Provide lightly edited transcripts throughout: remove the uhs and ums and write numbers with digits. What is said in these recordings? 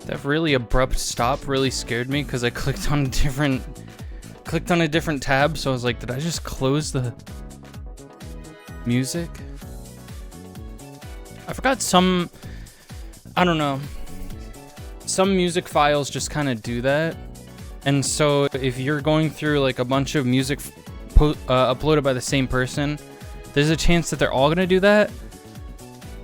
That really abrupt stop really scared me because I clicked on a different tab, so I was like, did I just close the music? I forgot I don't know. Some music files just kind of do that. And so if you're going through like a bunch of music uploaded by the same person, there's a chance that they're all going to do that.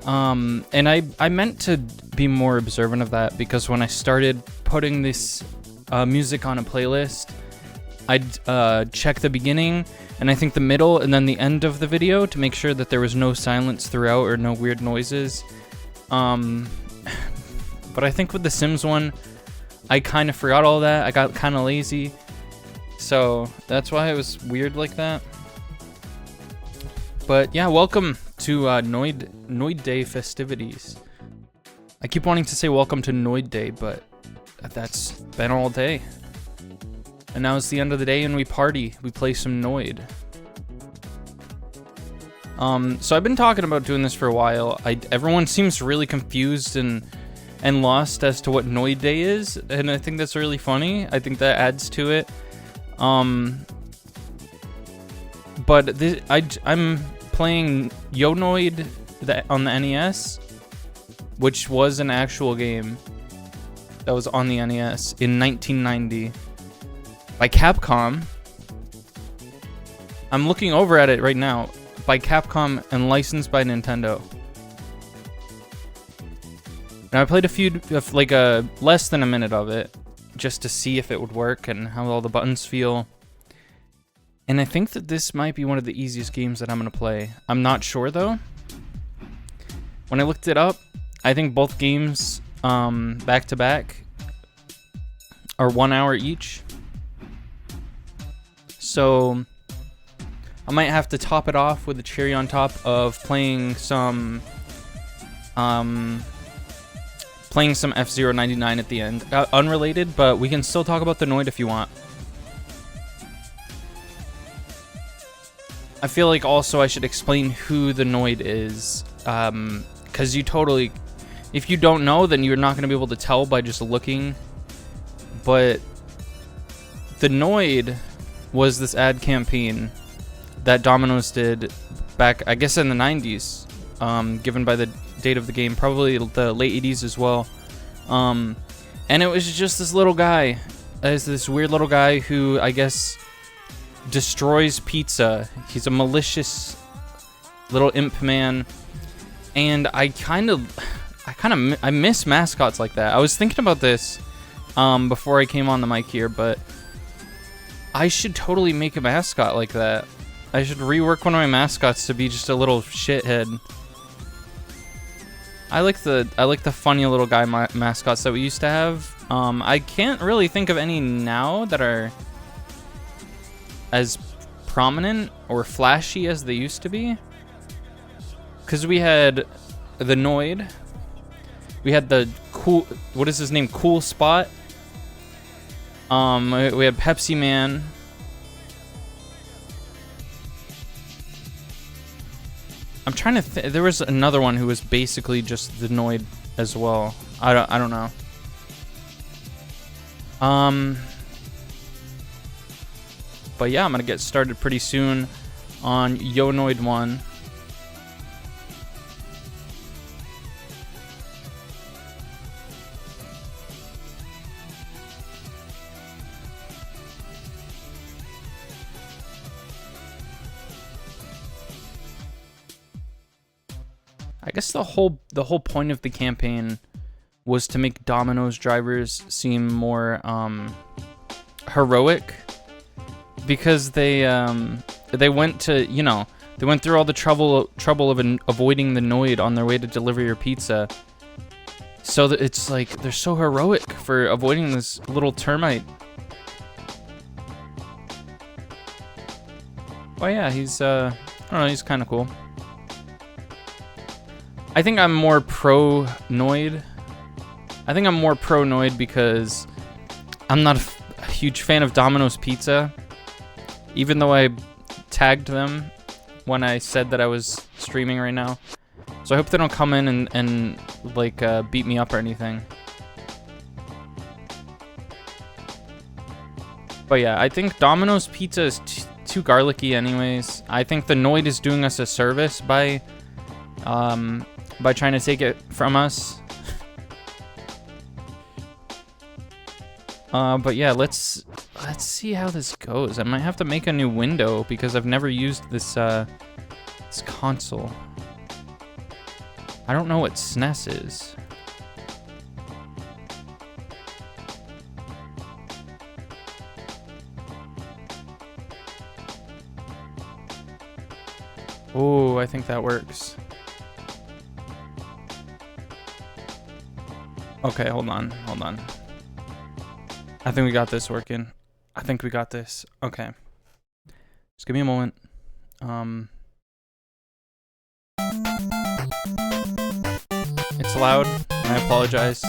And I meant to be more observant of that, because when I started putting this music on a playlist, I'd check the beginning and I think the middle and then the end of the video to make sure that there was no silence throughout or no weird noises. But I think with the Sims one, I kind of forgot all that. I got kind of lazy. So that's why it was weird like that. But yeah, welcome to Noid Day festivities. I keep wanting to say welcome to Noid Day, but that's been all day. And now it's the end of the day and we party. We play some Noid. So I've been talking about doing this for a while. Everyone seems really confused and lost as to what Noid Day is, and I think that's really funny. I think that adds to it. But I'm playing Yo Noid on the NES, which was an actual game that was on the NES in 1990 by Capcom. I'm looking over at it right now. By Capcom and licensed by Nintendo. And I played less than a minute of it just to see if it would work and how all the buttons feel. And I think that this might be one of the easiest games that I'm going to play. I'm not sure though. When I looked it up, I think both games back to back are 1 hour each. So I might have to top it off with a cherry on top of playing some F-Zero 99 at the end. Unrelated, but we can still talk about the Noid if you want. I feel like also I should explain who the Noid is, because if you don't know, then you're not going to be able to tell by just looking. But the Noid was this ad campaign that Domino's did back, I guess, in the 90s, given by the date of the game, probably the late 80s as well. And it was just this little guy, this weird little guy who, I guess, destroys pizza. He's a malicious little imp man, and I miss mascots like that. I was thinking about this before I came on the mic here, but I should totally make a mascot like that. I should rework one of my mascots to be just a little shithead. I like the funny little guy mascots that we used to have. I can't really think of any now that are as prominent or flashy as they used to be. Because we had the Noid. We had the cool, what is his name? Cool Spot. We had Pepsi Man. I'm trying to there was another one who was basically just the Noid as well. I don't know. But yeah, I'm gonna get started pretty soon on Yo Noid 1. I guess the whole point of the campaign was to make Domino's drivers seem more heroic, because they went to, they went through all the trouble of avoiding the Noid on their way to deliver your pizza. So that it's like they're so heroic for avoiding this little termite. Oh yeah, he's I don't know, he's kind of cool. I think I'm more pro Noid. I think I'm more pro Noid because I'm not a huge fan of Domino's Pizza, even though I tagged them when I said that I was streaming right now. So I hope they don't come in and beat me up or anything. But yeah, I think Domino's Pizza is too garlicky anyways. I think the Noid is doing us a service by trying to take it from us. But yeah, let's see how this goes. I might have to make a new window because I've never used this this console. I don't know what SNES is. Oh, I think that works. Okay, hold on. I think we got this working. I think we got this. Okay. Just give me a moment. It's loud, and I apologize.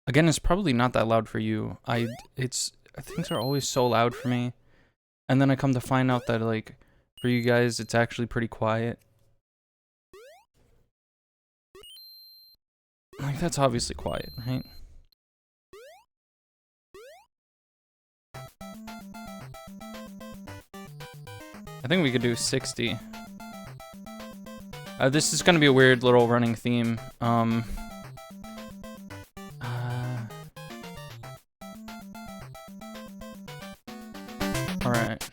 Again, it's probably not that loud for you. Things are always so loud for me. And then I come to find out that, like, for you guys, it's actually pretty quiet. Like, that's obviously quiet, right? I think we could do 60. This is gonna be a weird little running theme. Alright.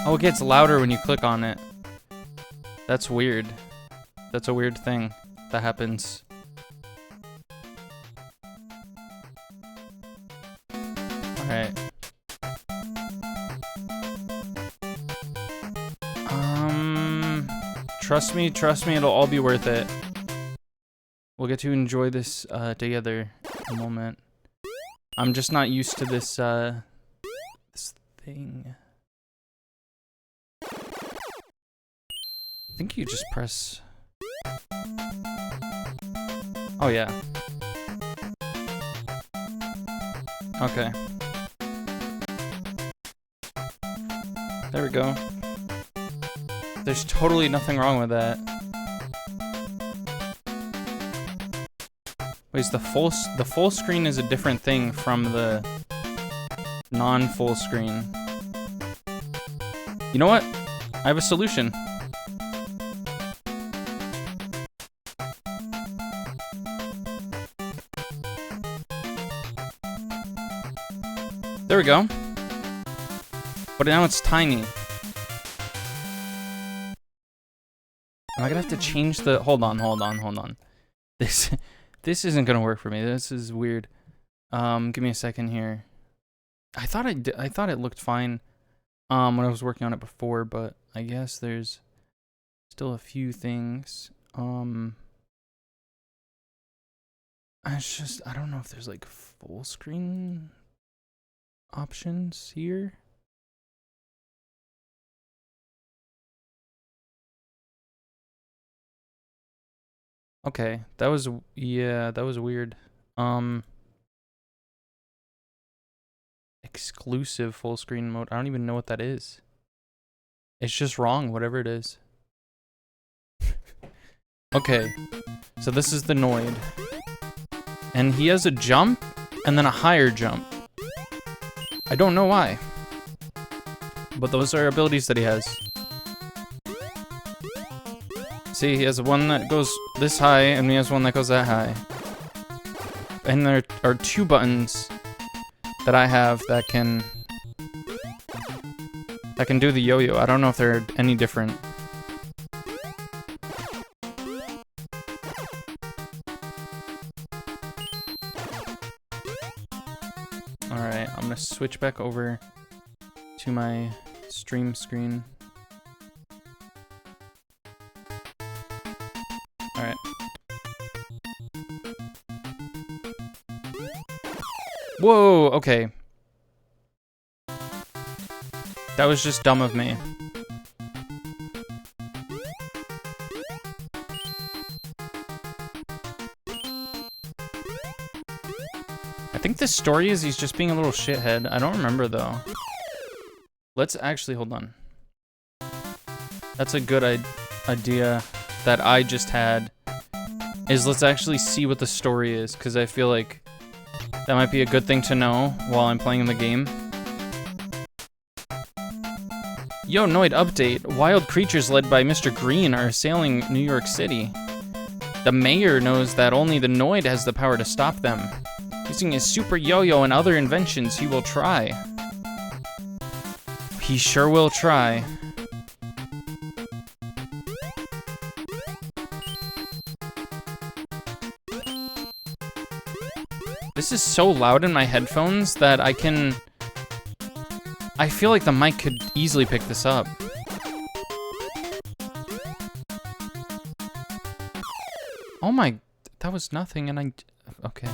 Oh, it gets louder when you click on it. That's weird. That's a weird thing that happens. Alright. Trust me, it'll all be worth it. We'll get to enjoy this together in a moment. I'm just not used to this this thing. I think you just press. Oh yeah. Okay. There we go. There's totally nothing wrong with that. Wait, the full screen is a different thing from the non-full screen. You know what? I have a solution. There we go. But now it's tiny. Am I gonna have to change the... Hold on. This isn't gonna work for me. This is weird. Give me a second here. I thought it looked fine when I was working on it before, but I guess there's still a few things. I don't know if there's like full screen options here. Okay, that was weird. Exclusive full screen mode. I don't even know what that is. It's just wrong, whatever it is. Okay, so this is the Noid. And he has a jump and then a higher jump. I don't know why. But those are abilities that he has. See, he has one that goes this high, and he has one that goes that high. And there are two buttons that I have that can do the yo-yo. I don't know if they're any different. Alright, I'm gonna switch back over to my stream screen. Alright. Whoa, okay. That was just dumb of me. I think the story is he's just being a little shithead. I don't remember though. Let's actually, hold on. That's a good idea that I just had. Is let's actually see what the story is, because I feel like that might be a good thing to know while I'm playing the game. Yo, Noid update. Wild creatures led by Mr. Green are assailing New York City. The mayor knows that only the Noid has the power to stop them. Using his super yo-yo and other inventions, he will try. He sure will try. This is so loud in my headphones that I feel like the mic could easily pick this up. Oh my, that was nothing and okay.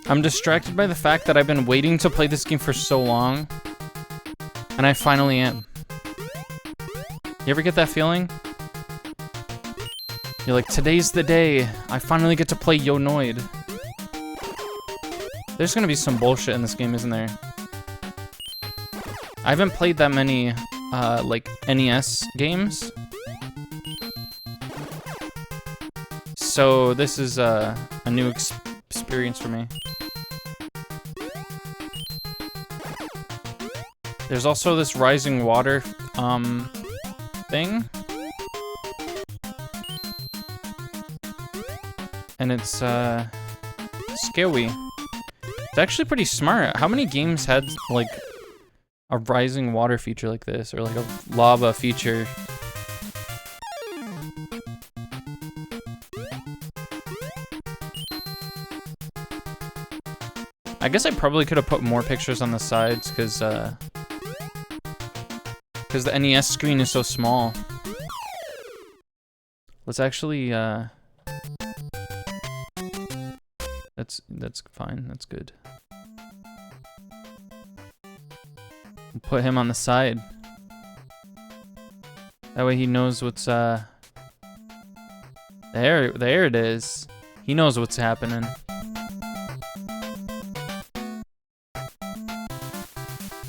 I'm distracted by the fact that I've been waiting to play this game for so long. And I finally am. You ever get that feeling? You're like, today's the day. I finally get to play Yo Noid. There's gonna be some bullshit in this game, isn't there? I haven't played that many, like, NES games. So this is a new experience for me. There's also this rising water thing. And it's scary. It's actually pretty smart. How many games had like a rising water feature like this, or like a lava feature? I guess I probably could have put more pictures on the sides because the NES screen is so small. Let's actually that's fine. That's good. We'll put him on the side. That way he knows what's there it is. He knows what's happening.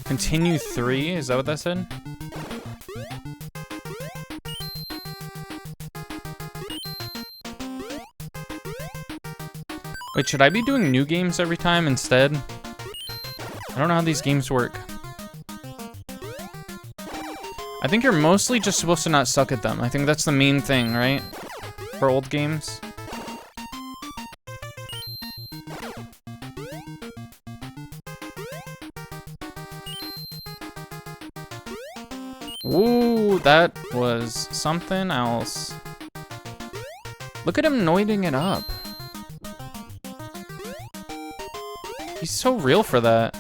Continue 3, is that what that said? Wait, should I be doing new games every time instead? I don't know how these games work. I think you're mostly just supposed to not suck at them. I think that's the main thing, right? For old games. Ooh, that was something else. Look at him noiding it up. He's so real for that.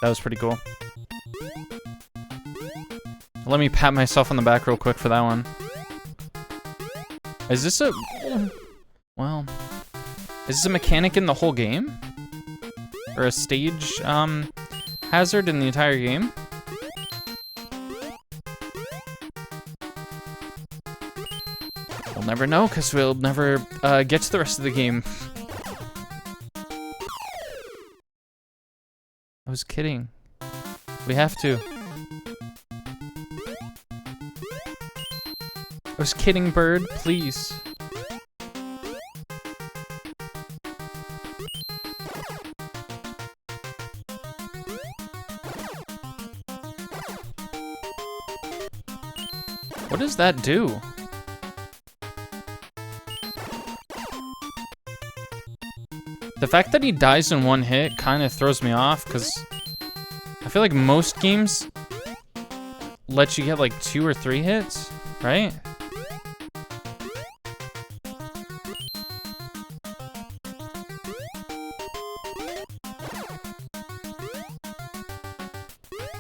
That was pretty cool. Let me pat myself on the back real quick for that one. Is this a... Well... Is this a mechanic in the whole game? Or a stage, hazard in the entire game? We'll never know, because we'll never, get to the rest of the game. I was kidding. We have to. I was kidding, bird, please. What does that do? The fact that he dies in one hit kind of throws me off, because I feel like most games let you get like 2 or 3 hits, right?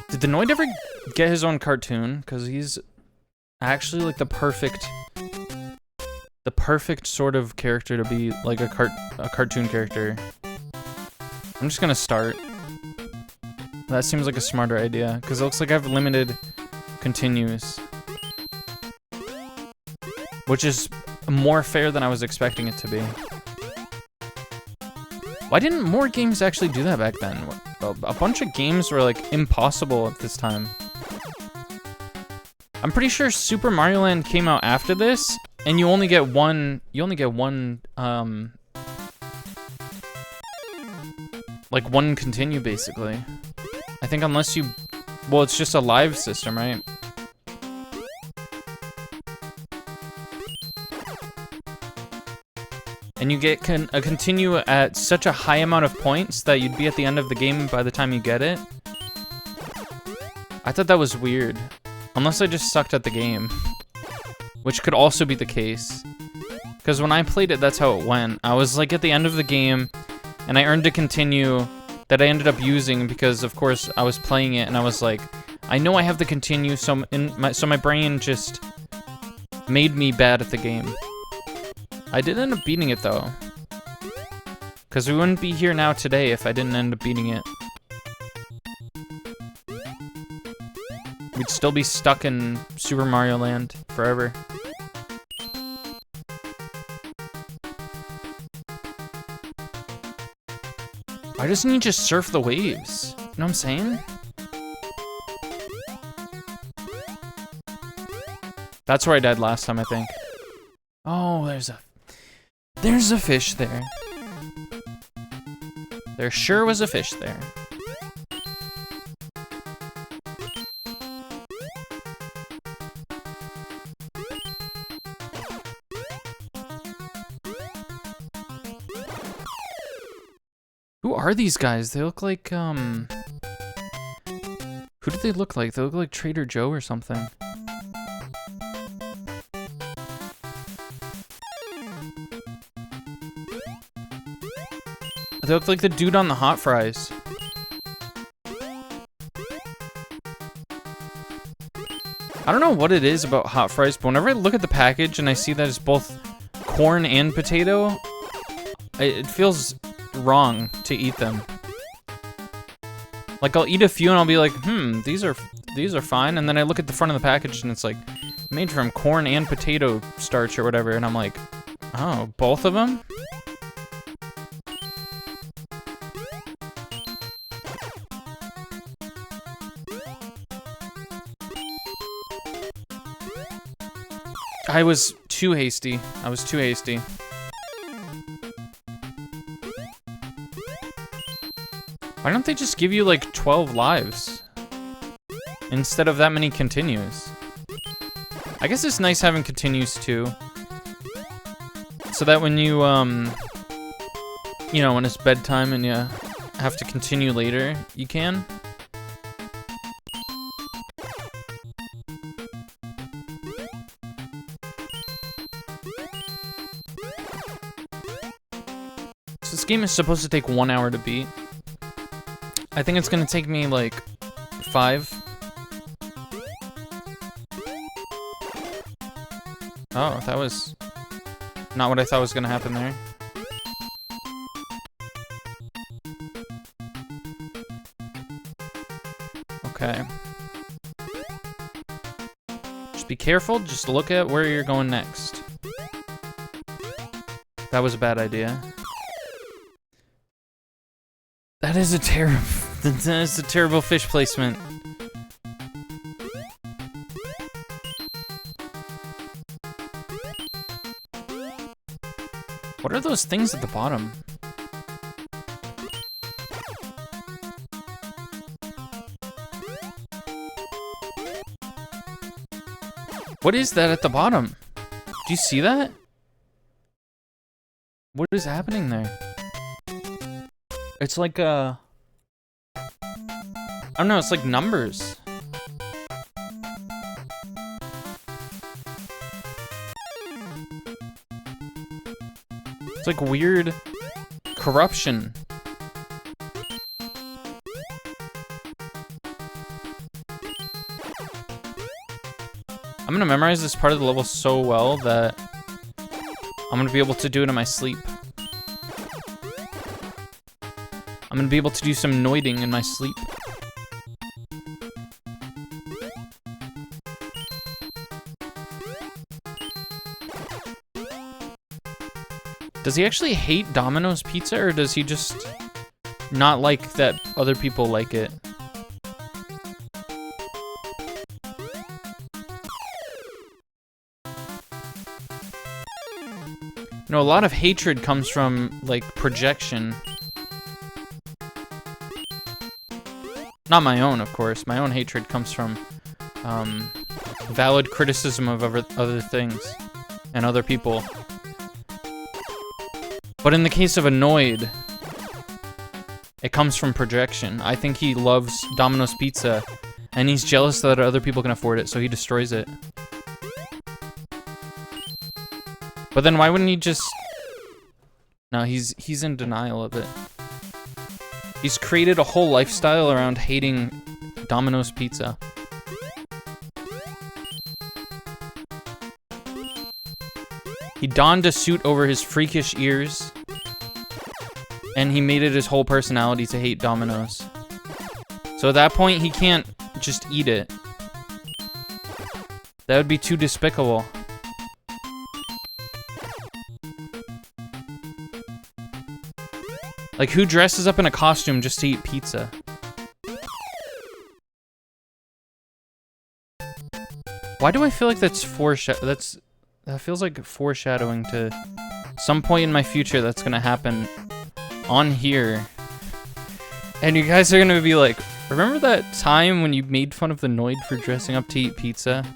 Did the Noid ever get his own cartoon? Because he's actually like the perfect sort of character to be like a cartoon character. I'm just gonna start. That seems like a smarter idea, because it looks like I have limited continues. Which is more fair than I was expecting it to be. Why didn't more games actually do that back then? A bunch of games were like impossible at this time. I'm pretty sure Super Mario Land came out after this, and you only get one, like one continue, basically. I think unless you, well, it's just a live system, right? And you get a continue at such a high amount of points that you'd be at the end of the game by the time you get it. I thought that was weird. Unless I just sucked at the game. Which could also be the case. Because when I played it, that's how it went. I was like at the end of the game, and I earned a continue that I ended up using because, of course, I was playing it, and I was like, I know I have the continue, so my brain just made me bad at the game. I did end up beating it, though. Because we wouldn't be here now today if I didn't end up beating it. We'd still be stuck in Super Mario Land forever. Why doesn't he just surf the waves? You know what I'm saying? That's where I died last time, I think. Oh, there's a fish there. There sure was a fish there. Who are these guys? They look like, who do they look like? They look like Trader Joe or something. They look like the dude on the hot fries. I don't know what it is about hot fries, but whenever I look at the package and I see that it's both corn and potato, it feels wrong to eat them. Like, I'll eat a few and I'll be like, these are fine, and then I look at the front of the package and it's like made from corn and potato starch or whatever, and I'm like, oh, both of them? I was too hasty. I was too hasty. Why don't they just give you like 12 lives instead of that many continues? I guess it's nice having continues too, so that when you you know, when it's bedtime and you have to continue later, you can. So this game is supposed to take 1 hour to beat. I think it's gonna take me like 5. Oh, that was not what I thought was gonna happen there. Okay. Just be careful, just look at where you're going next. That was a bad idea. That is a terrible fish placement. What are those things at the bottom? What is that at the bottom? Do you see that? What is happening there? It's like I don't know, it's like numbers. It's like weird corruption. I'm gonna memorize this part of the level so well that I'm gonna be able to do it in my sleep. I'm gonna be able to do some noiding in my sleep. Does he actually hate Domino's pizza, or does he just not like that other people like it? You know, a lot of hatred comes from, like, projection. Not my own, of course. My own hatred comes from valid criticism of other things and other people. But in the case of a Noid, it comes from projection. I think he loves Domino's pizza, and he's jealous that other people can afford it, so he destroys it. But then why wouldn't he just... No, he's in denial of it. He's created a whole lifestyle around hating Domino's pizza. He donned a suit over his freakish ears. and he made it his whole personality to hate Domino's. So at that point, he can't just eat it. That would be too despicable. Like, who dresses up in a costume just to eat pizza? Why do I feel like that's that feels like foreshadowing to some point in my future that's gonna happen on here. And you guys are gonna be like, remember that time when you made fun of the Noid for dressing up to eat pizza?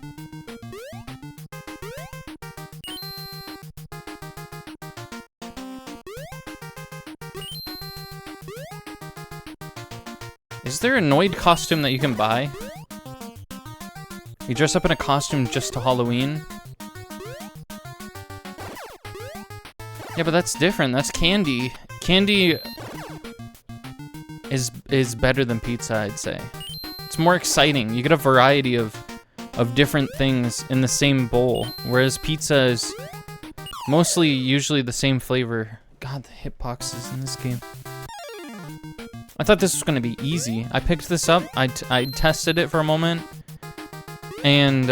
Is there a Noid costume that you can buy? You dress up in a costume just to Halloween? Yeah, but that's different. That's candy. Candy is better than pizza, I'd say. It's more exciting. You get a variety of different things in the same bowl, whereas pizza is mostly usually the same flavor. God, the hitboxes in this game. I thought this was gonna be easy. I picked this up. I tested it for a moment. And,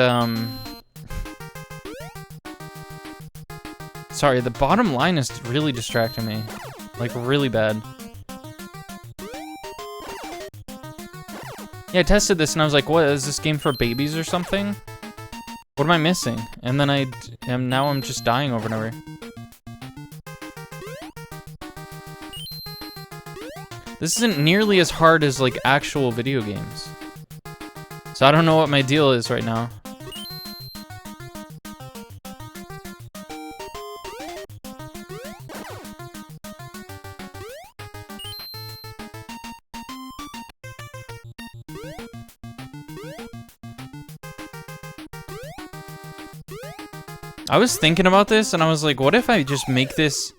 sorry, the bottom line is really distracting me. Like, really bad. Yeah, I tested this and I was like, what, is this game for babies or something? What am I missing? And then now I'm just dying over and over. This isn't nearly as hard as, like, actual video games. So I don't know what my deal is right now. I was thinking about this and I was like, what if I just make this...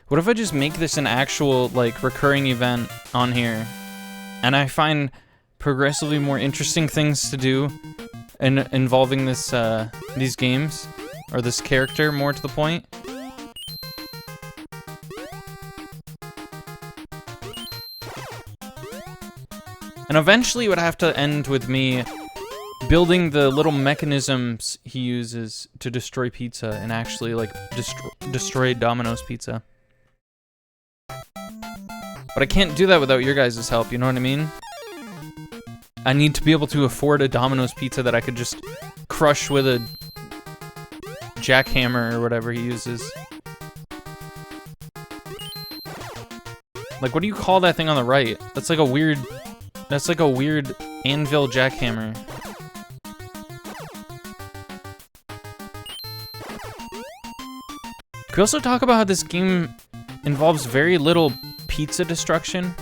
What if I just make this an actual, like, recurring event on here? And I find progressively more interesting things to do involving this these games, or this character, more to the point. And eventually it would have to end with me building the little mechanisms he uses to destroy pizza and actually, like, destroy Domino's pizza. But I can't do that without your guys' help, you know what I mean? I need to be able to afford a Domino's pizza that I could just crush with a jackhammer or whatever he uses. Like, what do you call that thing on the right? That's like a weird anvil jackhammer. Can we also talk about how this game involves very little pizza destruction?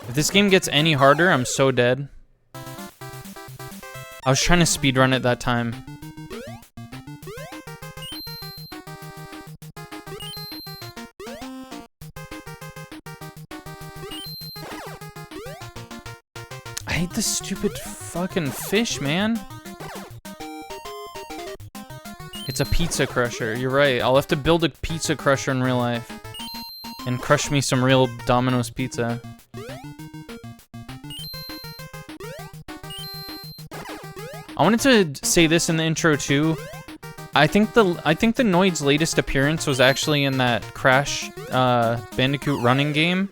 If this game gets any harder, I'm so dead. I was trying to speedrun it that time. I hate this stupid fucking fish, man. It's a pizza crusher. You're right. I'll have to build a pizza crusher in real life. And crush me some real Domino's pizza. I wanted to say this in the intro too. I think the Noid's latest appearance was actually in that Crash Bandicoot running game.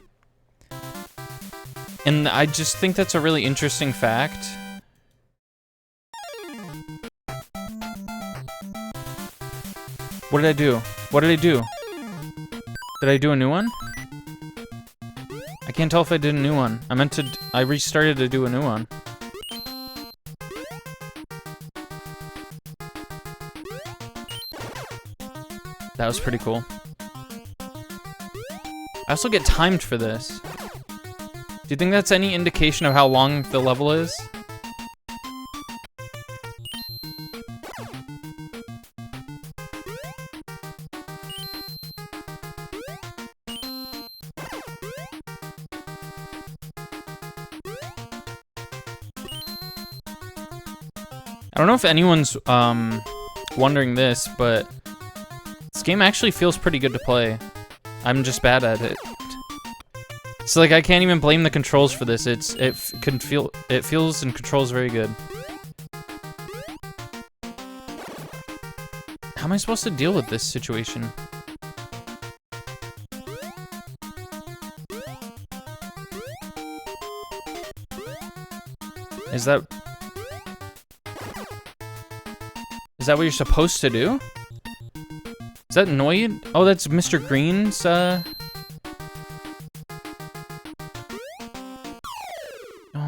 And I just think that's a really interesting fact. What did I do? What did I do? Did I do a new one? I can't tell if I did a new one. I restarted to do a new one. That was pretty cool. I also get timed for this. Do you think that's any indication of how long the level is? I don't know if anyone's wondering this, but this game actually feels pretty good to play. I'm just bad at it. So like I can't even blame the controls for this. It feels and controls very good. How am I supposed to deal with this situation? Is that what you're supposed to do? Is that Noid? Oh, that's Mr. Green's, Oh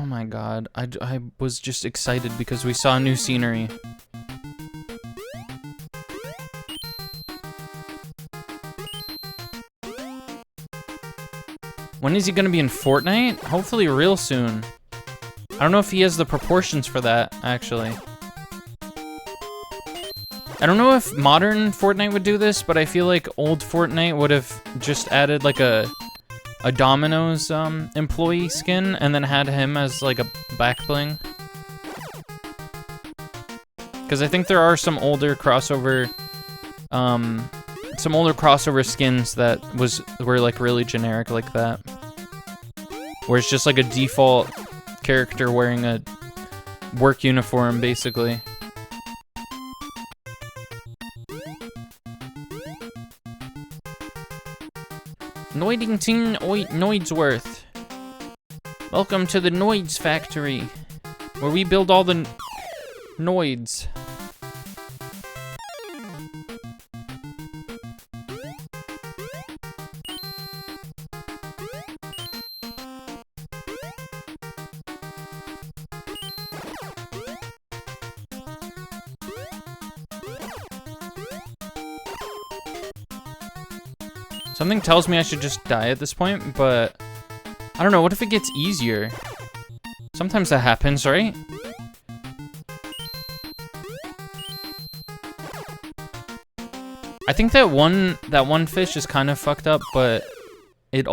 my god. I was just excited because we saw new scenery. When is he gonna be in Fortnite? Hopefully real soon. I don't know if he has the proportions for that, actually. I don't know if modern Fortnite would do this, but I feel like old Fortnite would have just added like a Domino's employee skin and then had him as like a back bling. Because I think there are some older crossover skins that were like really generic like that. Where it's just like a default character wearing a work uniform, basically. Noidington Noidsworth. Welcome to the Noids factory, where we build all the Noids. Something tells me I should just die at this point, but I don't know, what if it gets easier? Sometimes that happens, right? I think that one fish is kind of fucked up, but it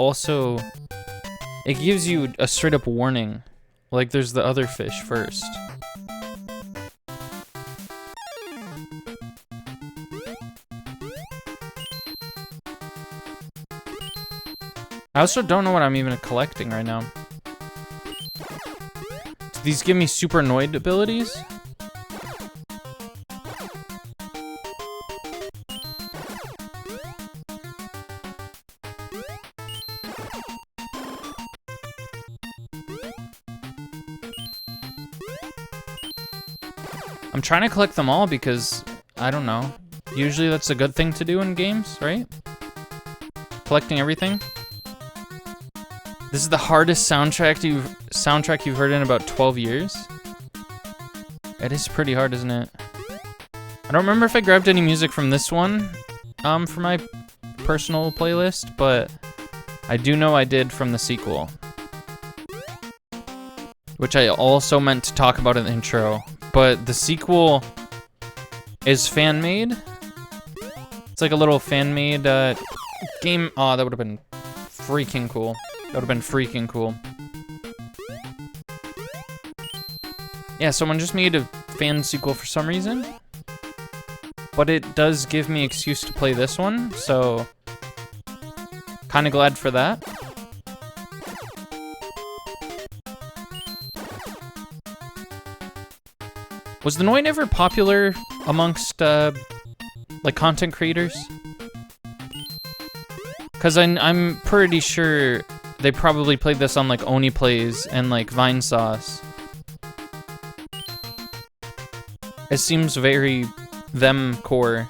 gives you a straight up warning. Like there's the other fish first. I also don't know what I'm even collecting right now. Do these give me super Noid abilities? I'm trying to collect them all because, I don't know. Usually that's a good thing to do in games, right? Collecting everything. This is the hardest soundtrack you've heard in about 12 years. It is pretty hard, isn't it? I don't remember if I grabbed any music from this one, for my personal playlist, but I do know I did from the sequel. Which I also meant to talk about in the intro, but the sequel is fan-made. It's like a little fan-made, game. Oh, that would have been freaking cool. That would have been freaking cool. Yeah, someone just made a fan sequel for some reason. But it does give me excuse to play this one, so kind of glad for that. Was the Noid ever popular amongst like content creators? Because I'm pretty sure they probably played this on like Oni Plays and like Vine Sauce. It seems very them core.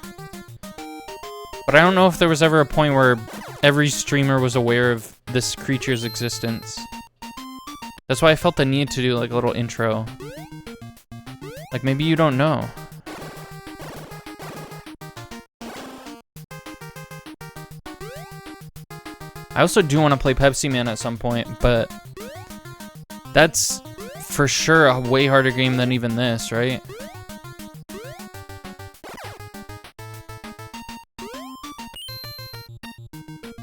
But I don't know if there was ever a point where every streamer was aware of this creature's existence. That's why I felt the need to do like a little intro. Like maybe you don't know. I also do want to play Pepsi Man at some point, but that's for sure a way harder game than even this, right?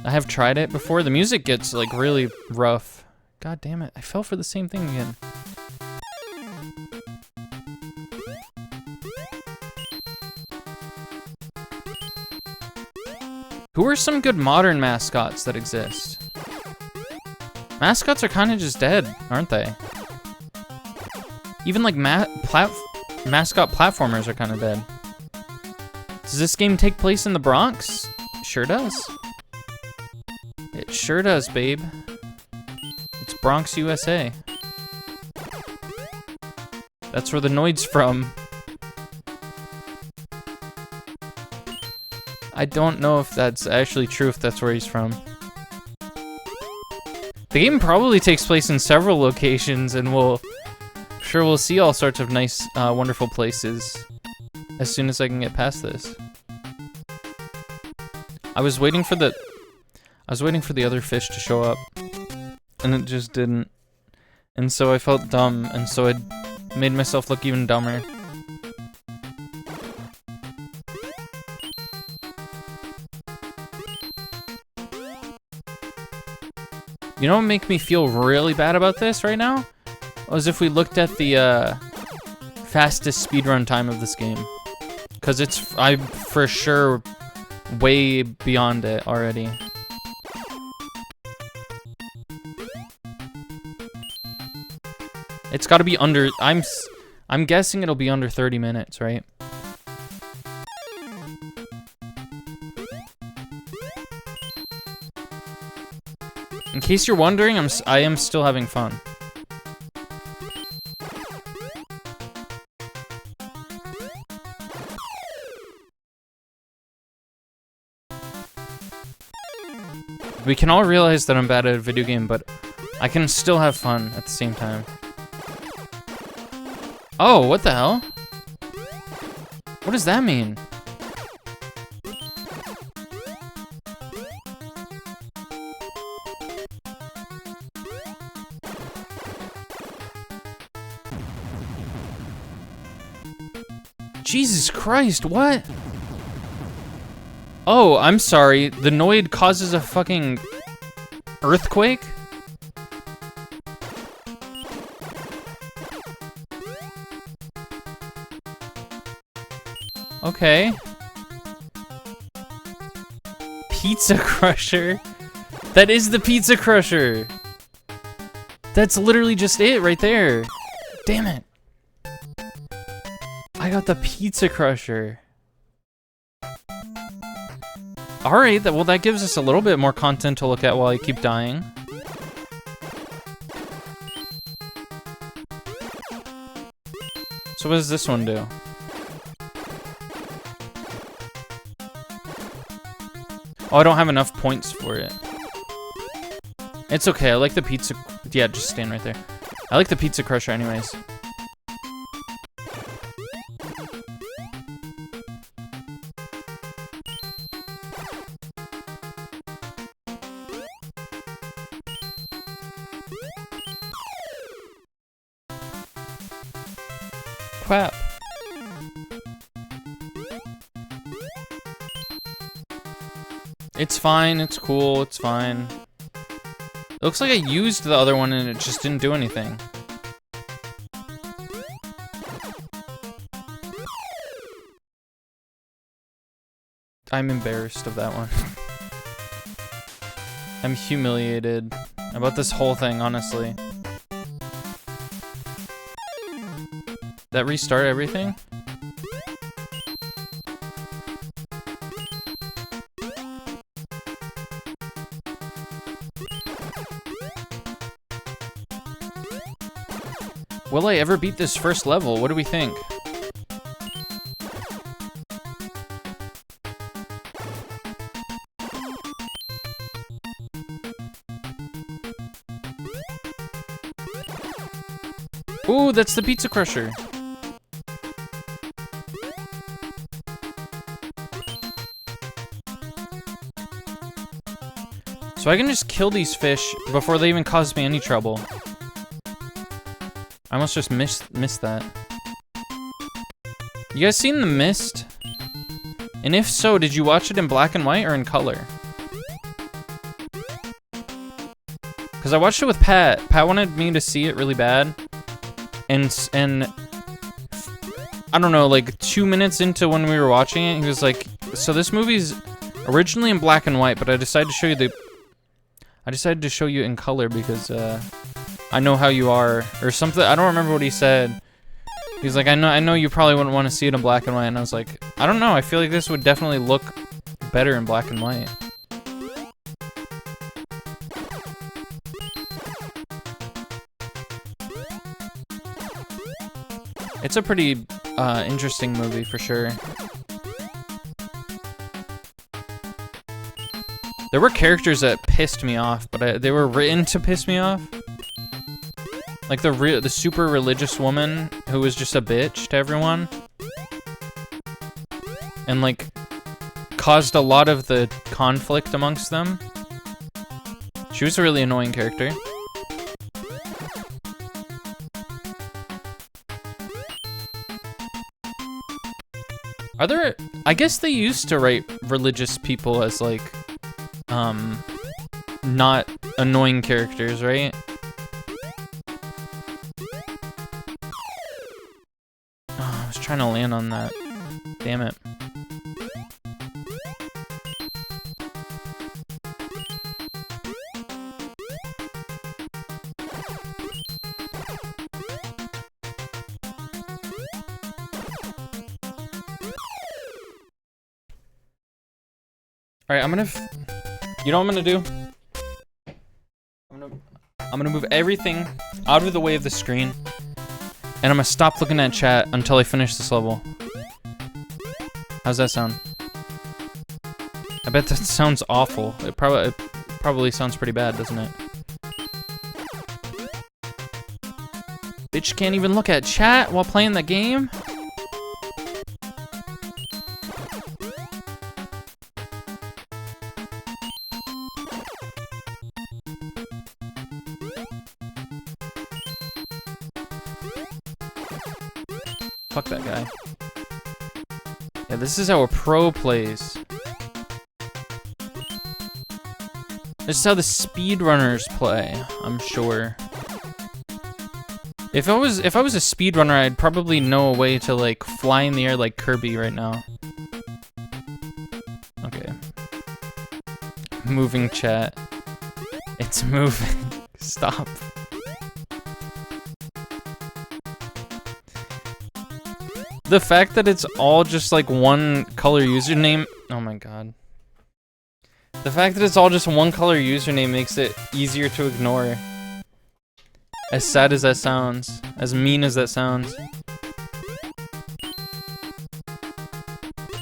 I have tried it before. The music gets like really rough. God damn it, I fell for the same thing again. Who are some good modern mascots that exist? Mascots are kind of just dead, aren't they? Even like mascot platformers are kind of dead. Does this game take place in the Bronx? Sure does. It sure does, babe. It's Bronx, USA. That's where the Noid's from. I don't know if that's actually true, if that's where he's from. The game probably takes place in several locations, and we'll see all sorts of nice, wonderful places as soon as I can get past this. I was waiting for the other fish to show up, and it just didn't. And so I felt dumb, and so I made myself look even dumber. You know what make me feel really bad about this right now? Was if we looked at the fastest speedrun time of this game. Because I'm for sure way beyond it already. It's gotta be under, I'm guessing it'll be under 30 minutes, right? In case you're wondering, I am still having fun. We can all realize that I'm bad at a video game, but I can still have fun at the same time. Oh, what the hell? What does that mean? Jesus Christ, what? Oh, I'm sorry. The Noid causes a fucking earthquake? Okay. Pizza Crusher? That is the Pizza Crusher! That's literally just it right there. Damn it. I got the Pizza Crusher. Alright, well that gives us a little bit more content to look at while I keep dying. So what does this one do? Oh, I don't have enough points for it. It's okay, I like the pizza... Yeah, just stand right there. I like the Pizza Crusher anyways. Crap. It's fine, it's cool, it's fine. It looks like I used the other one and it just didn't do anything. I'm embarrassed of that one. I'm humiliated about this whole thing, honestly. That restart everything? Will I ever beat this first level? What do we think? Ooh, that's the Pizza Crusher. So I can just kill these fish before they even cause me any trouble. I almost just missed that. You guys seen The Mist? And if so, did you watch it in black and white or in color? Because I watched it with Pat. Pat wanted me to see it really bad. And I don't know, like 2 minutes into when we were watching it, he was like, so this movie's Originally in black and white, but I decided to show you in color because I know how you are, or something. I don't remember what he said. He's like, I know you probably wouldn't want to see it in black and white, and I was like, I don't know. I feel like this would definitely look better in black and white. It's a pretty interesting movie for sure. There were characters that pissed me off, but they were written to piss me off. Like the super religious woman who was just a bitch to everyone. And like caused a lot of the conflict amongst them. She was a really annoying character. Are there... I guess they used to write religious people as like... not annoying characters, right? Oh, I was trying to land on that. Damn it. Alright, I'm gonna... You know what I'm gonna do? I'm gonna move everything out of the way of the screen, and I'm gonna stop looking at chat until I finish this level. How's that sound? I bet that sounds awful. It probably sounds pretty bad, doesn't it? Bitch can't even look at chat while playing the game? Fuck that guy. Yeah, this is how a pro plays. This is how the speedrunners play, I'm sure. If I was a speedrunner, I'd probably know a way to like fly in the air like Kirby right now. Okay. Moving chat. It's moving. Stop. The fact that it's all just like one color username. Oh my god. The fact that it's all just one color username makes it easier to ignore. As sad as that sounds. As mean as that sounds.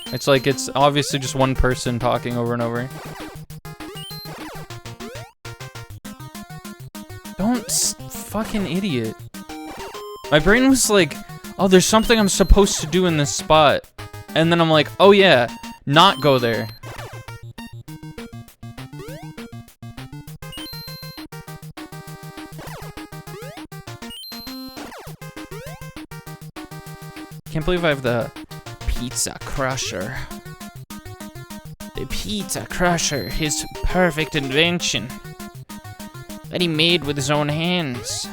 It's like it's obviously just one person talking over and over. Don't fucking idiot. My brain was like, oh, there's something I'm supposed to do in this spot. And then I'm like, oh yeah, not go there. Can't believe I have the pizza crusher. The pizza crusher, his perfect invention that he made with his own hands.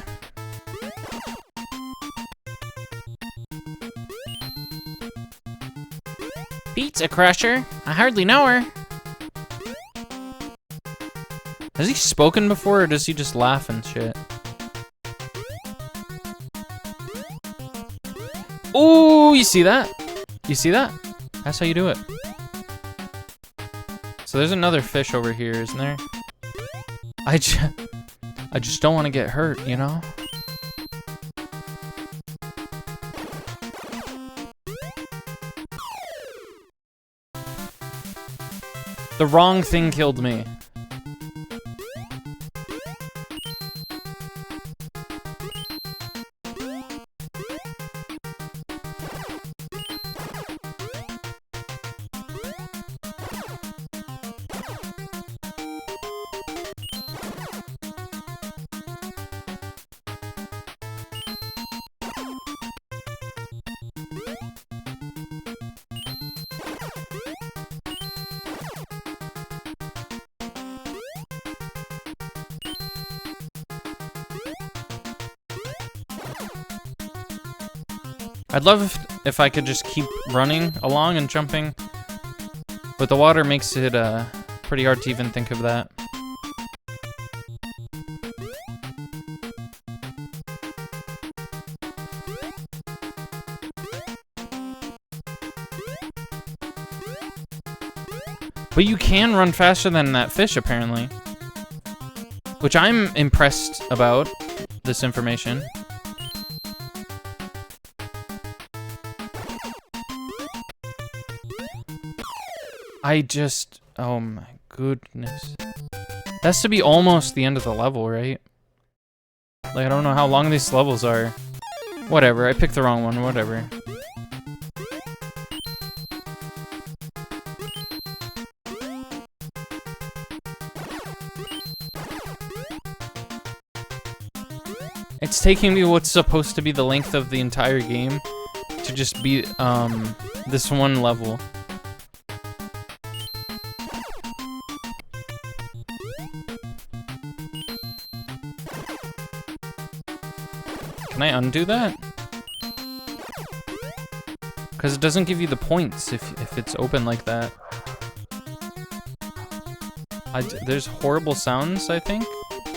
Pizza crusher? I hardly know her. Has he spoken before, or does he just laugh and shit? Oh, you see that? You see that? That's how you do it. So there's another fish over here, isn't there? I just don't want to get hurt, you know? The wrong thing killed me. I'd love if I could just keep running along and jumping But the water makes it pretty hard to even think of that. But you can run faster than that fish, apparently. Which I'm impressed about, this information. Oh my goodness. That has to be almost the end of the level, right? Like, I don't know how long these levels are. Whatever, I picked the wrong one, whatever. It's taking me what's supposed to be the length of the entire game to just beat this one level. Can I undo that? Because it doesn't give you the points if it's open like that. There's horrible sounds, I think,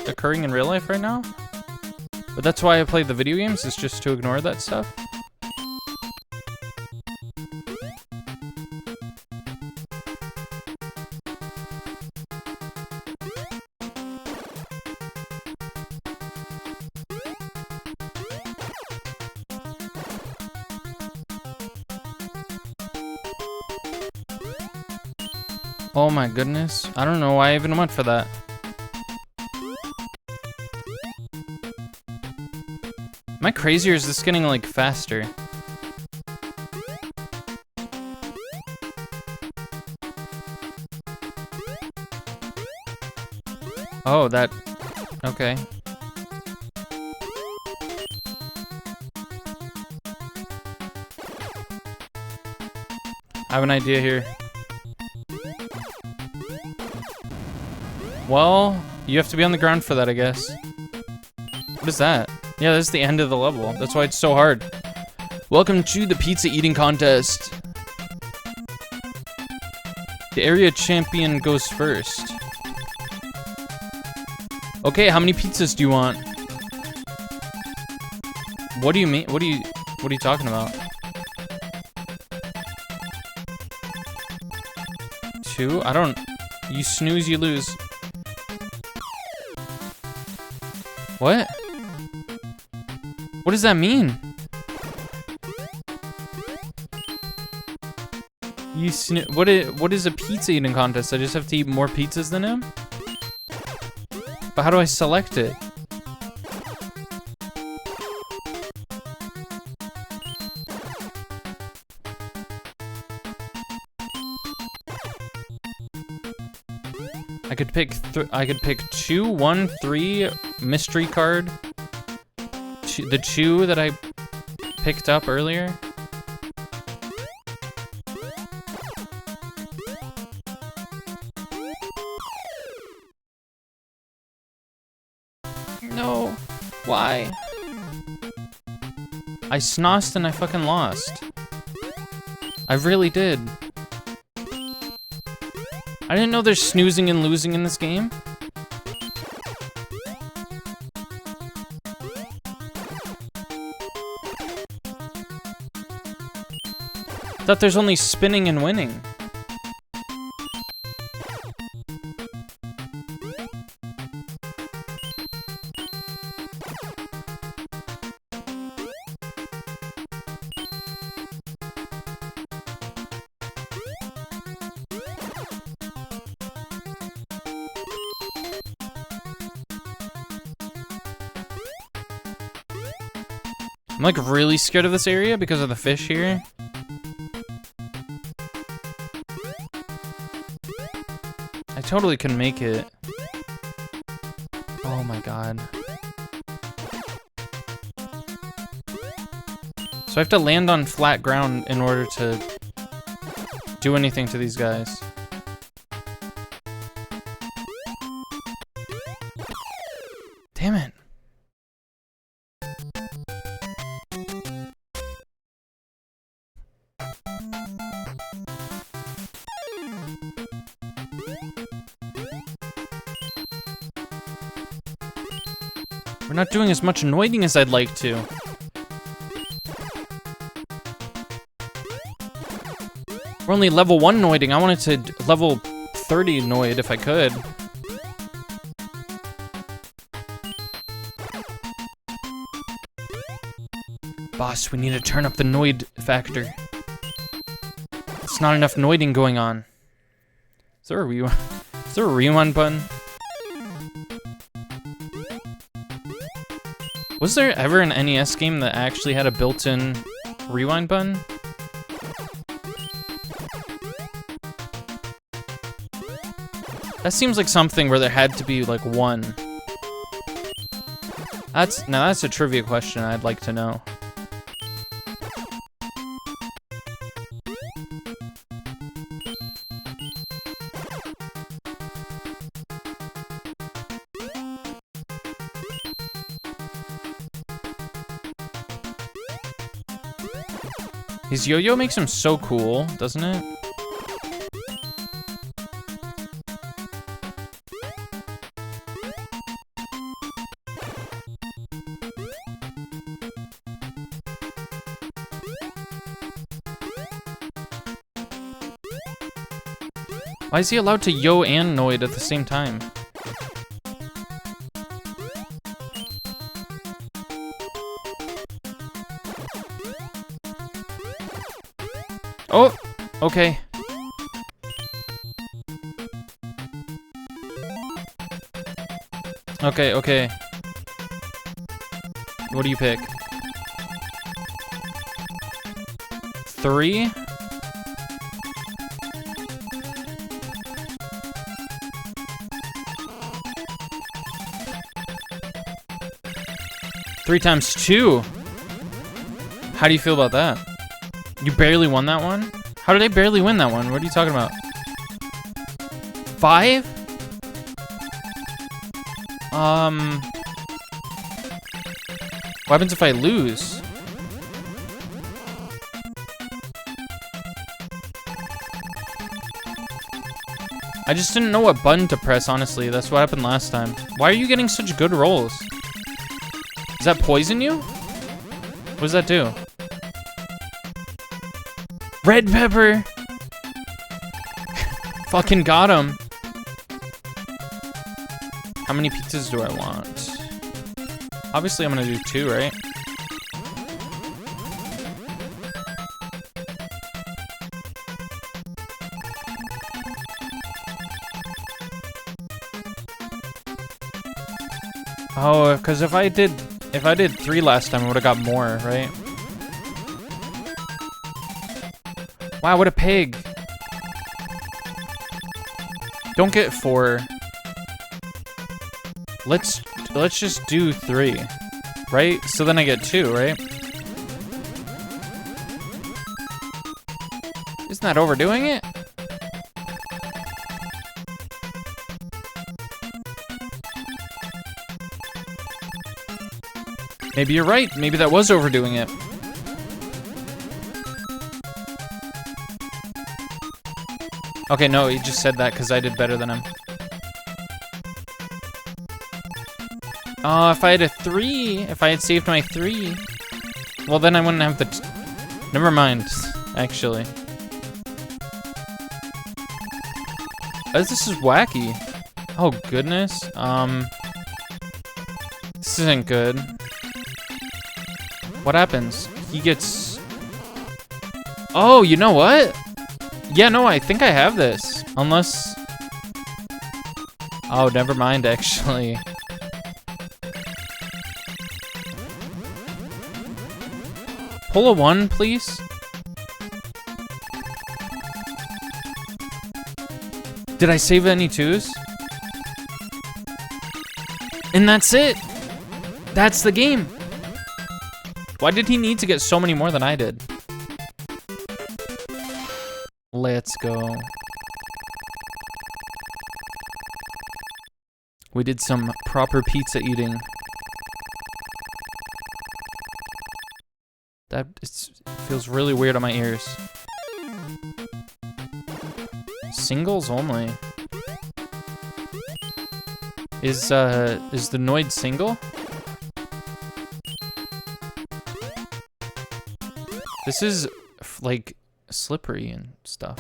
occurring in real life right now. But that's why I play the video games, is just to ignore that stuff. Oh my goodness. I don't know why I even went for that. Am I crazy or is this getting like faster? Oh, that... Okay. I have an idea here. Well, you have to be on the ground for that, I guess. What is that? Yeah, that's the end of the level. That's why it's so hard. Welcome to the pizza eating contest. The area champion goes first. Okay, how many pizzas do you want? What do you mean? What are you talking about? 2? I don't... You snooze, you lose. What? What does that mean? What is a pizza eating contest? I just have to eat more pizzas than him? But how do I select it? I could pick 2, 1, 3, mystery card. The 2 that I picked up earlier. No. Why? I snozzed and I fucking lost. I really did. I didn't know there's snoozing and losing in this game. I thought there's only spinning and winning. I'm like really scared of this area because of the fish here. I totally can make it. Oh my god. So I have to land on flat ground in order to do anything to these guys. Damn it. We're not doing as much Noiding as I'd like to. We're only level 1 Noiding. I wanted to level 30 Noid if I could. Boss, we need to turn up the Noid factor. It's not enough Noiding going on. Is there a rewind? Is there a rewind button? Was there ever an NES game that actually had a built-in rewind button? That seems like something where there had to be like one. Now that's a trivia question I'd like to know. His yo-yo makes him so cool, doesn't it? Why is he allowed to yo and Noid at the same time? Oh, okay. Okay. What do you pick? 3? Three times 2. How do you feel about that? You barely won that one? How did I barely win that one? What are you talking about? 5? What happens if I lose? I just didn't know what button to press, honestly. That's what happened last time. Why are you getting such good rolls? Does that poison you? What does that do? Red pepper! Fucking got him. How many pizzas do I want? Obviously, I'm gonna do 2, right? Oh, because if I did 3 last time, I would have got more, right? Wow, what a pig. Don't get 4. Let's just do 3, right? So then I get 2, right? Isn't that overdoing it? Maybe you're right. Maybe that was overdoing it. Okay, no, he just said that because I did better than him. Oh, if I had a 3, if I had saved my 3, well then I wouldn't have the... Never mind, actually. This is wacky. Oh, goodness. This isn't good. What happens? He gets... Oh, you know what? Yeah, no, I think I have this. Unless... Oh, never mind, actually. Pull a 1, please. Did I save any 2s? And that's it. That's the game. Why did he need to get so many more than I did? Let's go. We did some proper pizza eating. That feels really weird on my ears. Singles only. Is the Noid single? This is like slippery and stuff.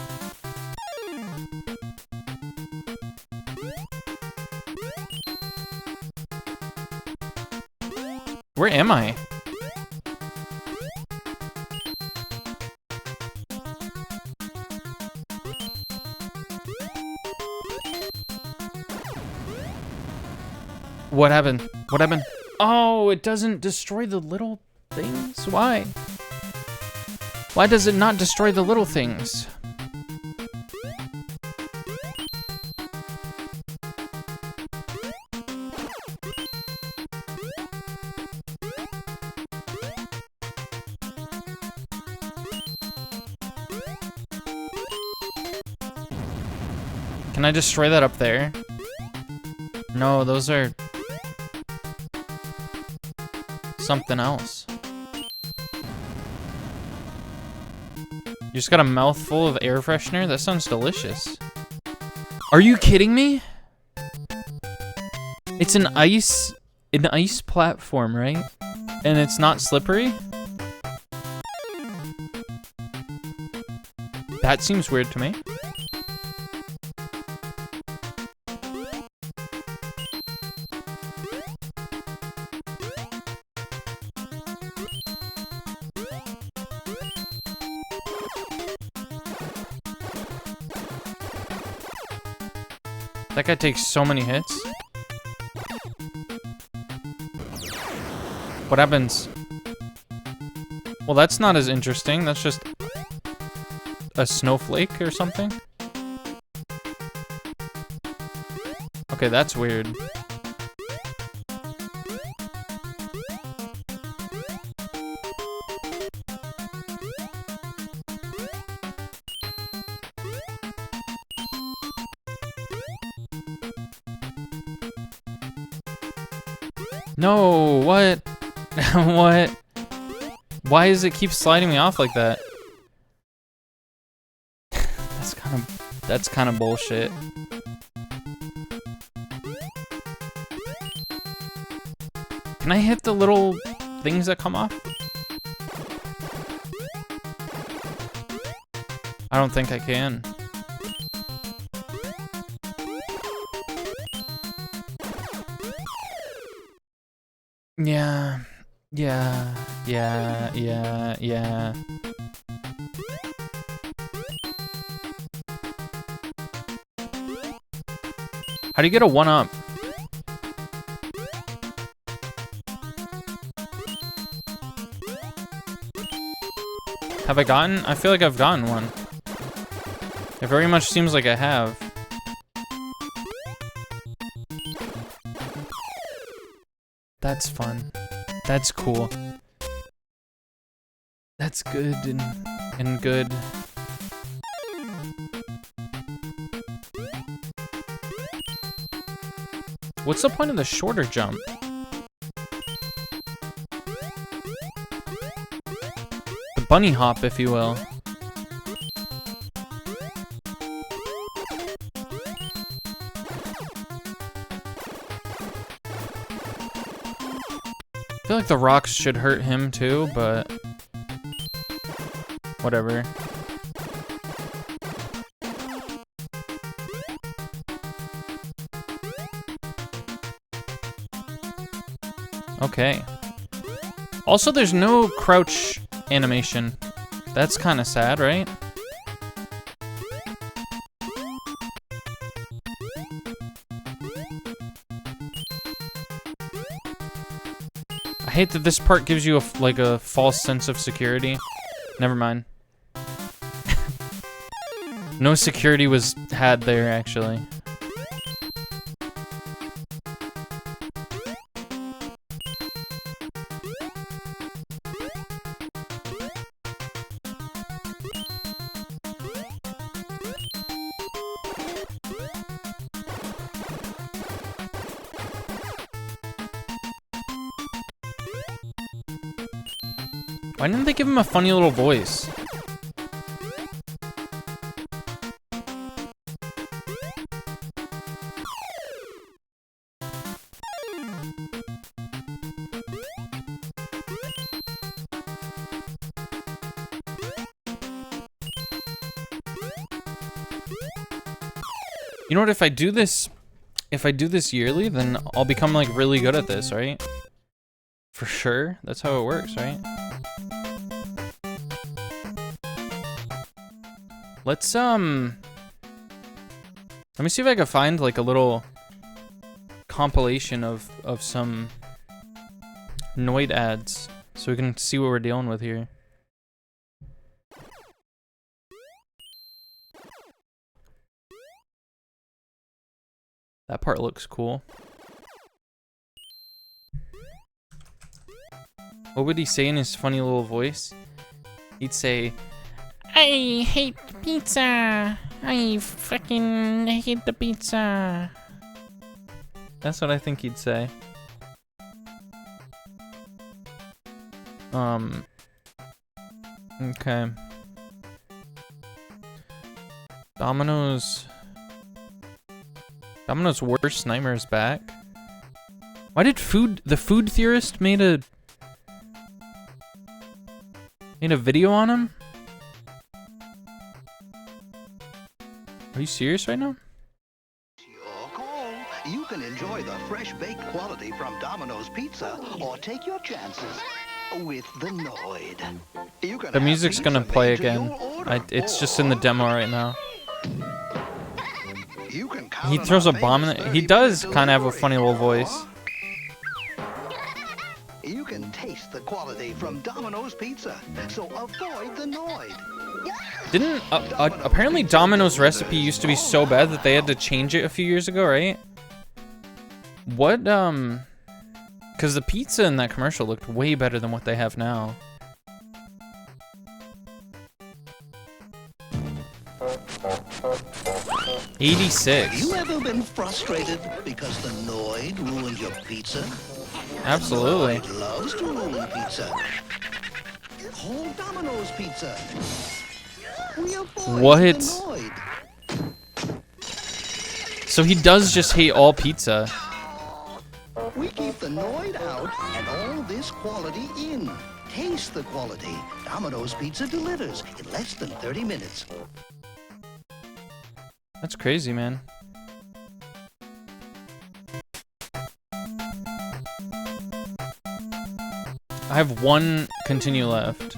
Where am I? What happened? What happened? Oh, it doesn't destroy the little things? Why? Why does it not destroy the little things? Can I destroy that up there? No, those are something else. You just got a mouthful of air freshener? That sounds delicious. Are you kidding me? It's an ice platform, right? And it's not slippery? That seems weird to me. That guy takes so many hits. What happens? Well, that's not as interesting. That's just a snowflake or something. Okay, that's weird. No, what? What? Why does it keep sliding me off like that? That's kind of bullshit. Can I hit the little things that come off? I don't think I can. Yeah. How do you get a 1-up? Have I gotten? I feel like I've gotten one. It very much seems like I have. That's fun. That's cool. That's good and good. What's the point of the shorter jump? The bunny hop, if you will. I feel like the rocks should hurt him too, but whatever. Okay. Also, there's no crouch animation. That's kind of sad, right? I hate that this part gives you like a false sense of security. Never mind. No security was had there, actually. Why didn't they give him a funny little voice? You know what? If I do this yearly, then I'll become like really good at this, right? For sure. That's how it works, right? Let's let me see if I can find like a little compilation of some Noid ads so we can see what we're dealing with here. That part looks cool. What would he say in his funny little voice? He'd say, I hate pizza. I fucking hate the pizza. That's what I think he'd say. Okay. Domino's worst nightmare is back. Why did the food theorist made a video on him? Are you serious right now? Your call. You can enjoy the fresh baked quality from Domino's Pizza or take your chances with the Noid. The music's gonna play again. It's just in the demo right now. He throws a bomb in it. He does kind of have a funny little voice. You can taste the quality from Domino's Pizza, so avoid the Noid. Didn't apparently Domino's recipe used to be so bad that they had to change it a few years ago, right? What because the pizza in that commercial looked way better than what they have now. $86. Have you ever been frustrated because the Noid ruined your pizza? Absolutely. The Noid loves to ruin pizza. Call Domino's Pizza. We avoid What? the Noid. So he does just hate all pizza. We keep the Noid out and all this quality in. Taste the quality. Domino's Pizza delivers in less than 30 minutes. That's crazy, man. I have one continue left.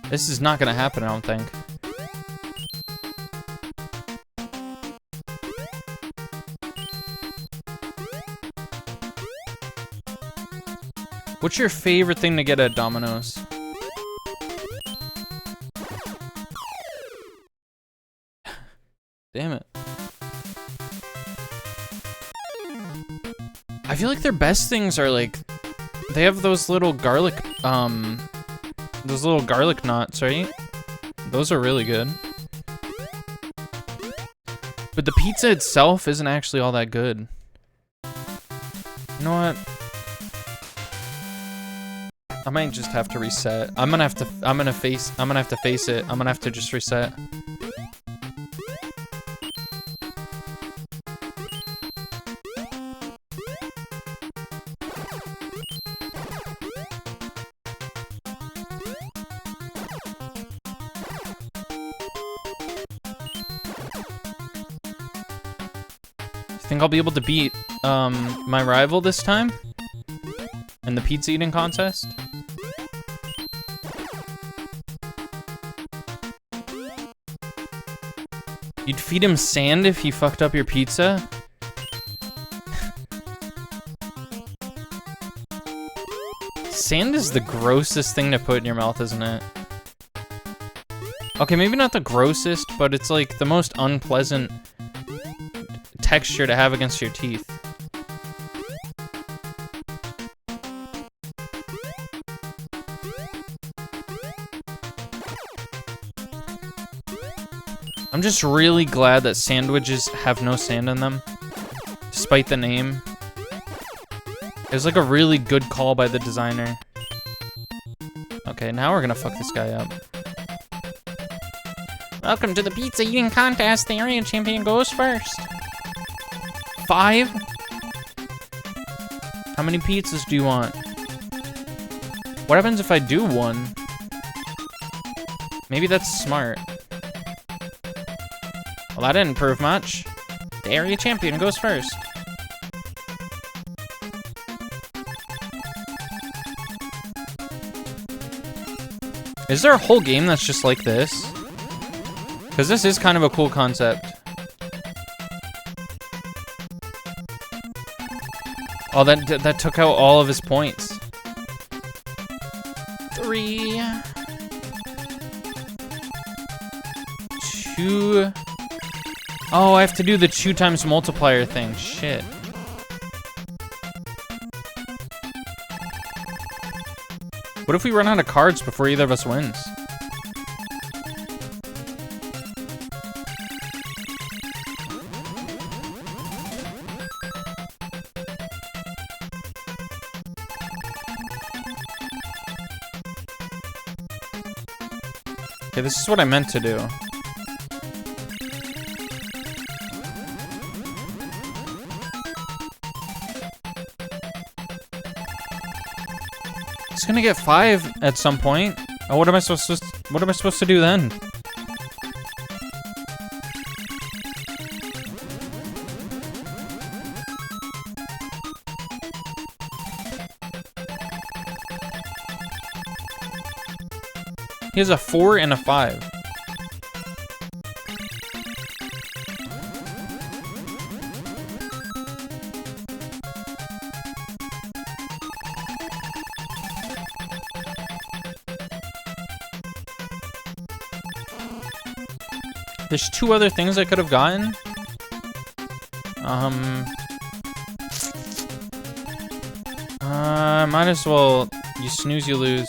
This is not gonna happen, I don't think. What's your favorite thing to get at Domino's? Damn it. I feel like their best things are like, they have those little garlic knots, right? Those are really good. But the pizza itself isn't actually all that good. You know what? I might just have to reset. I'm gonna have to face it. I'm gonna have to just reset. Think I'll be able to beat my rival this time in the pizza eating contest? You'd feed him sand if he fucked up your pizza? Sand is the grossest thing to put in your mouth, isn't it? Okay, maybe not the grossest, but it's like the most unpleasant texture to have against your teeth. I'm just really glad that sandwiches have no sand in them, despite the name. It was like a really good call by the designer. Okay, now we're gonna fuck this guy up. Welcome to the pizza eating contest. The area champion goes first. 5? How many pizzas do you want? What happens if I do one? Maybe that's smart. Well, that didn't prove much. The area champion goes first. Is there a whole game that's just like this? Because this is kind of a cool concept. Oh, that took out all of his points. 3, 2. Oh, I have to do the 2 times multiplier thing. Shit. What if we run out of cards before either of us wins? Okay, this is what I meant to do. It's gonna get 5 at some point. Oh, what am I supposed to do then? He has a 4 and a 5. There's 2 other things I could have gotten. Might as well. You snooze, you lose.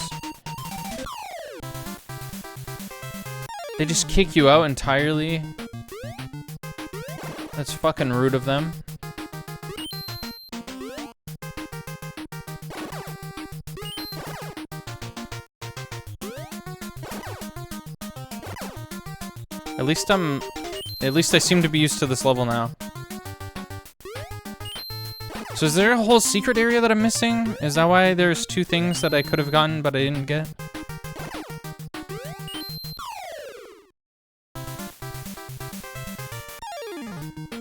They just kick you out entirely. That's fucking rude of them. At least I seem to be used to this level now. So is there a whole secret area that I'm missing? Is that why there's 2 things that I could have gotten but I didn't get?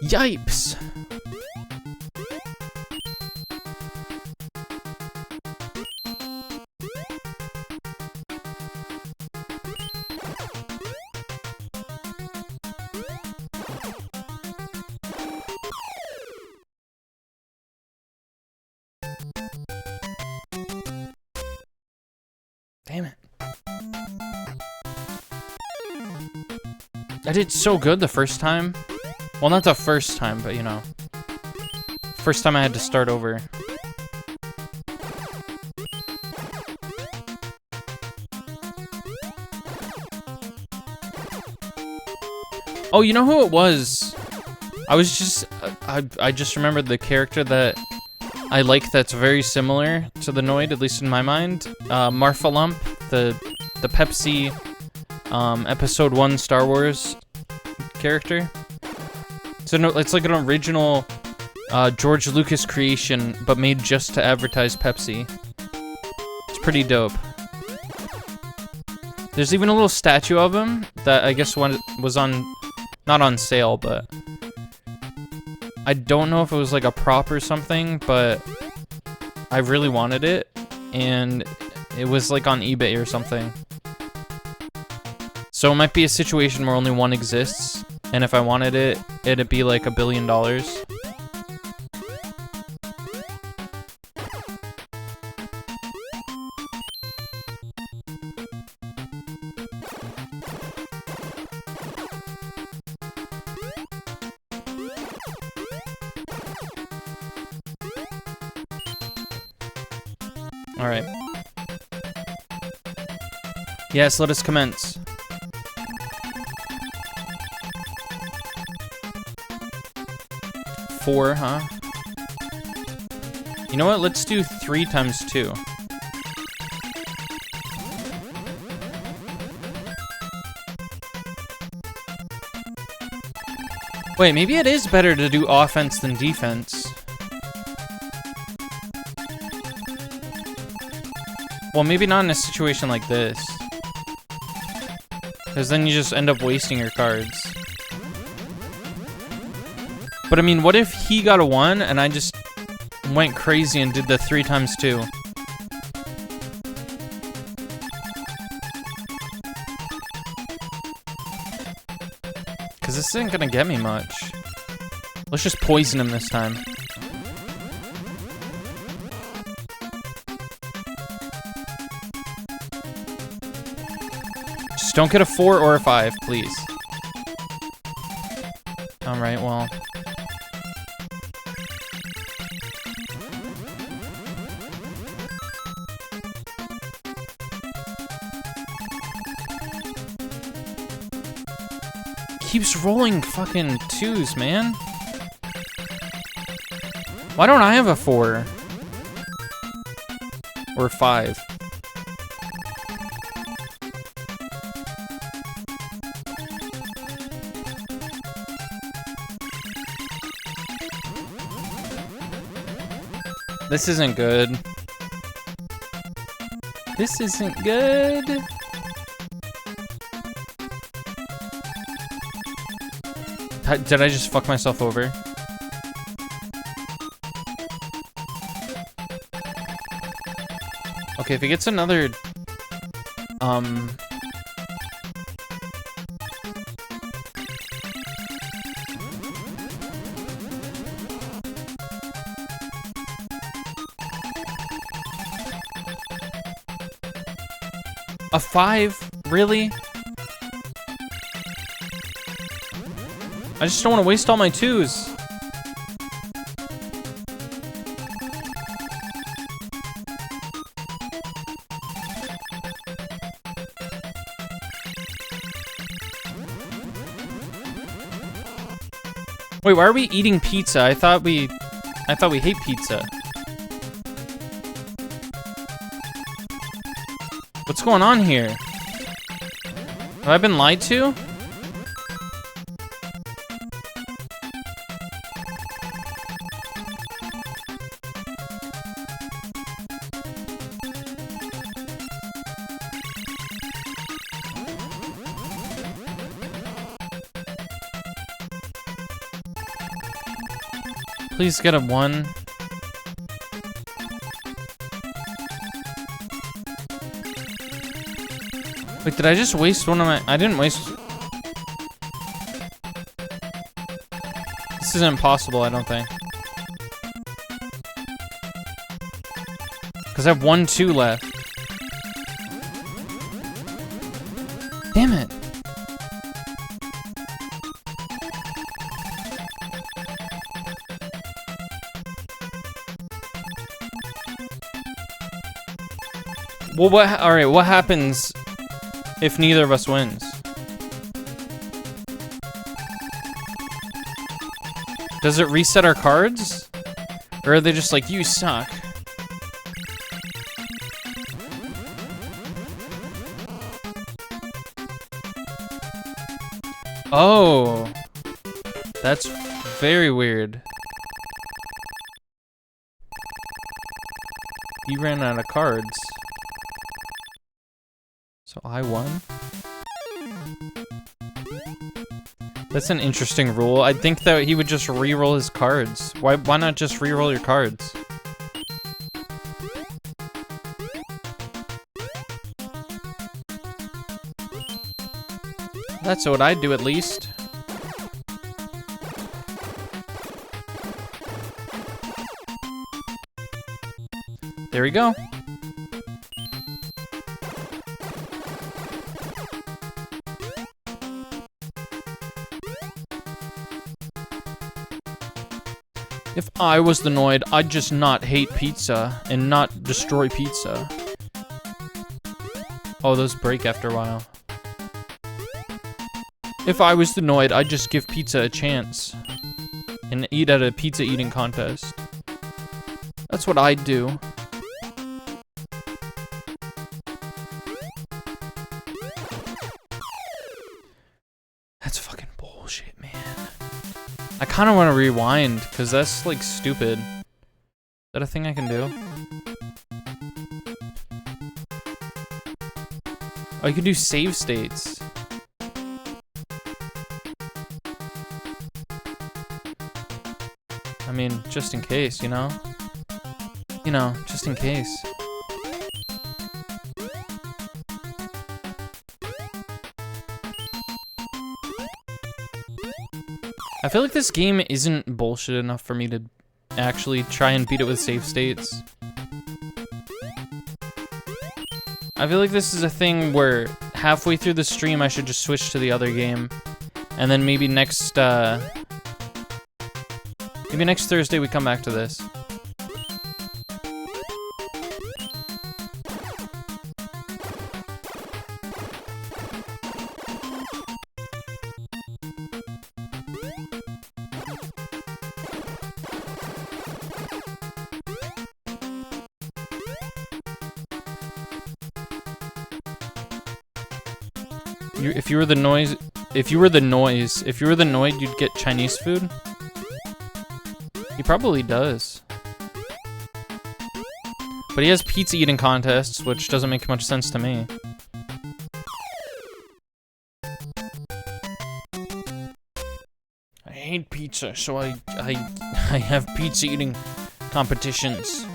Yipes! Damn it. I did so good the first time. Well, not the first time, but you know. First time I had to start over. Oh, you know who it was? I just remembered the character that I like that's very similar to the Noid, at least in my mind. Marfalump, the Pepsi Episode 1 Star Wars character. So no, it's like an original George Lucas creation, but made just to advertise Pepsi. It's pretty dope. There's even a little statue of him that I guess was not on sale, but I don't know if it was like a prop or something, but I really wanted it, and it was like on eBay or something. So it might be a situation where only one exists, and if I wanted it, it'd be like $1 billion. Alright. Yes, let us commence. 4, huh? You know what? Let's do 3 times 2. Wait, maybe it is better to do offense than defense. Well, maybe not in a situation like this. Because then you just end up wasting your cards. But I mean, what if he got a 1 and I just went crazy and did the 3 times 2? Because this isn't gonna get me much. Let's just poison him this time. Just don't get a 4 or a 5, please. Alright, well. Keeps rolling fucking 2s, man. Why don't I have a 4? Or 5? This isn't good. This isn't good. Did I just fuck myself over? Okay, if he gets another... A 5? Really? I just don't want to waste all my 2s. Wait, why are we eating pizza? I thought we hate pizza. What's going on here? Have I been lied to? Please get a 1. Wait, did I just waste one of my... I didn't waste... This is impossible, I don't think. Because I have 1, 2 left. Damn it. Well, alright, what happens if neither of us wins? Does it reset our cards? Or are they just like, you suck? Oh. That's very weird. You ran out of cards. So I won? That's an interesting rule. I'd think that he would just re-roll his cards. Why not just re-roll your cards? That's what I'd do at least. There we go. If I was the Noid, I'd just not hate pizza and not destroy pizza. Oh, those break after a while. If I was the Noid, I'd just give pizza a chance and eat at a pizza eating contest. That's what I'd do. That's fucking bullshit, man. I kind of want to rewind, because that's, like, stupid. Is that a thing I can do? Oh, you can do save states. mean, just in case, you know? You know, just in case. I feel like this game isn't bullshit enough for me to actually try and beat it with save states. I feel like this is a thing where halfway through the stream I should just switch to the other game. And then maybe next Thursday we come back to this. If you were the Noid, you'd get Chinese food? He probably does. But he has pizza eating contests, which doesn't make much sense to me. I hate pizza, so I have pizza eating competitions.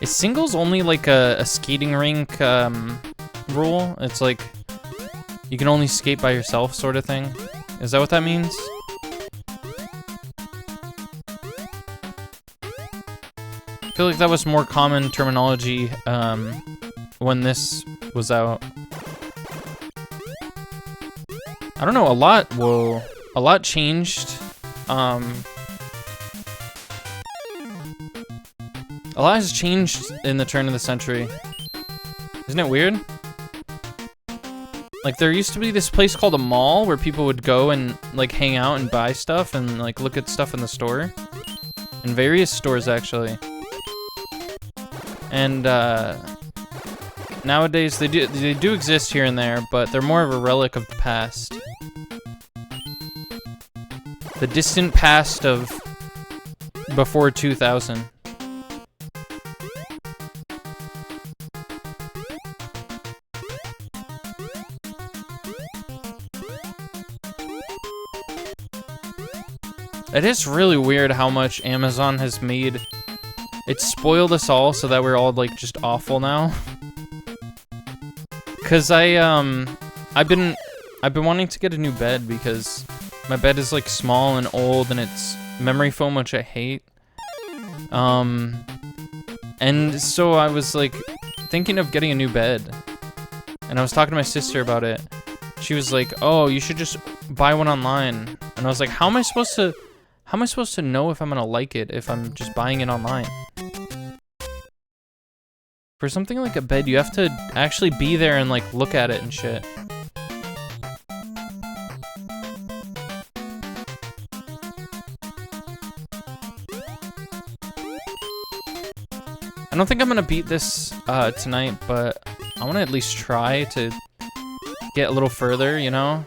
Is singles only like a skating rink rule? It's like you can only skate by yourself sort of thing? Is that what that means? I feel like that was more common terminology when this was out. I don't know, a lot changed. A lot has changed in the turn of the century. Isn't it weird? Like, there used to be this place called a mall where people would go and, like, hang out and buy stuff and, like, look at stuff in the store. In various stores, actually. And, nowadays, they do exist here and there, but they're more of a relic of the past. The distant past of before 2000. It is really weird how much Amazon has made. It's spoiled us all so that we're all like just awful now. Cause I've been wanting to get a new bed because my bed is like small and old and it's memory foam, which I hate. And so I was like thinking of getting a new bed. And I was talking to my sister about it. She was like, "Oh, you should just buy one online." And I was like, how am I supposed to know if I'm gonna like it if I'm just buying it online? For something like a bed, you have to actually be there and like look at it and shit. I don't think I'm gonna beat this tonight, but I wanna at least try to get a little further, you know?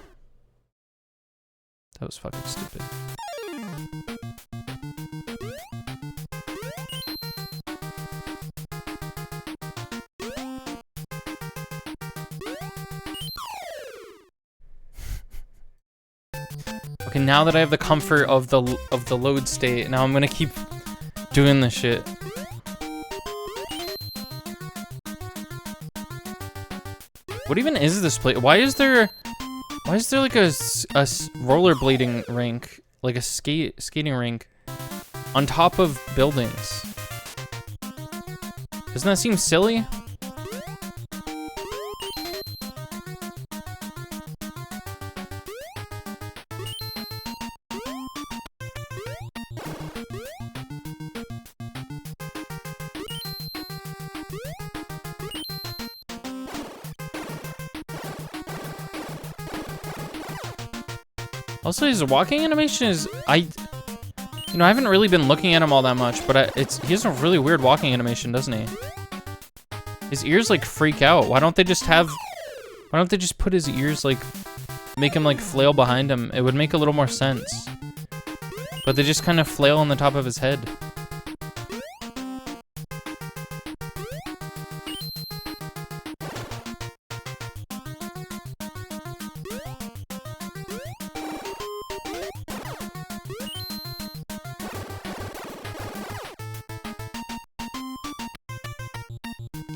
That was fucking stupid. Okay, now that I have the comfort of the load state, now I'm gonna keep doing this shit. What even is this place? Why is there like a rollerblading rink, like a skating rink, on top of buildings? Doesn't that seem silly? Also, his walking animation is... You know, I haven't really been looking at him all that much, but he has a really weird walking animation, doesn't he? His ears, like, freak out. Why don't they just put his ears, like, make him, like, flail behind him? It would make a little more sense. But they just kind of flail on the top of his head.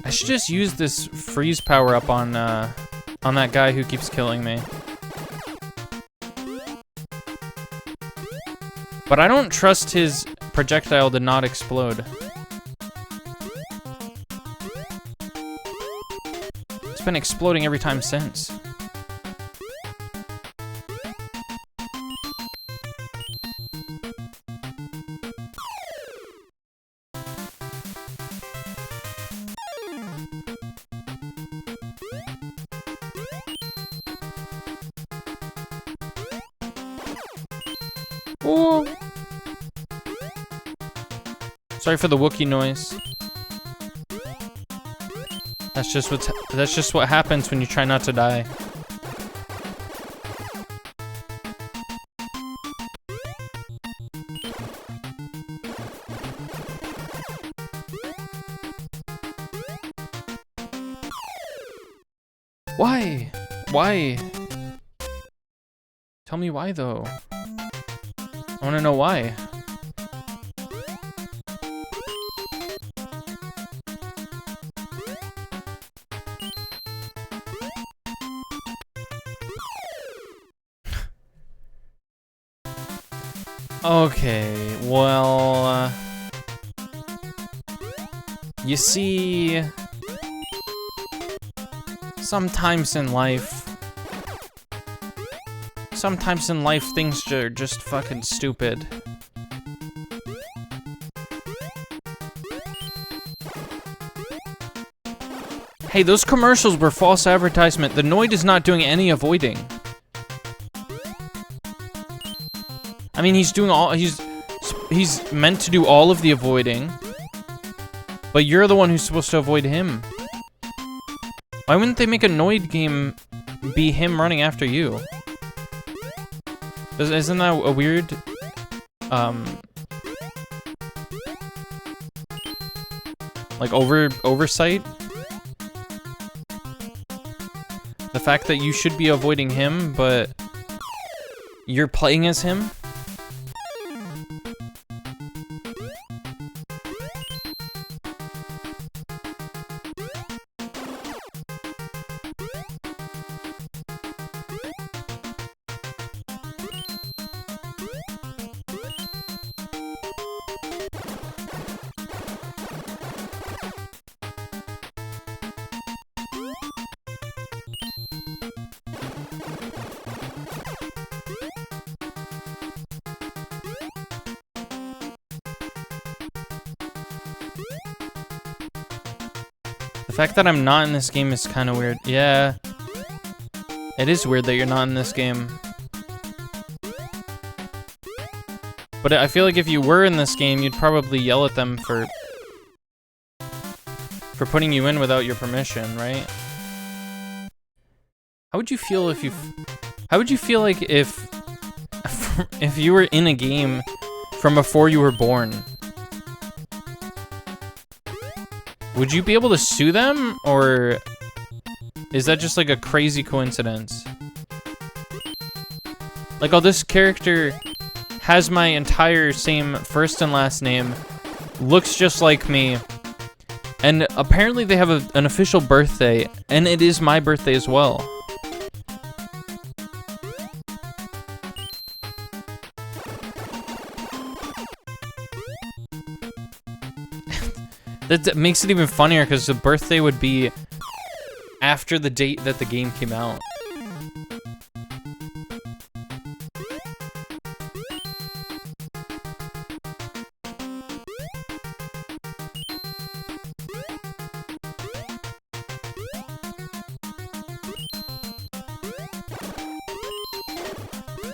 I should just use this freeze power up on that guy who keeps killing me. But I don't trust his projectile to not explode. It's been exploding every time since. Oh. Sorry for the Wookiee noise. That's just what happens when you try not to die. Why? Why? Tell me why though. I want to know why. Okay, well, you see, sometimes in life things are just fucking stupid. Hey, those commercials were false advertisement. The Noid is not doing any avoiding. I mean, he's meant to do all of the avoiding, but you're the one who's supposed to avoid him. Why wouldn't they make a Noid game be him running after you? Isn't that a weird, like oversight? The fact that you should be avoiding him, but you're playing as him? The fact that I'm not in this game is kind of weird. Yeah. It is weird that you're not in this game. But I feel like if you were in this game, you'd probably yell at them for putting you in without your permission, right? How would you feel if how would you feel like if you were in a game from before you were born? Would you be able to sue them, or is that just like a crazy coincidence? Like, oh, this character has my entire same first and last name, looks just like me, and apparently they have an official birthday, and it is my birthday as well. That makes it even funnier because the birthday would be after the date that the game came out.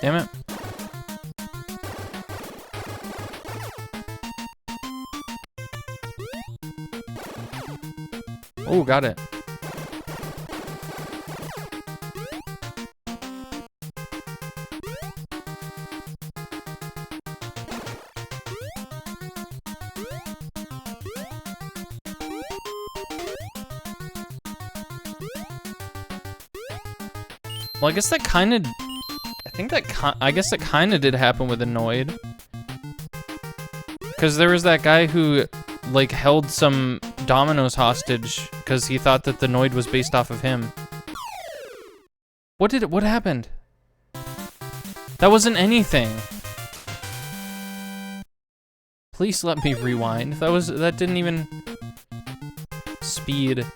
Damn it. Ooh, got it. Well, I guess that kind of... I guess that kind of did happen with the Noid. Because there was that guy who, like, held some dominoes hostage because he thought that the Noid was based off of him. What happened? That wasn't anything. Please let me rewind. That didn't even... Speed.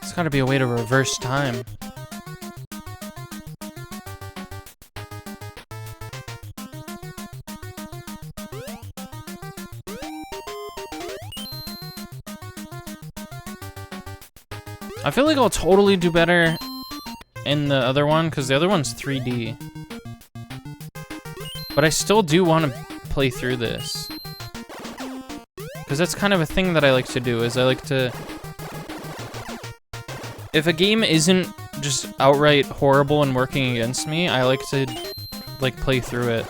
There's gotta be a way to reverse time. I feel like I'll totally do better in the other one, because the other one's 3D. But I still do want to play through this. Because that's kind of a thing that I like to do, is I like to... If a game isn't just outright horrible and working against me, I like to, like, play through it.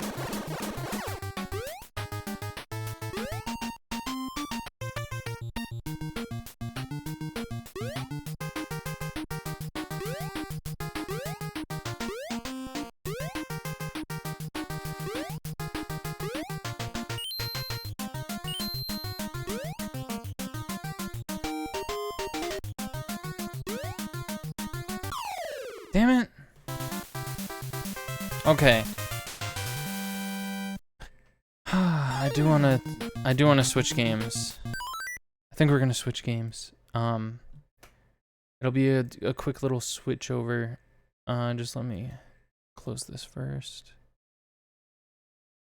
Damn it. Okay. I do wanna switch games. I think we're gonna switch games. It'll be a quick little switch over. Just let me close this first.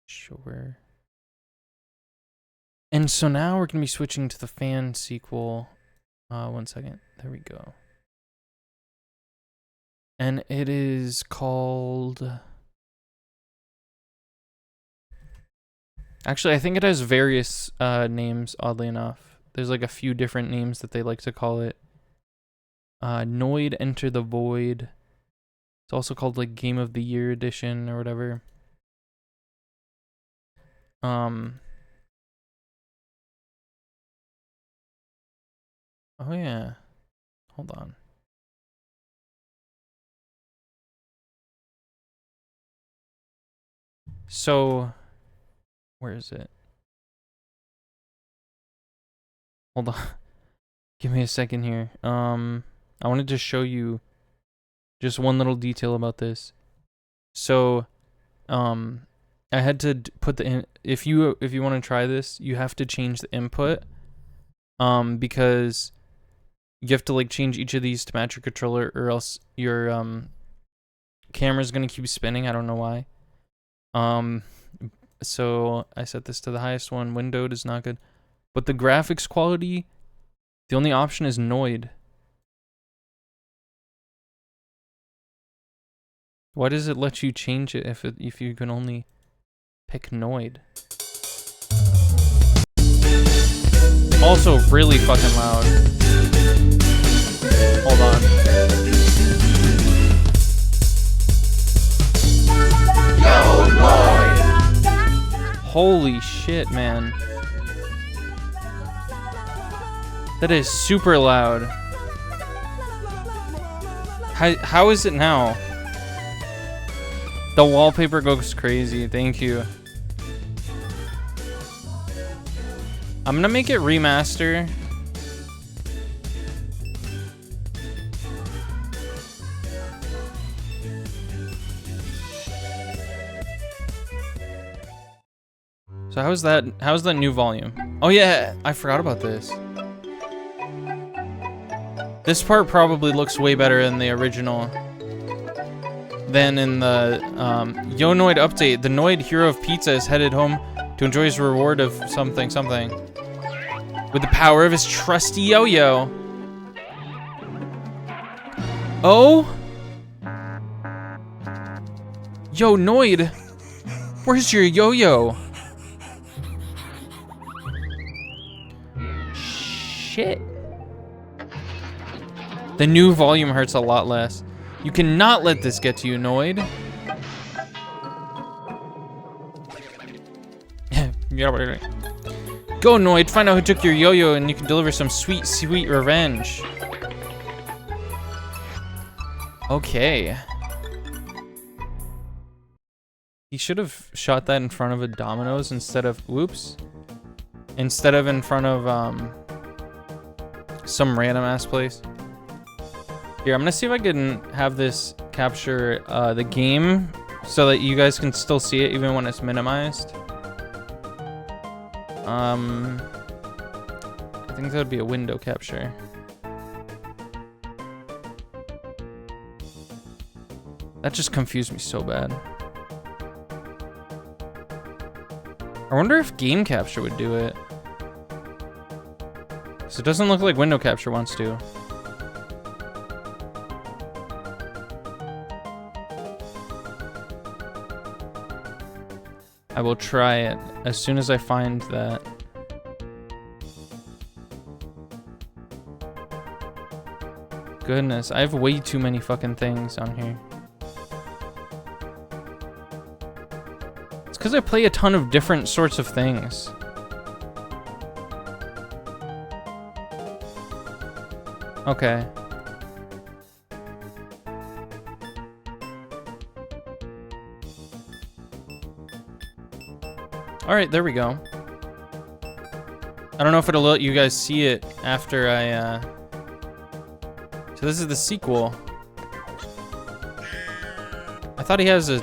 Sure. And so now we're gonna be switching to the fan sequel. 1 second. There we go. And it is called... Actually, I think it has various names, oddly enough. There's like a few different names that they like to call it. Noid Enter the Void. It's also called like Game of the Year Edition or whatever. Oh yeah. Hold on. So, where is it? Hold on. Give me a second here. I wanted to show you just one little detail about this. So, I had to put if you want to try this, you have to change the input. Because you have to like change each of these to match your controller, or else your camera's gonna keep spinning. I don't know why. So I set this to the highest one. Windowed is not good. But the graphics quality, the only option is Noid. Why does it let you change it if you can only pick Noid? Also really fucking loud. Hold on. Yo, Noid! Holy shit, man. That is super loud. How is it now? The wallpaper goes crazy. Thank you. I'm gonna make it remaster. So how's that new volume? Oh yeah, I forgot about this. This part probably looks way better than the original. Than in the Yo Noid update. The Noid hero of pizza is headed home to enjoy his reward of something. With the power of his trusty yo-yo. Oh? Yo, Noid! Where's your yo-yo? Shit. The new volume hurts a lot less. You cannot let this get to you, Noid. Go, Noid, find out who took your yo-yo and you can deliver some sweet, sweet revenge. Okay. He should have shot that in front of a Domino's instead of, whoops. Instead of in front of, some random ass place. Here, I'm gonna see if I can have this capture, the game so that you guys can still see it even when it's minimized. I think that would be a window capture. That just confused me so bad. I wonder if game capture would do it. So it doesn't look like window capture wants to. I will try it as soon as I find that. Goodness, I have way too many fucking things on here. It's because I play a ton of different sorts of things. Okay. Alright, there we go. I don't know if it'll let you guys see it after I, So this is the sequel. I thought he has a...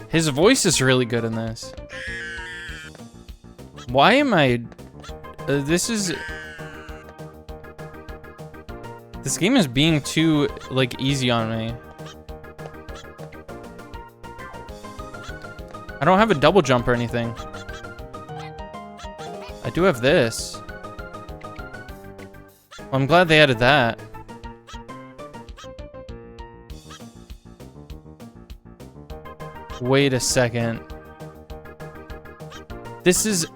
His voice is really good in this. Why am I... this is... This game is being too, like, easy on me. I don't have a double jump or anything. I do have this. Well, I'm glad they added that. Wait a second. This is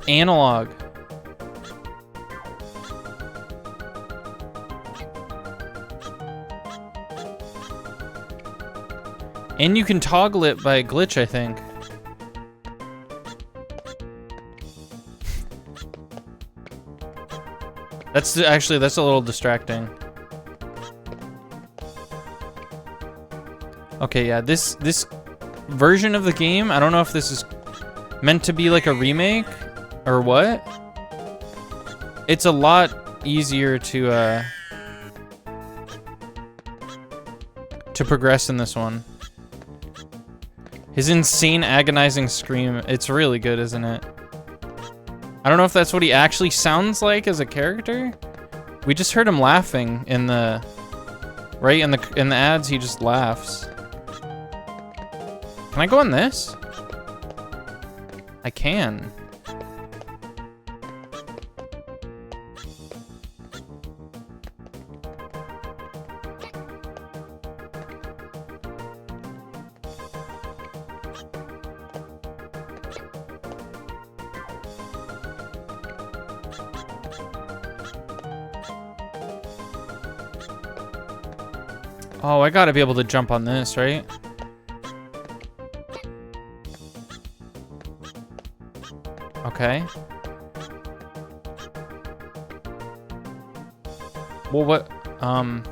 analog. And you can toggle it by a glitch, I think. That's actually, that's a little distracting. Okay, yeah, this version of the game, I don't know if this is meant to be like a remake or what. It's a lot easier to progress in this one. His insane agonizing scream, it's really good, isn't it? I don't know if that's what he actually sounds like as a character. We just heard him laughing in the right in the ads, he just laughs. Can I go on this? I can. Oh, I gotta be able to jump on this, right? Okay. Well, what? I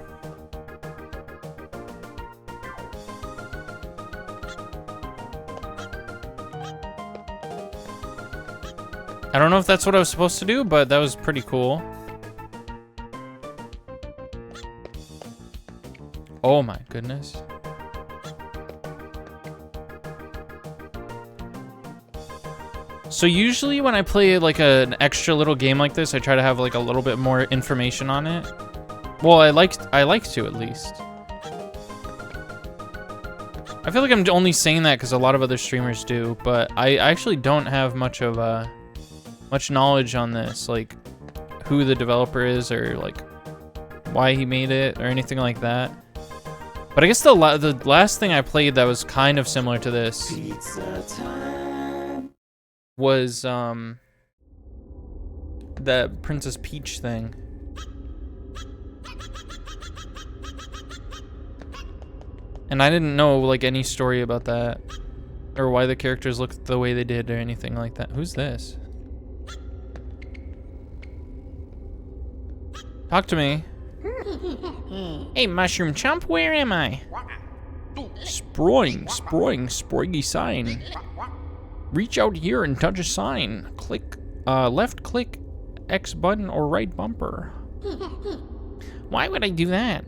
don't know if that's what I was supposed to do, but that was pretty cool. Oh my goodness. So usually when I play like an extra little game like this, I try to have like a little bit more information on it. Well, I like to at least. I feel like I'm only saying that because a lot of other streamers do, but I actually don't have much of much knowledge on this. Like, who the developer is or like why he made it or anything like that. But I guess the last thing I played that was kind of similar to this was that Princess Peach thing. And I didn't know like any story about that or why the characters looked the way they did or anything like that. Who's this? Talk to me. Hey, Mushroom Chump, where am I? Spriggy sign. Reach out here and touch a sign. Click, left click X button or right bumper. Why would I do that?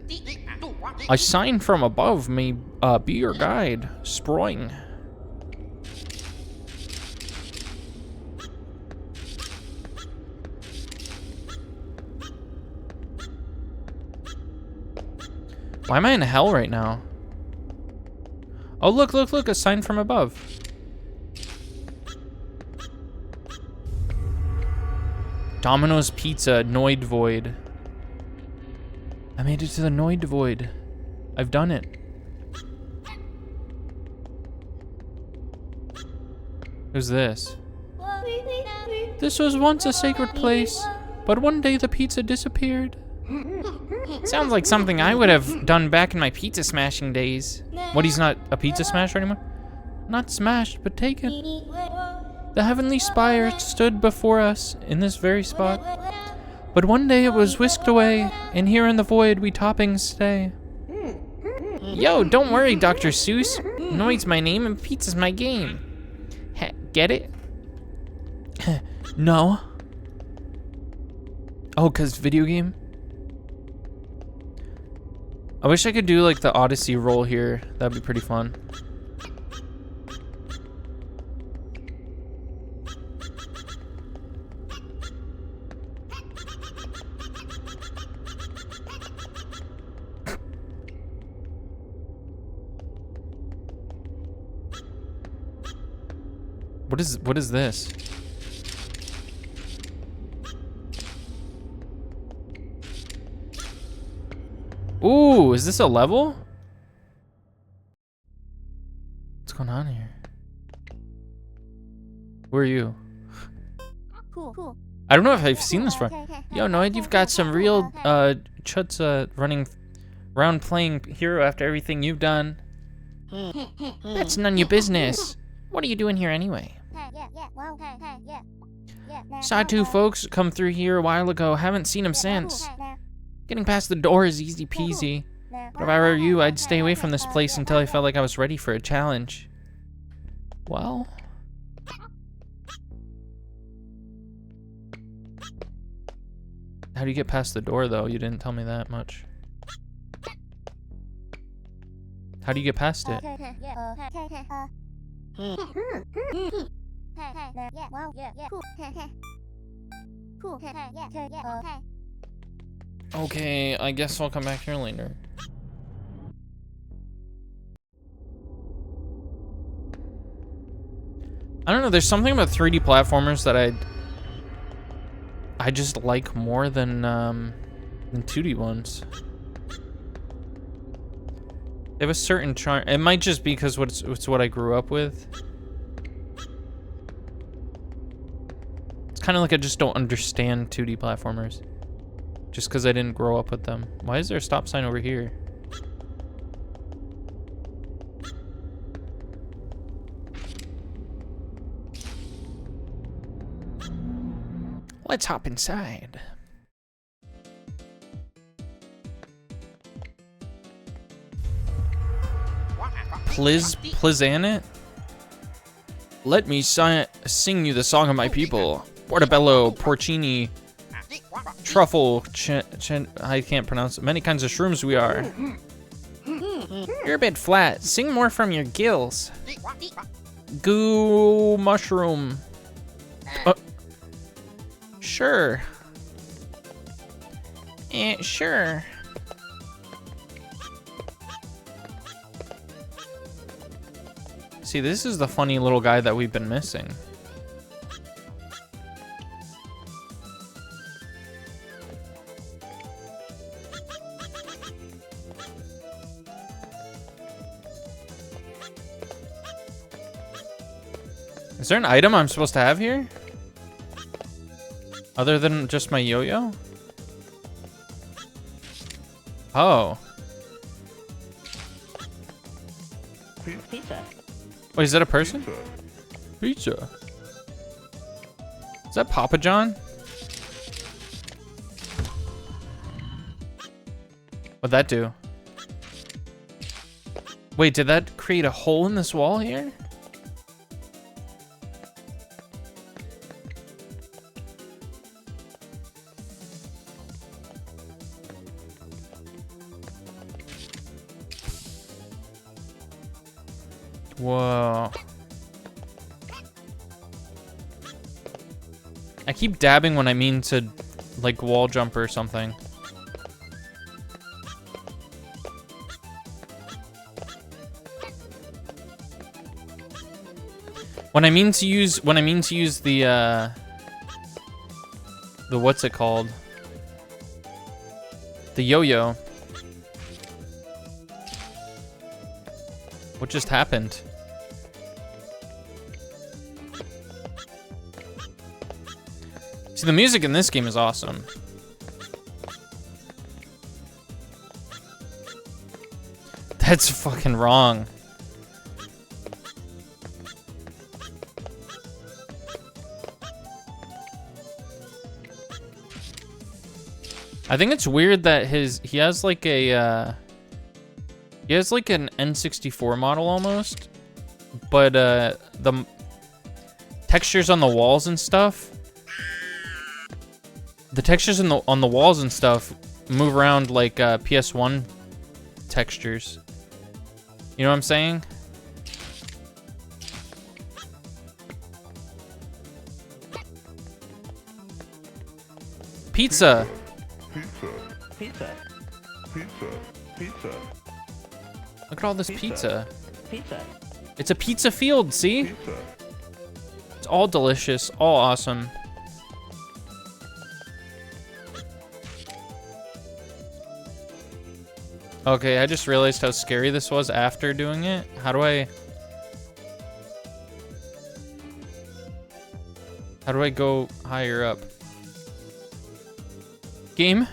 A sign from above may be your guide. Spring. Why am I in hell right now? Oh, look, a sign from above. Domino's Pizza, Noid Void. I made it to the Noid Void. I've done it. Who's this? This was once a sacred place, but one day the pizza disappeared. Sounds like something I would have done back in my pizza smashing days. What, he's not a pizza smasher anymore? Not smashed, but taken. The heavenly spire stood before us in this very spot. But one day it was whisked away, and here in the void we toppings stay. Yo, don't worry, Dr. Seuss. Noid's my name and pizza's my game. Get it? No. Oh, 'cause video game? I wish I could do like the Odyssey roll here. That'd be pretty fun. What is this? Ooh, is this a level? What's going on here? Who are you? Cool. I don't know if I've seen this before. Yo, Noid, you've got some real chuds running around playing hero after everything you've done. That's none of your business. What are you doing here anyway? Saw two folks come through here a while ago. Haven't seen them since. Getting past the door is easy peasy. But if I were you, I'd stay away from this place until I felt like I was ready for a challenge. Well... How do you get past the door, though? You didn't tell me that much. How do you get past it? Okay, I guess I'll come back here later. I don't know, there's something about 3D platformers that I just like more than 2D ones. They have a certain charm. It might just be because it's what I grew up with. It's kind of like I just don't understand 2D platformers. Just because I didn't grow up with them. Why is there a stop sign over here? Let's hop inside. Plizanet? Let me sing you the song of my people. Portobello, porcini, truffle, I can't pronounce it. Many kinds of shrooms we are. You're a bit flat. Sing more from your gills. Goo mushroom. Sure. Sure. See, this is the funny little guy that we've been missing. Is there an item I'm supposed to have here? Other than just my yo-yo? Oh. Pizza. Wait, is that a person? Pizza. Is that Papa John? What'd that do? Wait, did that create a hole in this wall here? Whoa. I keep dabbing when I mean to, like, wall jump or something. When I mean to use the what's it called? The yo-yo. What just happened? See, the music in this game is awesome. That's fucking wrong. I think it's weird that he has like a he has like an N64 model almost, but the textures on the walls and stuff, the textures on the walls and stuff move around like PS1 textures. You know what I'm saying? Pizza. Pizza. Look at all this pizza. Pizza. It's a pizza field, see? It's all delicious, all awesome. Okay, I just realized how scary this was after doing it. How do I go higher up? Game?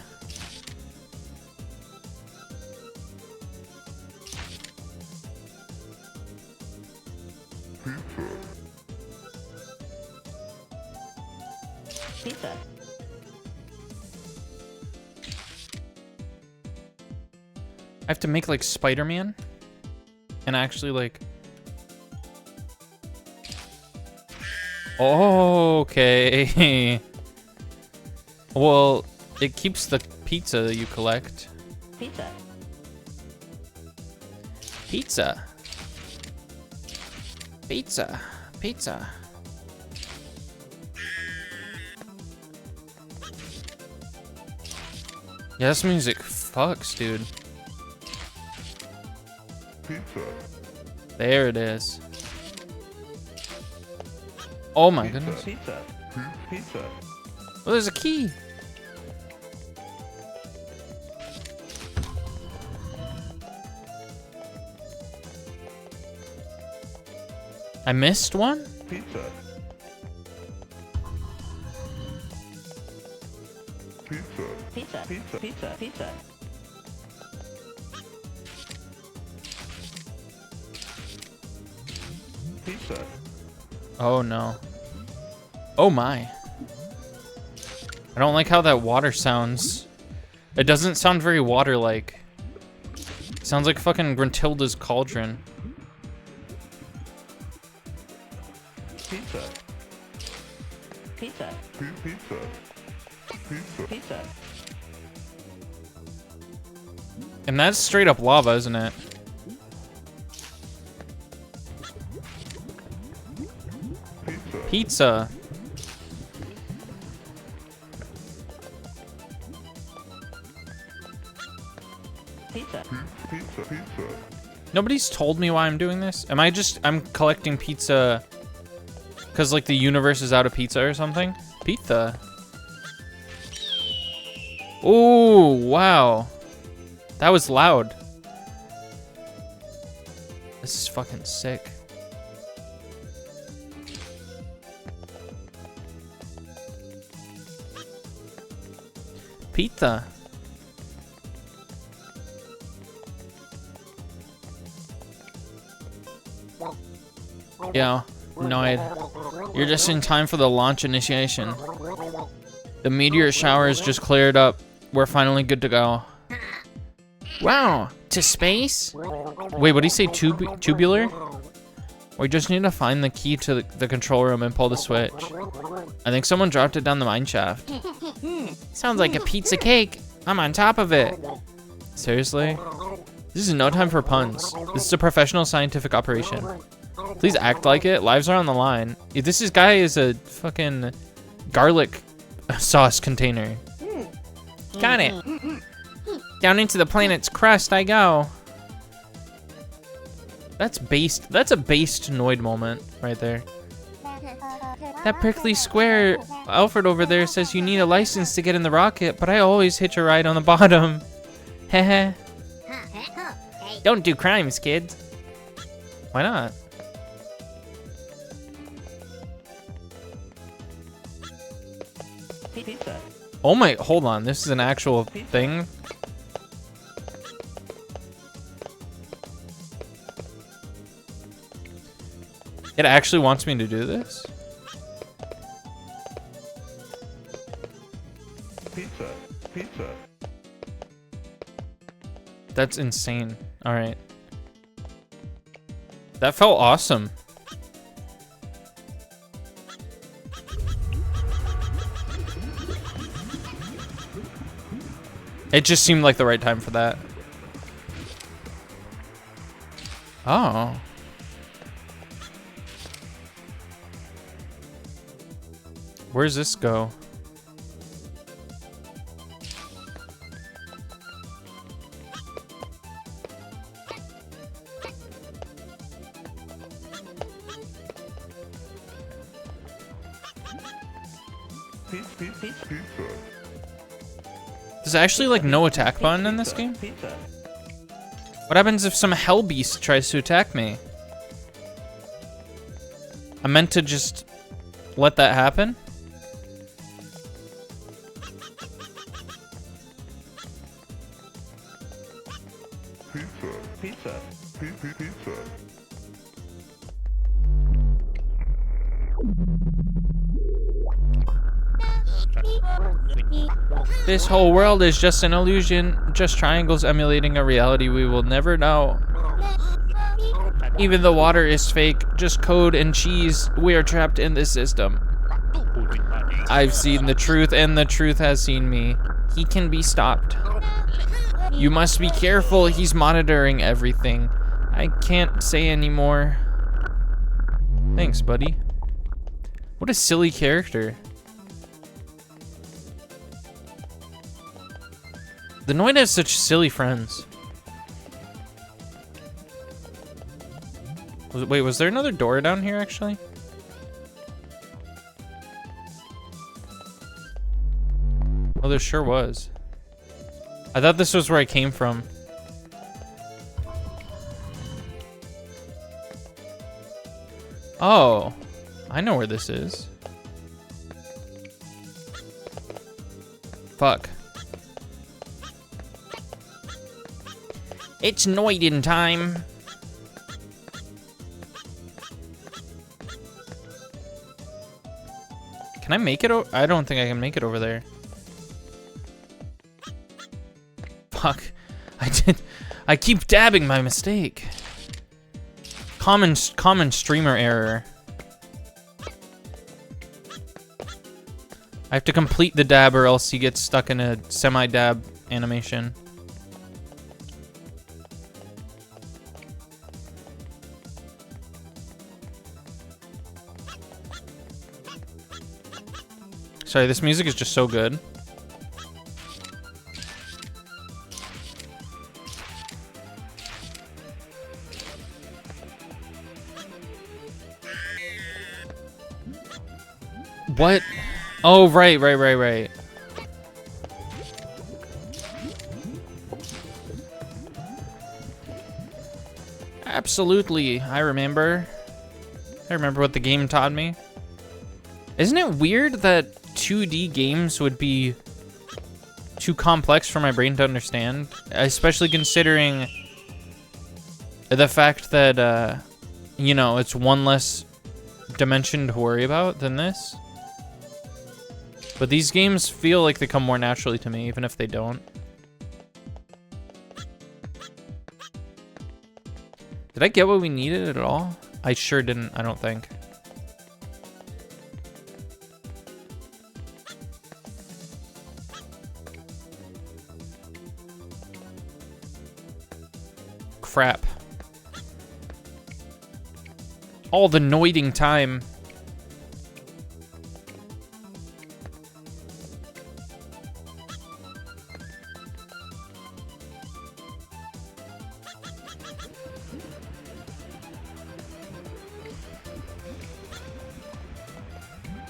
Pizza. I have to make like Spider-Man and actually like. Okay. Well, it keeps the pizza that you collect. Pizza. Pizza. Pizza. Pizza. Yeah, this music fucks, dude. There it is. Oh my goodness. Pizza. Oh, there's a key. I missed one? Pizza. Pizza. Oh no. Oh my. I don't like how that water sounds. It doesn't sound very water-like. It sounds like fucking Gruntilda's cauldron. Pizza. And that's straight up lava, isn't it? Pizza. Nobody's told me why I'm doing this. I'm collecting pizza because like the universe is out of pizza or something? Pizza. Oh, wow. That was loud. This is fucking sick. Pizza. Yo, Noid. You're just in time for the launch initiation. The meteor shower has just cleared up. We're finally good to go. Wow, to space? Wait, what do you say, tubular? We just need to find the key to the control room and pull the switch. I think someone dropped it down the mine shaft. Sounds like a pizza cake. I'm on top of it. Seriously? This is no time for puns. This is a professional scientific operation. Please act like it. Lives are on the line. This guy is a fucking garlic sauce container. Got it. Down into the planet's crust I go. That's based. That's a based Noid moment right there. That prickly square Alfred over there says you need a license to get in the rocket, but I always hitch a ride on the bottom. Heh. Don't do crimes, kids. Why not? Pizza. Oh my, hold on. This is an actual thing. It actually wants me to do this? Pizza. Pizza. That's insane. All right. That felt awesome. It just seemed like the right time for that. Oh. Where's this go? Pizza. There's actually like no attack button in this game? Pizza. What happens if some hell beast tries to attack me? I meant to just let that happen? Pizza. Pizza. This whole world is just an illusion, just triangles emulating a reality we will never know. Even the water is fake, just code and cheese. We are trapped in this system. I've seen the truth and the truth has seen me. He can be stopped. You must be careful, he's monitoring everything. I can't say anymore. Thanks, buddy. What a silly character. The Noid has such silly friends. Wait, was there another door down here, actually? Oh, there sure was. I thought this was where I came from. Oh, I know where this is. Fuck. It's Noid time. Can I make it? I don't think I can make it over there. Fuck. I keep dabbing my mistake. Common streamer error. I have to complete the dab or else he gets stuck in a semi-dab animation. Sorry, this music is just so good. What? Oh, right. Absolutely, I remember. I remember what the game taught me. Isn't it weird that 2D games would be too complex for my brain to understand, especially considering the fact that, you know, it's one less dimension to worry about than this. But these games feel like they come more naturally to me, even if they don't. Did I get what we needed at all? I sure didn't, I don't think. Crap. All the noiding time.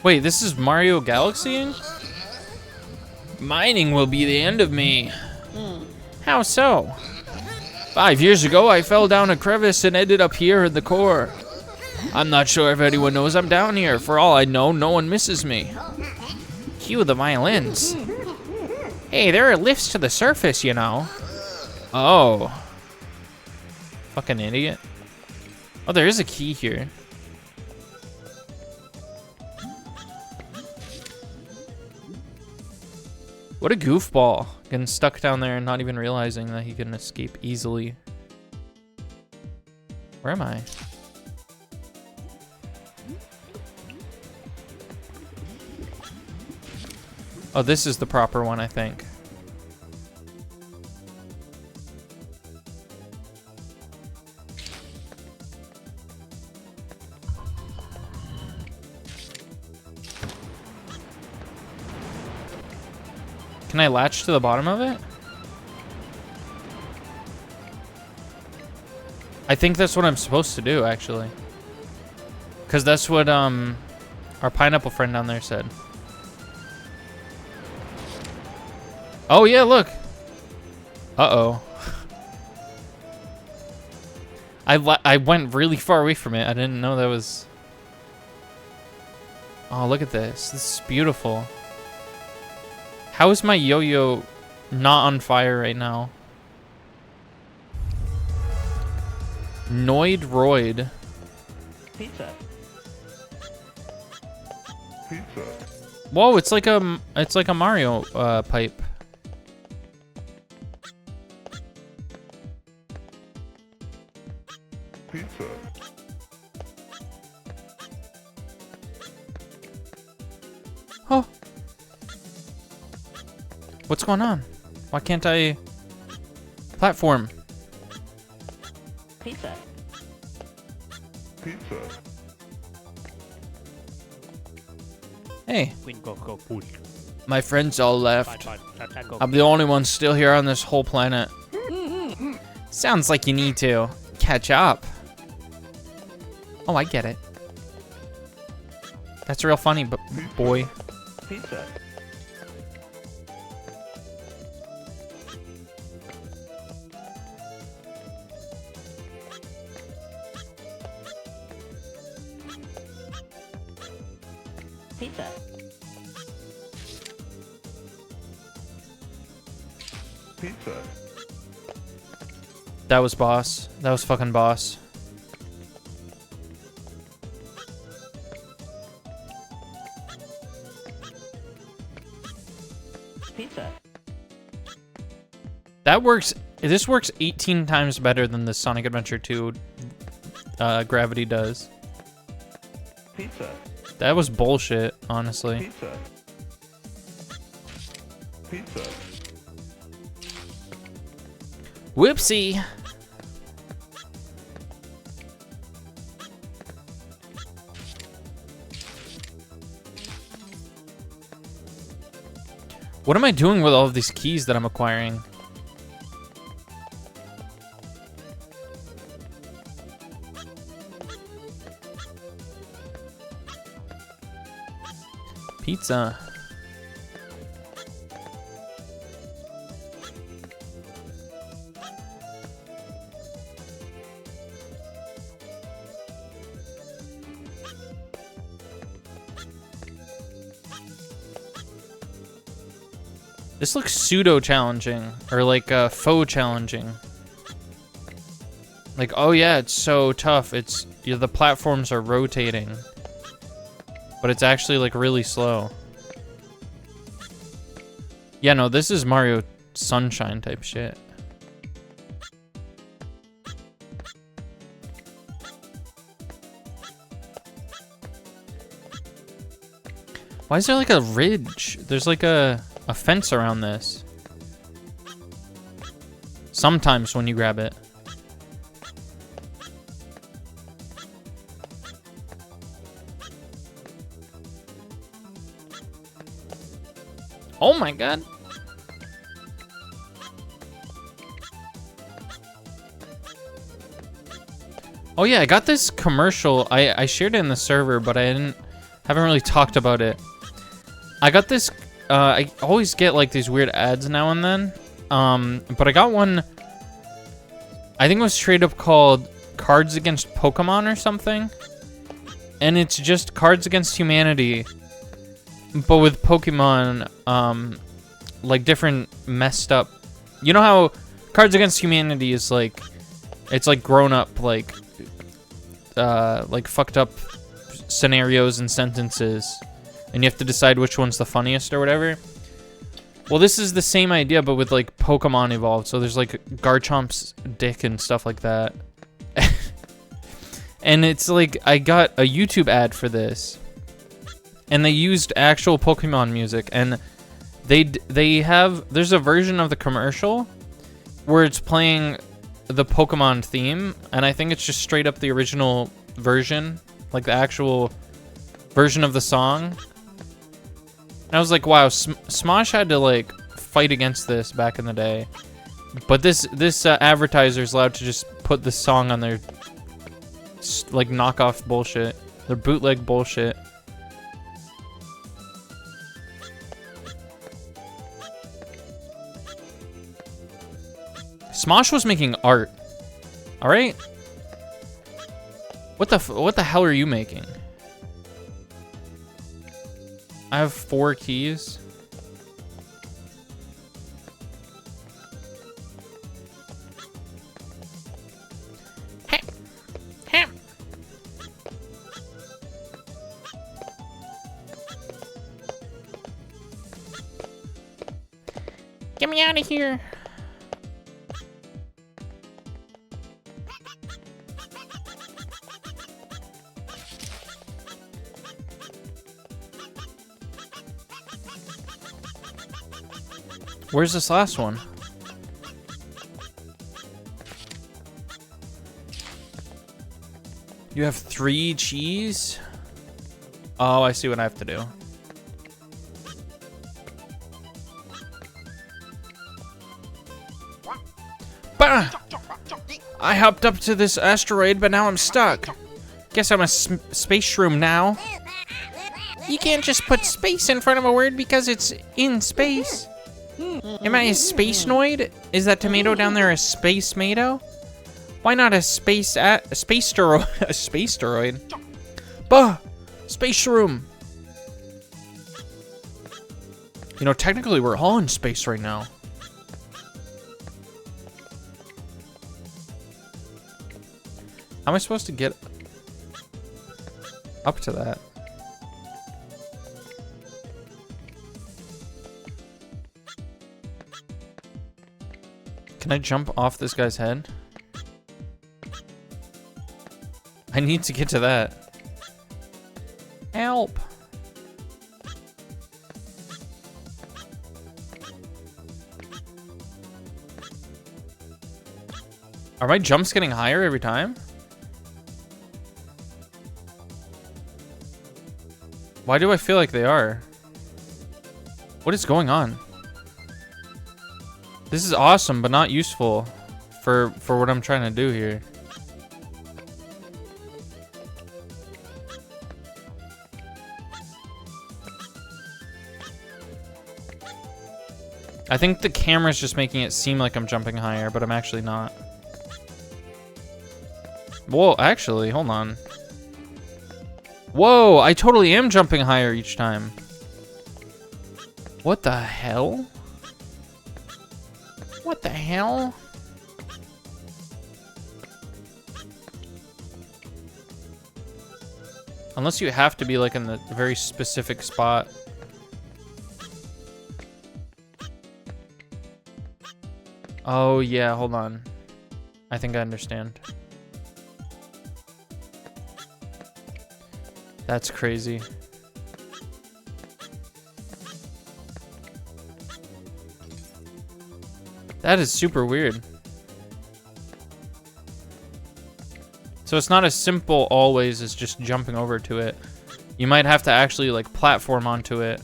Wait, this is Mario Galaxy? Mining will be the end of me. How so? 5 years ago, I fell down a crevice and ended up here in the core. I'm not sure if anyone knows I'm down here. For all I know, no one misses me. Cue the violins. Hey, there are lifts to the surface, you know. Oh. Fucking idiot. Oh, there is a key here. What a goofball. Getting stuck down there and not even realizing that he can escape easily. Where am I? Oh, this is the proper one, I think. Can I latch to the bottom of it? I think that's what I'm supposed to do, actually. Because that's what our pineapple friend down there said. Oh, yeah, look. Uh-oh. I went really far away from it. I didn't know that was... Oh, look at this. This is beautiful. How is my yo-yo not on fire right now? Noid. Pizza. Pizza. Whoa, it's like a Mario pipe. Pizza. Oh. What's going on? Why can't I platform? Pizza. Pizza. Hey. My friends all left. I'm the only one still here on this whole planet. Sounds like you need to catch up. Oh, I get it. That's real funny, but boy. Pizza. Pizza. Pizza. That was boss. That was fucking boss. Pizza. That works. This works 18 times better than the Sonic Adventure 2 gravity does. Pizza. That was bullshit, honestly. Pizza. Pizza. Whoopsie. What am I doing with all of these keys that I'm acquiring? Pizza. This looks pseudo challenging, or like faux challenging. Like, oh yeah, it's so tough. It's the platforms are rotating, but it's actually like really slow. Yeah, no, this is Mario Sunshine type shit. Why is there like a ridge? There's like a fence around this. Sometimes when you grab it. Oh my god. Oh yeah, I got this commercial. I shared it in the server, but I haven't really talked about it. I got this, I always get like these weird ads now and then. But I got one, I think it was straight up called Cards Against Pokemon or something. And it's just Cards Against Humanity, but with Pokemon, like different messed up. You know how Cards Against Humanity is like, it's like grown up, like fucked up scenarios and sentences, and you have to decide which one's the funniest or whatever. Well, this is the same idea, but with like Pokemon evolved. So there's like Garchomp's dick and stuff like that. And it's like, I got a YouTube ad for this, and they used actual Pokemon music, and there's a version of the commercial where it's playing the Pokemon theme, and I think it's just straight up the original version, like the actual version of the song. And I was like, wow, Smosh had to like fight against this back in the day, but this advertiser is allowed to just put this song on their like knockoff bullshit, their bootleg bullshit. Smosh was making art. All right. What the hell are you making? I have 4 keys. Get me out of here. Where's this last one? You have 3 cheese? Oh, I see what I have to do. Bah! I hopped up to this asteroid, but now I'm stuck. Guess I'm a space shroom now. You can't just put space in front of a word because it's in space. Am I a space Noid? Is that tomato down there a space tomato? Why not a space steroid? A space steroid? Bah! Space shroom. You know, technically we're all in space right now. How am I supposed to get up to that? Can I jump off this guy's head? I need to get to that. Help! Are my jumps getting higher every time? Why do I feel like they are? What is going on? This is awesome, but not useful for what I'm trying to do here. I think the camera's just making it seem like I'm jumping higher, but I'm actually not. Whoa, actually, hold on. Whoa, I totally am jumping higher each time. What the hell? What the hell? Unless you have to be like in the very specific spot. Oh yeah, hold on. I think I understand. That's crazy. That is super weird. So it's not as simple always as just jumping over to it. You might have to actually like platform onto it.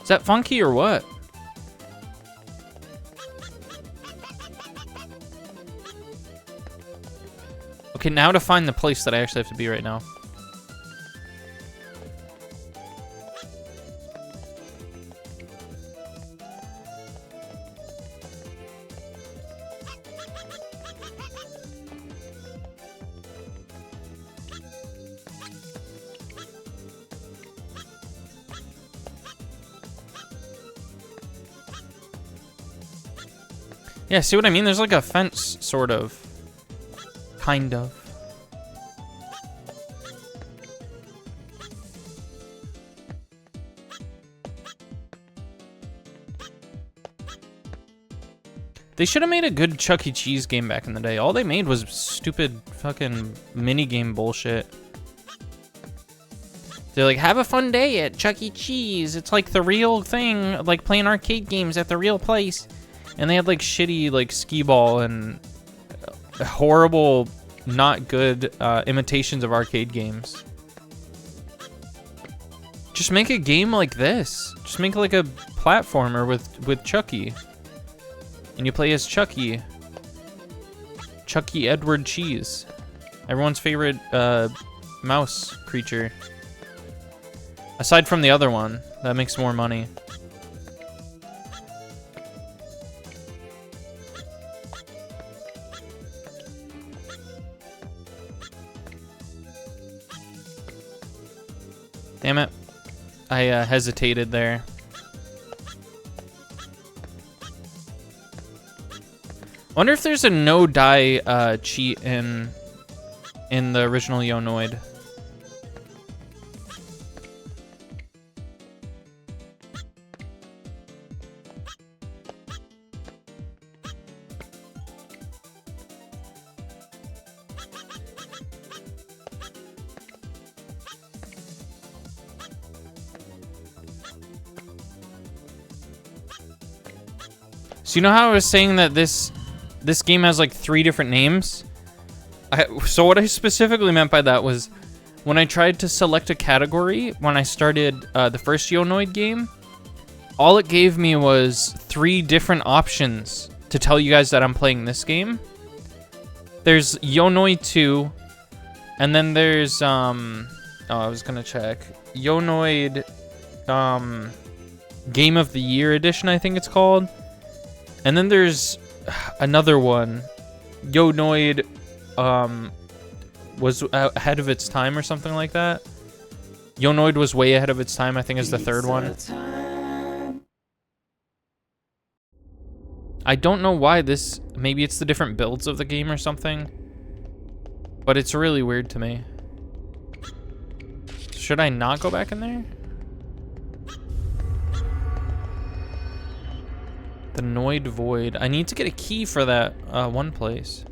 Is that funky or what? Okay, now to find the place that I actually have to be right now. Yeah, see what I mean? There's like a fence, sort of. Kind of. They should have made a good Chuck E. Cheese game back in the day. All they made was stupid fucking minigame bullshit. They're like, have a fun day at Chuck E. Cheese. It's like the real thing, like playing arcade games at the real place. And they had like shitty like skee ball and horrible, not good imitations of arcade games. Just make a game like this. Just make like a platformer with Chucky. And you play as Chucky. Chucky Edward Cheese. Everyone's favorite mouse creature. Aside from the other one, that makes more money. Damn it. I hesitated there. Wonder if there's a no die cheat in the original Noid. So you know how I was saying that this game has like 3 different names? So what I specifically meant by that was when I tried to select a category when I started the first Noid game, all it gave me was 3 different options to tell you guys that I'm playing this game. There's Noid 2, and then there's oh, I was gonna check Noid Game of the Year Edition, I think it's called. And then there's another one. Noid was ahead of its time or something like that. Noid was way ahead of its time, I think is the third one. I don't know why this, maybe it's the different builds of the game or something. But it's really weird to me. Should I not go back in there? The Noid Void. I need to get a key for that one place.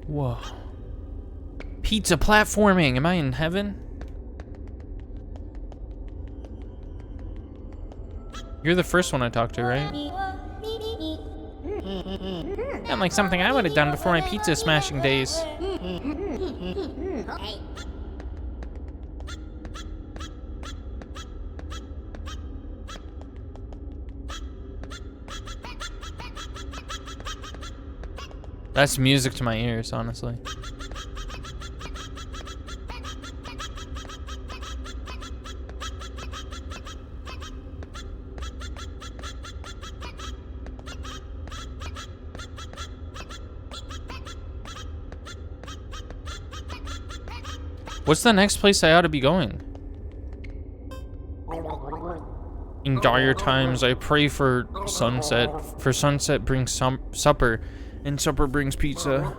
Whoa. Pizza platforming. Am I in heaven? You're the first one I talked to, right? Sound like something I would have done before my pizza smashing days. That's music to my ears, honestly. What's the next place I ought to be going? In dire times, I pray for sunset. For sunset brings supper, and supper brings pizza.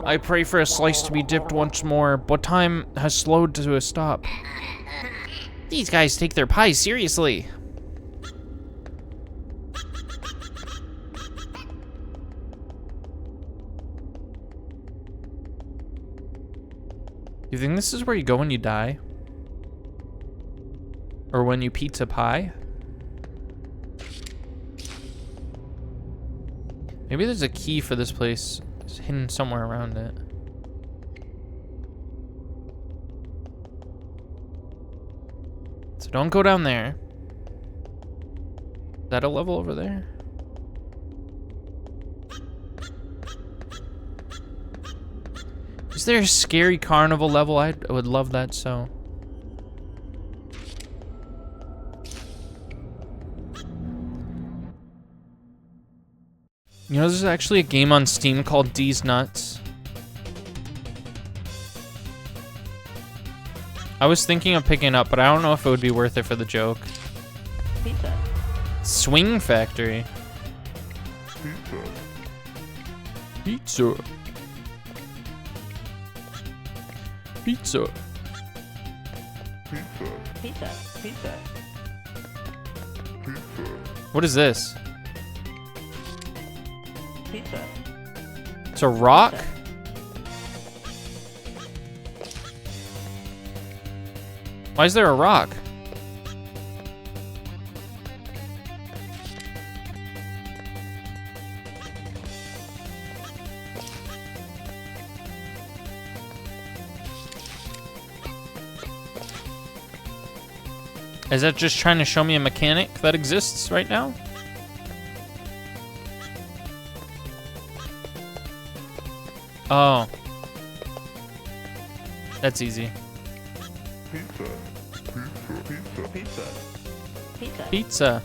I pray for a slice to be dipped once more, but time has slowed to a stop. These guys take their pies seriously. You think this is where you go when you die? Or when you pizza pie? Maybe there's a key for this place. It's hidden somewhere around it. So don't go down there. Is that a level over there? Is there a scary carnival level? I would love that so. You know, there's actually a game on Steam called D's Nuts. I was thinking of picking it up, but I don't know if it would be worth it for the joke. Pizza. Swing Factory. Pizza. Pizza. Pizza. Pizza. Pizza. What is this? Pizza. It's a rock? Why is there a rock? Is that just trying to show me a mechanic that exists right now? Oh. That's easy. Pizza. Pizza. Pizza. Pizza. Pizza.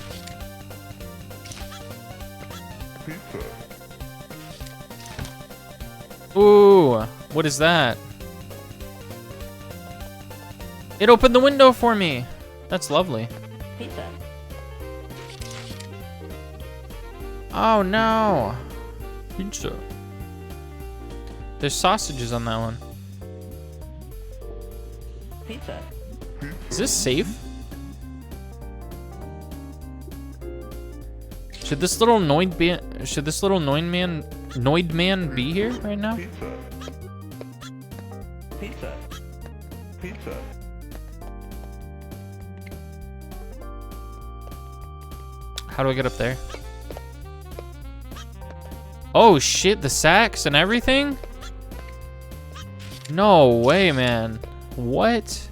Pizza. Ooh, what is that? It opened the window for me. That's lovely. Pizza. Oh no. Pizza. There's sausages on that one. Pizza. Is this safe? Should this little Noid man be here right now? Pizza. Pizza. Pizza. How do I get up there? Oh shit, the sacks and everything? No way, man. What?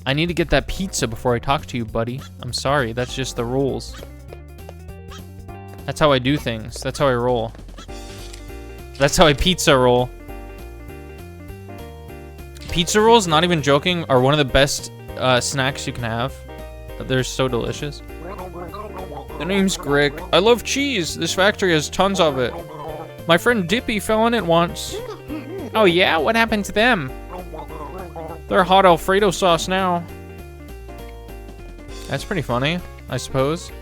I need to get that pizza before I talk to you, buddy. I'm sorry, that's just the rules. That's how I do things. That's how I roll. That's how I pizza roll. Pizza rolls, not even joking, are one of the best snacks you can have. They're so delicious. The name's Greg. I love cheese. This factory has tons of it. My friend Dippy fell in it once. Oh yeah? What happened to them? They're hot Alfredo sauce now. That's pretty funny, I suppose.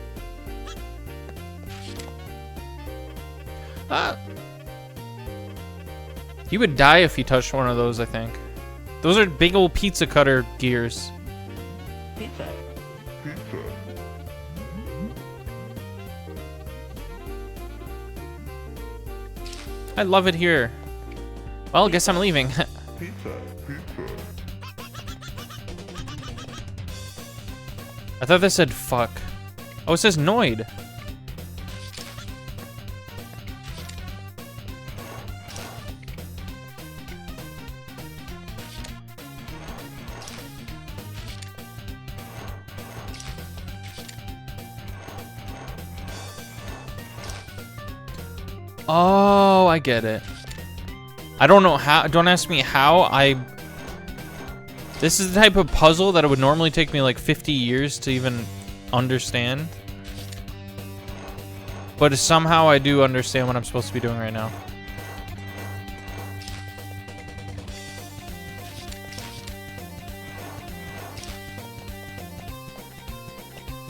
He would die if he touched one of those, I think. Those are big old pizza cutter gears. Pizza. Pizza. I love it here. Well, I guess I'm leaving. Pizza. Pizza. I thought that said fuck. Oh, it says Noid. Oh, I get it. I don't know how. Don't ask me how. This is the type of puzzle that it would normally take me like 50 years to even understand. But somehow I do understand what I'm supposed to be doing right now.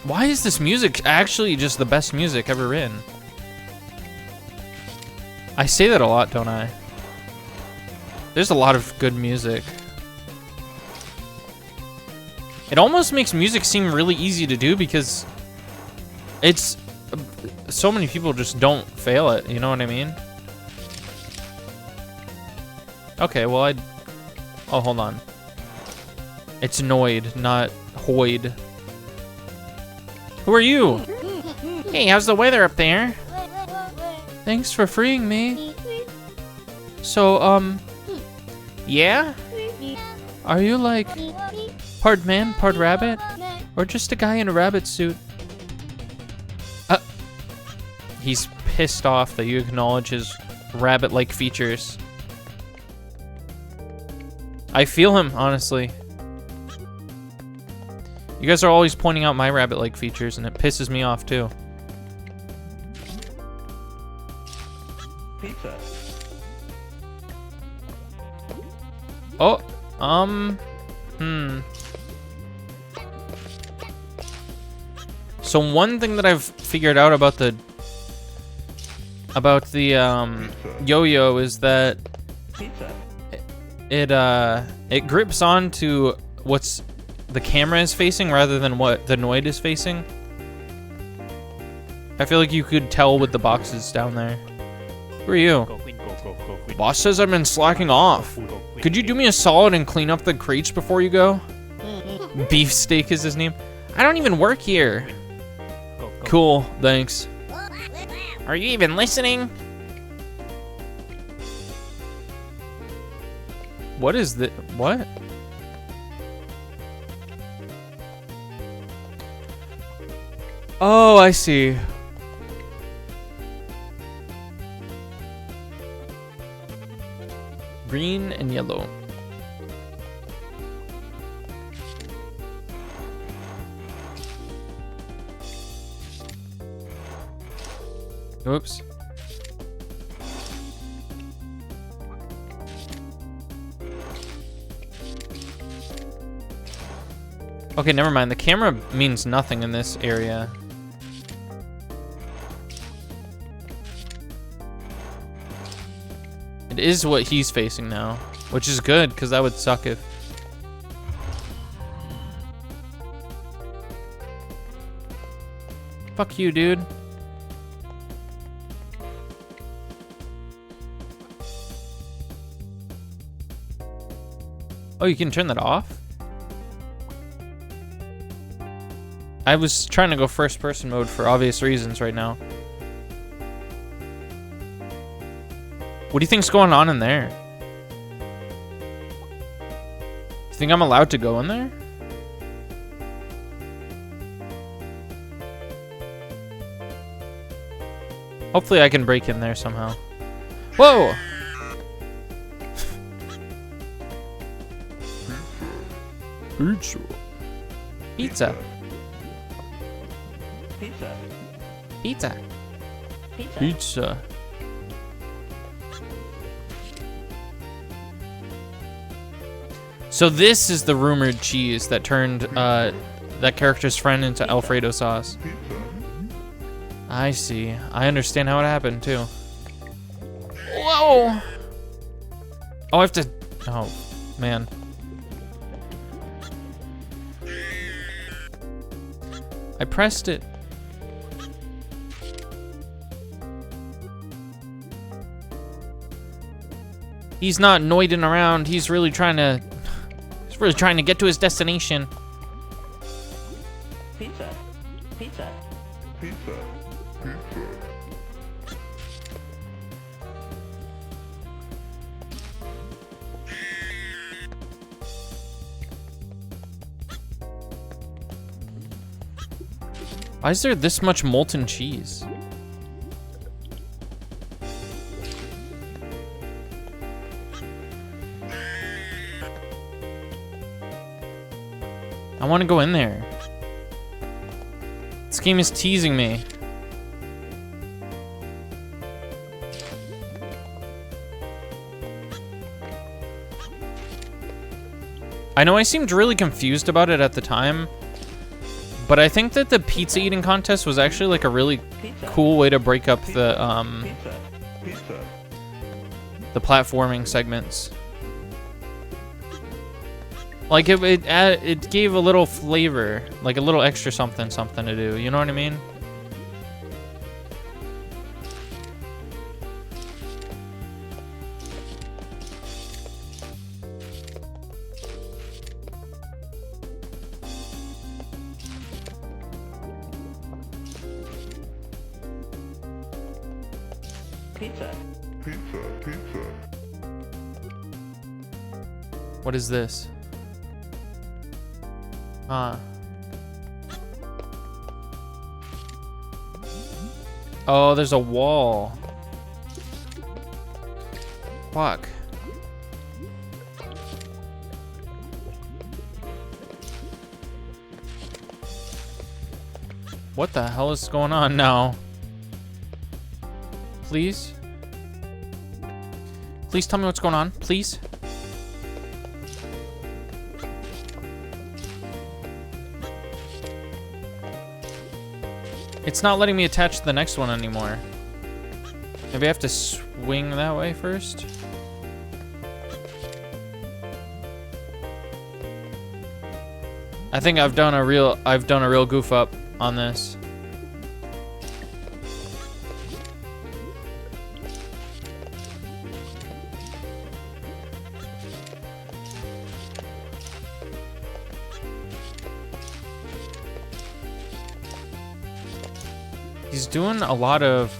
Why is this music actually just the best music ever written? I say that a lot, don't I? There's a lot of good music. It almost makes music seem really easy to do because it's so many people just don't fail it, you know what I mean? Okay, well oh, hold on. It's Noid, not Hoid. Who are you? Hey, how's the weather up there? Thanks for freeing me. So, yeah? Are you like part man, part rabbit? Or just a guy in a rabbit suit? He's pissed off that you acknowledge his rabbit-like features. I feel him, honestly. You guys are always pointing out my rabbit-like features, and it pisses me off, too. Pizza. Oh, So one thing that I've figured out about the yo-yo is that Pizza. it grips on to what's the camera is facing rather than what the Noid is facing. I feel like you could tell with the boxes down there. Who are you? Boss says I've been slacking off. Could you do me a solid and clean up the crates before you go? Beefsteak is his name. I don't even work here. Cool, thanks. Are you even listening? What is the what? Oh, I see. Green and yellow. Oops. Okay, never mind. The camera means nothing in this area. It is what he's facing now, which is good, because that would suck if... Fuck you, dude. Oh, you can turn that off? I was trying to go first person mode for obvious reasons right now. What do you think's going on in there? You think I'm allowed to go in there? Hopefully I can break in there somehow. Whoa! Pizza. Pizza. Pizza. Pizza. Pizza. Pizza. So this is the rumored cheese that turned that character's friend into Alfredo sauce. I see. I understand how it happened too. Whoa! Oh, I have to... Oh, man. I pressed it. He's not noiding around. He's really trying to get to his destination. Pizza. Pizza. Pizza. Pizza. Why is there this much molten cheese? I want to go in there. This game is teasing me. I know I seemed really confused about it at the time, But I think that the pizza eating contest was actually like a really Pizza. cool way to break up the Pizza. Pizza. the platforming segments. Like it gave a little flavor, like a little extra something to do. You know what I mean? Pizza. Pizza. Pizza. What is this? Oh, there's a wall. Fuck. What the hell is going on now? Please? Please tell me what's going on, please? It's not letting me attach to the next one anymore. Maybe I have to swing that way first? I think I've done a real goof up on this. He's doing a lot of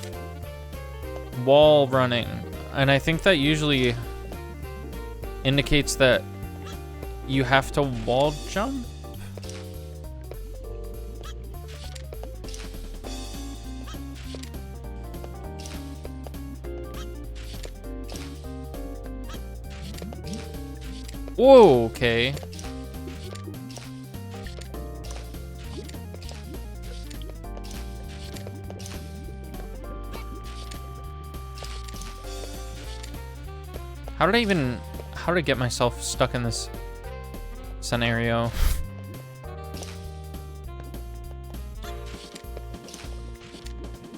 wall running, and I think that usually indicates that you have to wall jump. Whoa, okay. How did I get myself stuck in this scenario?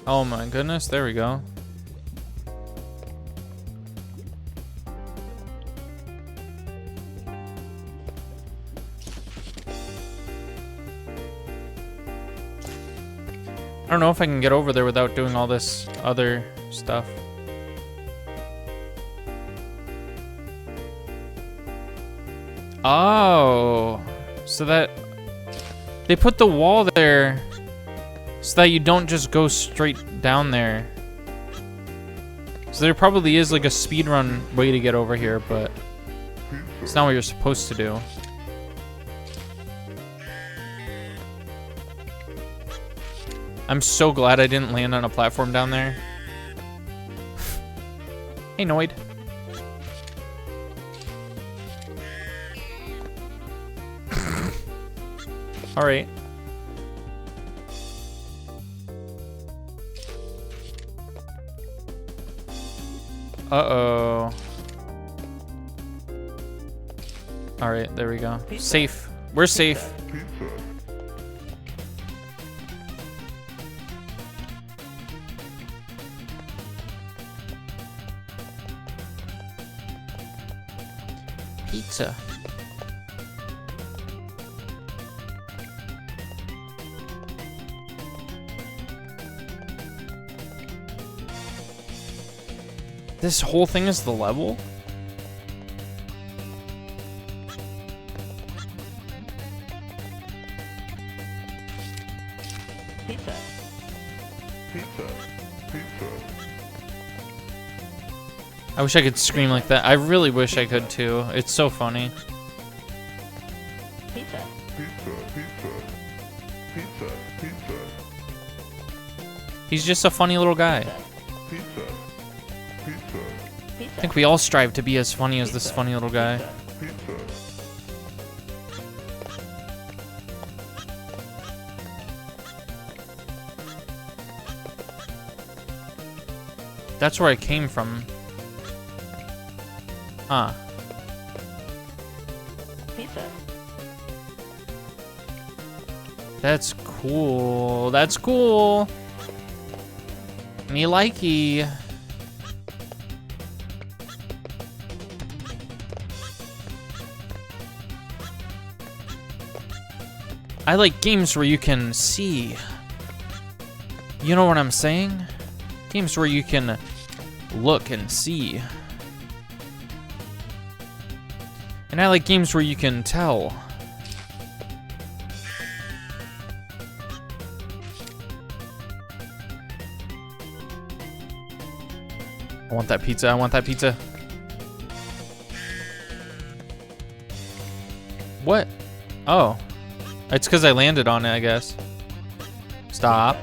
Oh my goodness, there we go. I don't know if I can get over there without doing all this other stuff. Oh, so that they put the wall there so that you don't just go straight down there. So there probably is like a speedrun way to get over here, but it's not what you're supposed to do. I'm so glad I didn't land on a platform down there. Hey, Noid. All right. Uh-oh. All right, there we go. Safe. We're safe. Pizza. This whole thing is the level? Pizza. Pizza. Pizza. I wish I could scream like that. I really wish I could too. It's so funny. Pizza. Pizza. Pizza. Pizza. Pizza. He's just a funny little guy. Pizza. Pizza. I think we all strive to be as funny as this funny little guy. Pizza. That's where I came from. Huh. Pizza. That's cool. That's cool. Me likey. I like games where you can see. You know what I'm saying? Games where you can look and see. And I like games where you can tell. I want that pizza. I want that pizza. What? Oh. It's because I landed on it, I guess. Stop.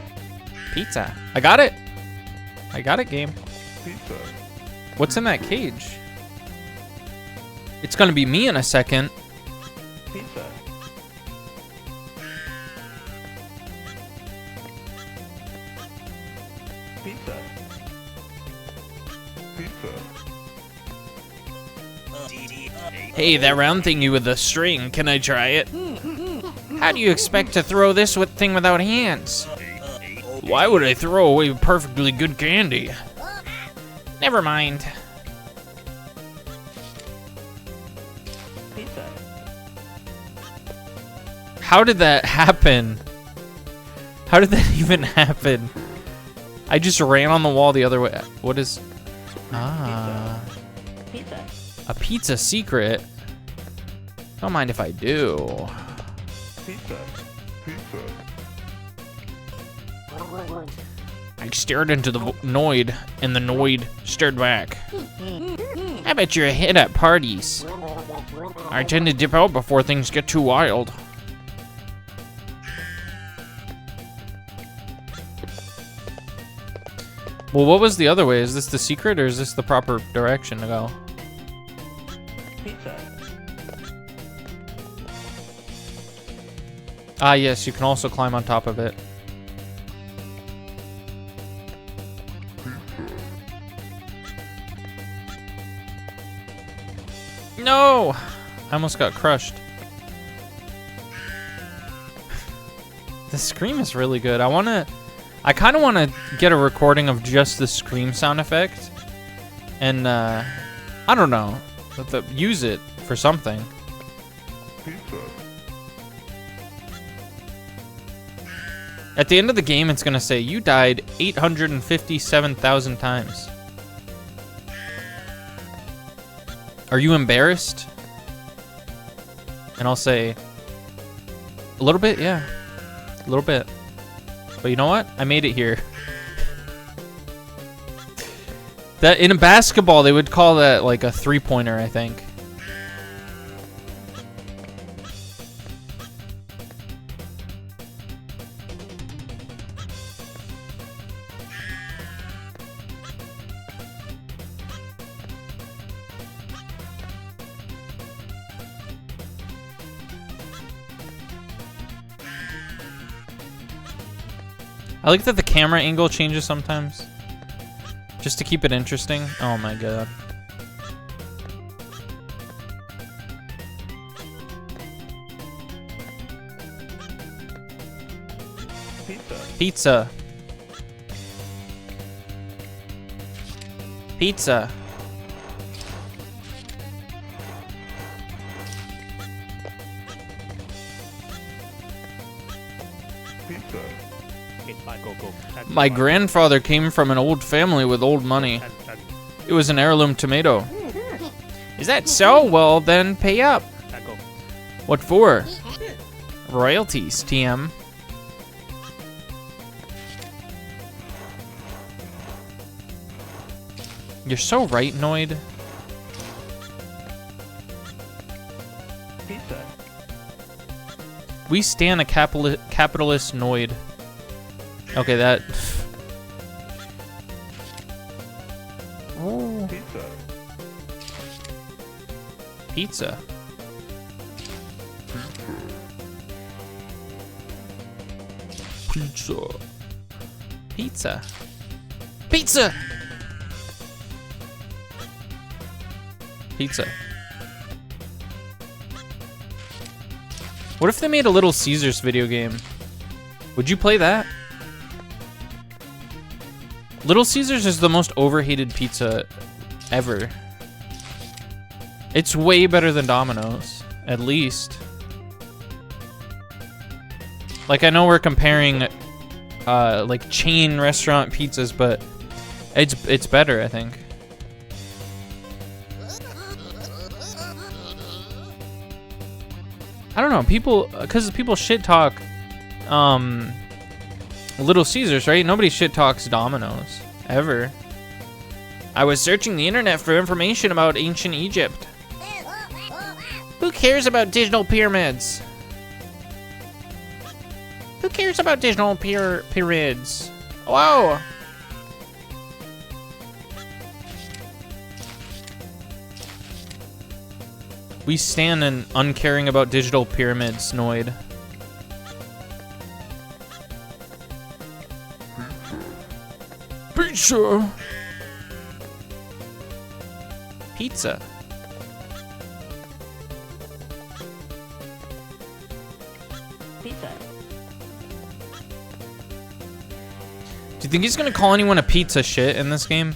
Pizza. I got it. I got it, game. Pizza. What's in that cage? It's gonna be me in a second. Pizza. Pizza. Pizza. Hey, that round thingy with the string. Can I try it? How do you expect to throw this thing without hands? Why would I throw away perfectly good candy? Never mind. Pizza. How did that happen? How did that even happen? I just ran on the wall the other way. What is... Ah. Pizza. A pizza secret? Don't mind if I do. Pizza. Pizza. I stared into the Noid, and the Noid stared back. I bet you're a hit at parties. I tend to dip out before things get too wild. Well, what was the other way? Is this the secret, or is this the proper direction to go? Pizza. Ah, yes, you can also climb on top of it. No! I almost got crushed. The scream is really good. I kind of want to get a recording of just the scream sound effect. And, I don't know. Use it for something. Pizza. At the end of the game, it's going to say, you died 857,000 times. Are you embarrassed? And I'll say, a little bit, yeah. A little bit. But you know what? I made it here. That in a basketball, they would call that like a three-pointer, I think. I like that the camera angle changes sometimes. Just to keep it interesting. Oh my god. Pizza. Pizza. Pizza. Pizza. My grandfather came from an old family with old money. It was an heirloom tomato. Is that so? Well, then pay up. What for? Royalties, TM. You're so right, Noid. Pizza. We stand a capitalist Noid. Okay, that... Oh. Pizza. Pizza. Pizza. Pizza. Pizza! Pizza. What if they made a Little Caesars video game? Would you play that? Little Caesars is the most overhated pizza ever. It's way better than Domino's, at least. Like, I know we're comparing like chain restaurant pizzas, but it's better, I think. I don't know, because people shit talk Little Caesars, right? Nobody shit talks Domino's ever. I was searching the internet for information about ancient Egypt. Who cares about digital pyramids? Who cares about digital pyramids? Whoa! We stand in uncaring about digital pyramids, Noid. Pizza! Pizza. Pizza. Do you think he's gonna call anyone a pizza shit in this game?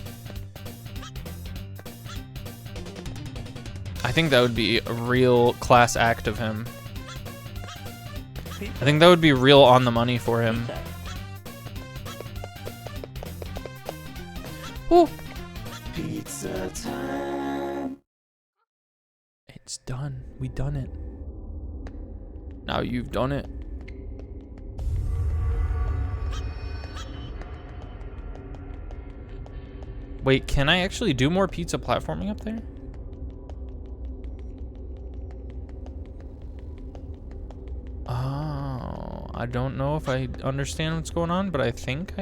I think that would be a real class act of him. I think that would be real on the money for him. Ooh. Pizza time. It's done. We done it. Now you've done it. Wait, can I actually do more pizza platforming up there? Oh, I don't know if I understand what's going on, but I think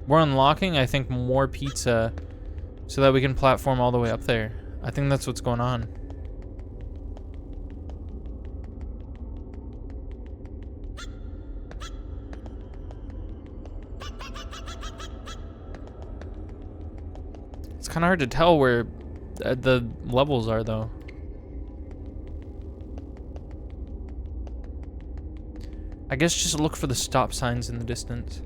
we're unlocking, I think, more pizza so that we can platform all the way up there. I think that's what's going on. It's kind of hard to tell where the levels are, though. I guess just look for the stop signs in the distance.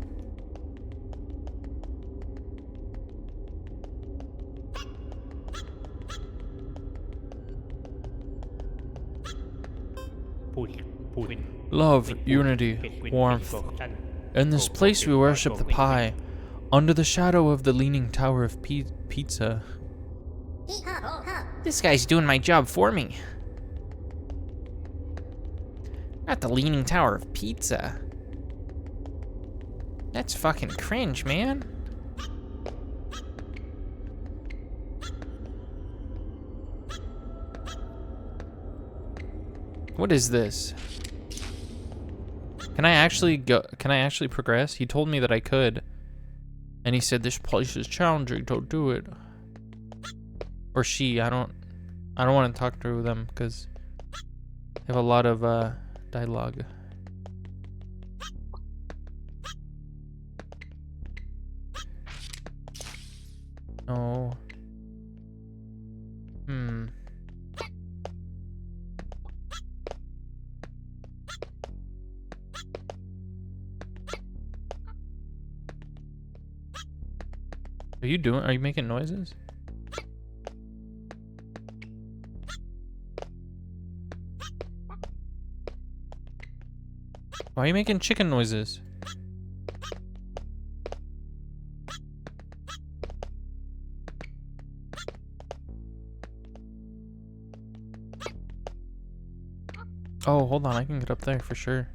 Love, unity, warmth. In this place we worship the pie, under the shadow of the leaning tower of pizza. This guy's doing my job for me. Not the leaning tower of pizza. That's fucking cringe, man. What is this? Can I actually go? Can I actually progress? He told me that I could. And he said this place is challenging, don't do it. Or she, I don't want to talk to them because they have a lot of dialogue. Oh. Are you making noises? Why are you making chicken noises? Oh, hold on, I can get up there for sure.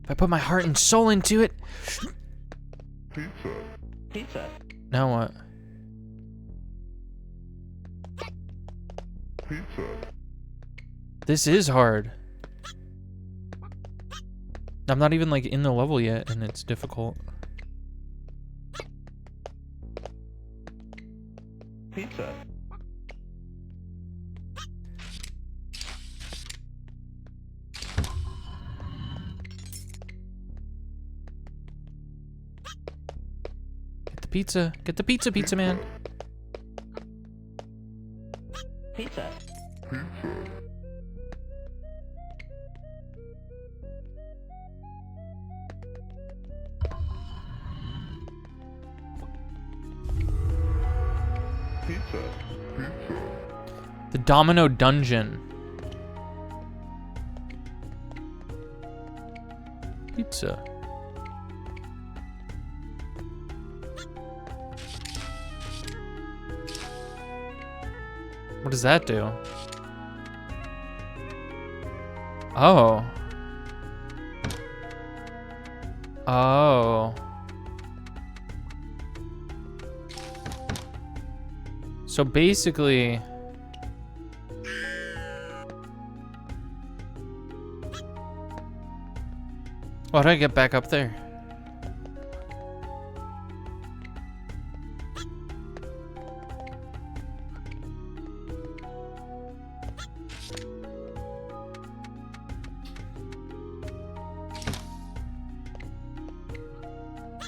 If I put my heart and soul into it. Pizza. Pizza. Now what? Pizza. This is hard. I'm not even like in the level yet and it's difficult. Pizza. Get the pizza. Get the pizza, pizza man. Pizza. Pizza. The Domino Dungeon. Pizza. What does that do? Oh. Oh. So basically, how do I get back up there?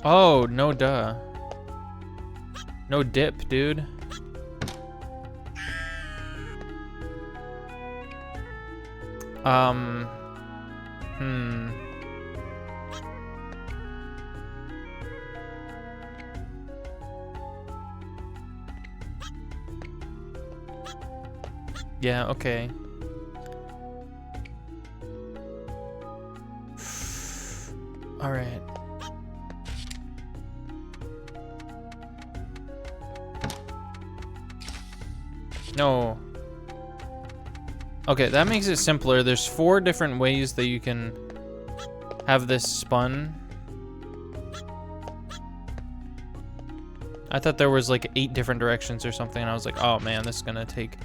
Oh, no duh. No dip, dude. Hmm. Yeah, okay. All right. No. Okay, that makes it simpler. There's 4 different ways that you can have this spun. I thought there was like 8 different directions or something, and I was like, oh man, this is gonna take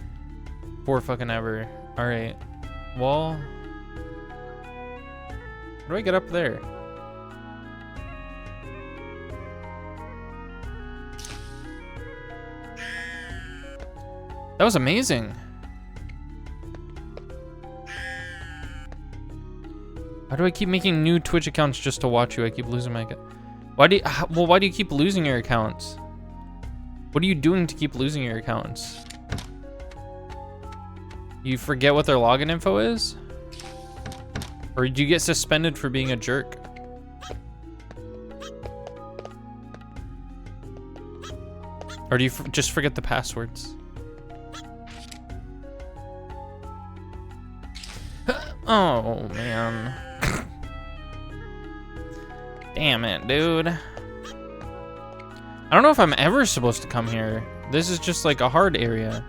4 fucking ever. All right, wall. How do I get up there? That was amazing. Why do I keep making new Twitch accounts just to watch you? I keep losing my account. Why do you keep losing your accounts? What are you doing to keep losing your accounts? You forget what their login info is? Or do you get suspended for being a jerk? Or do you just forget the passwords? Oh, man. Damn it, dude. I don't know if I'm ever supposed to come here. This is just like a hard area,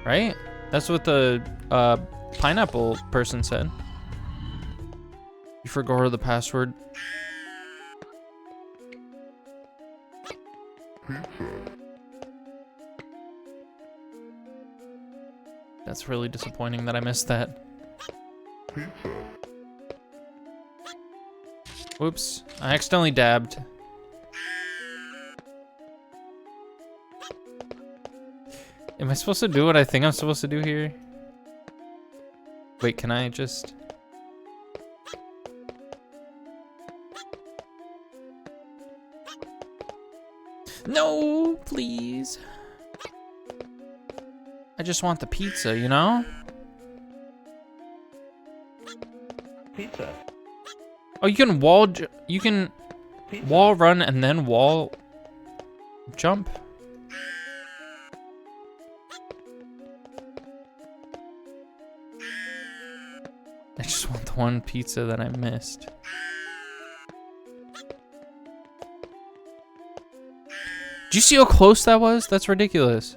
right? That's what the pineapple person said. You forgot the password. That's really disappointing that I missed that. Whoops, I accidentally dabbed. Am I supposed to do what I think I'm supposed to do here? Wait, can I just... No, please. I just want the pizza, you know? Pizza. Oh, you can you can Pizza. wall run and then wall jump. I just want the one pizza that I missed. Do you see how close that was? That's ridiculous.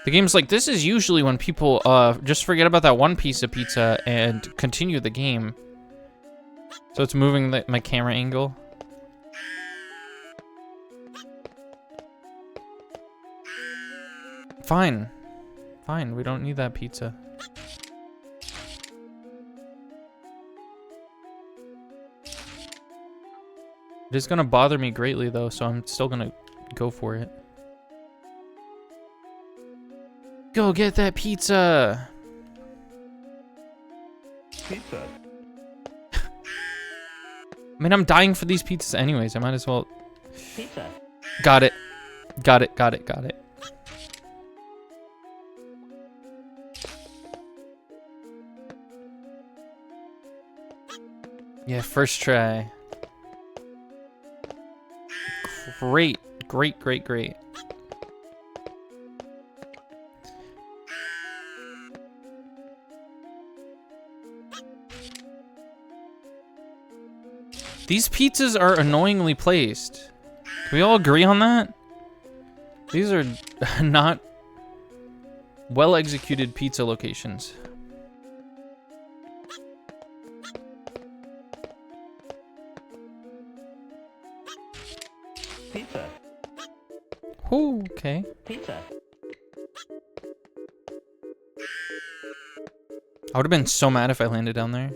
The game's like, this is usually when people just forget about that one piece of pizza and continue the game. So it's moving my camera angle. Fine. Fine, we don't need that pizza. It is gonna bother me greatly though, so I'm still gonna go for it. Go get that pizza! Pizza. I mean, I'm dying for these pizzas anyways. I might as well... Pizza. Got it. Got it, got it, got it. Yeah, first try. Great, great, great, great. These pizzas are annoyingly placed. Can we all agree on that? These are not well executed pizza locations. Pizza. Ooh, okay. Pizza. I would have been so mad if I landed down there.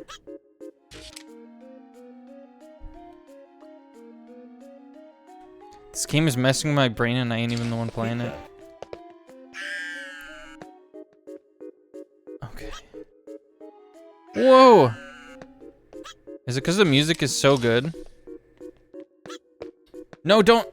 This game is messing with my brain and I ain't even the one playing it. Okay. Whoa! Is it because the music is so good? No, don't!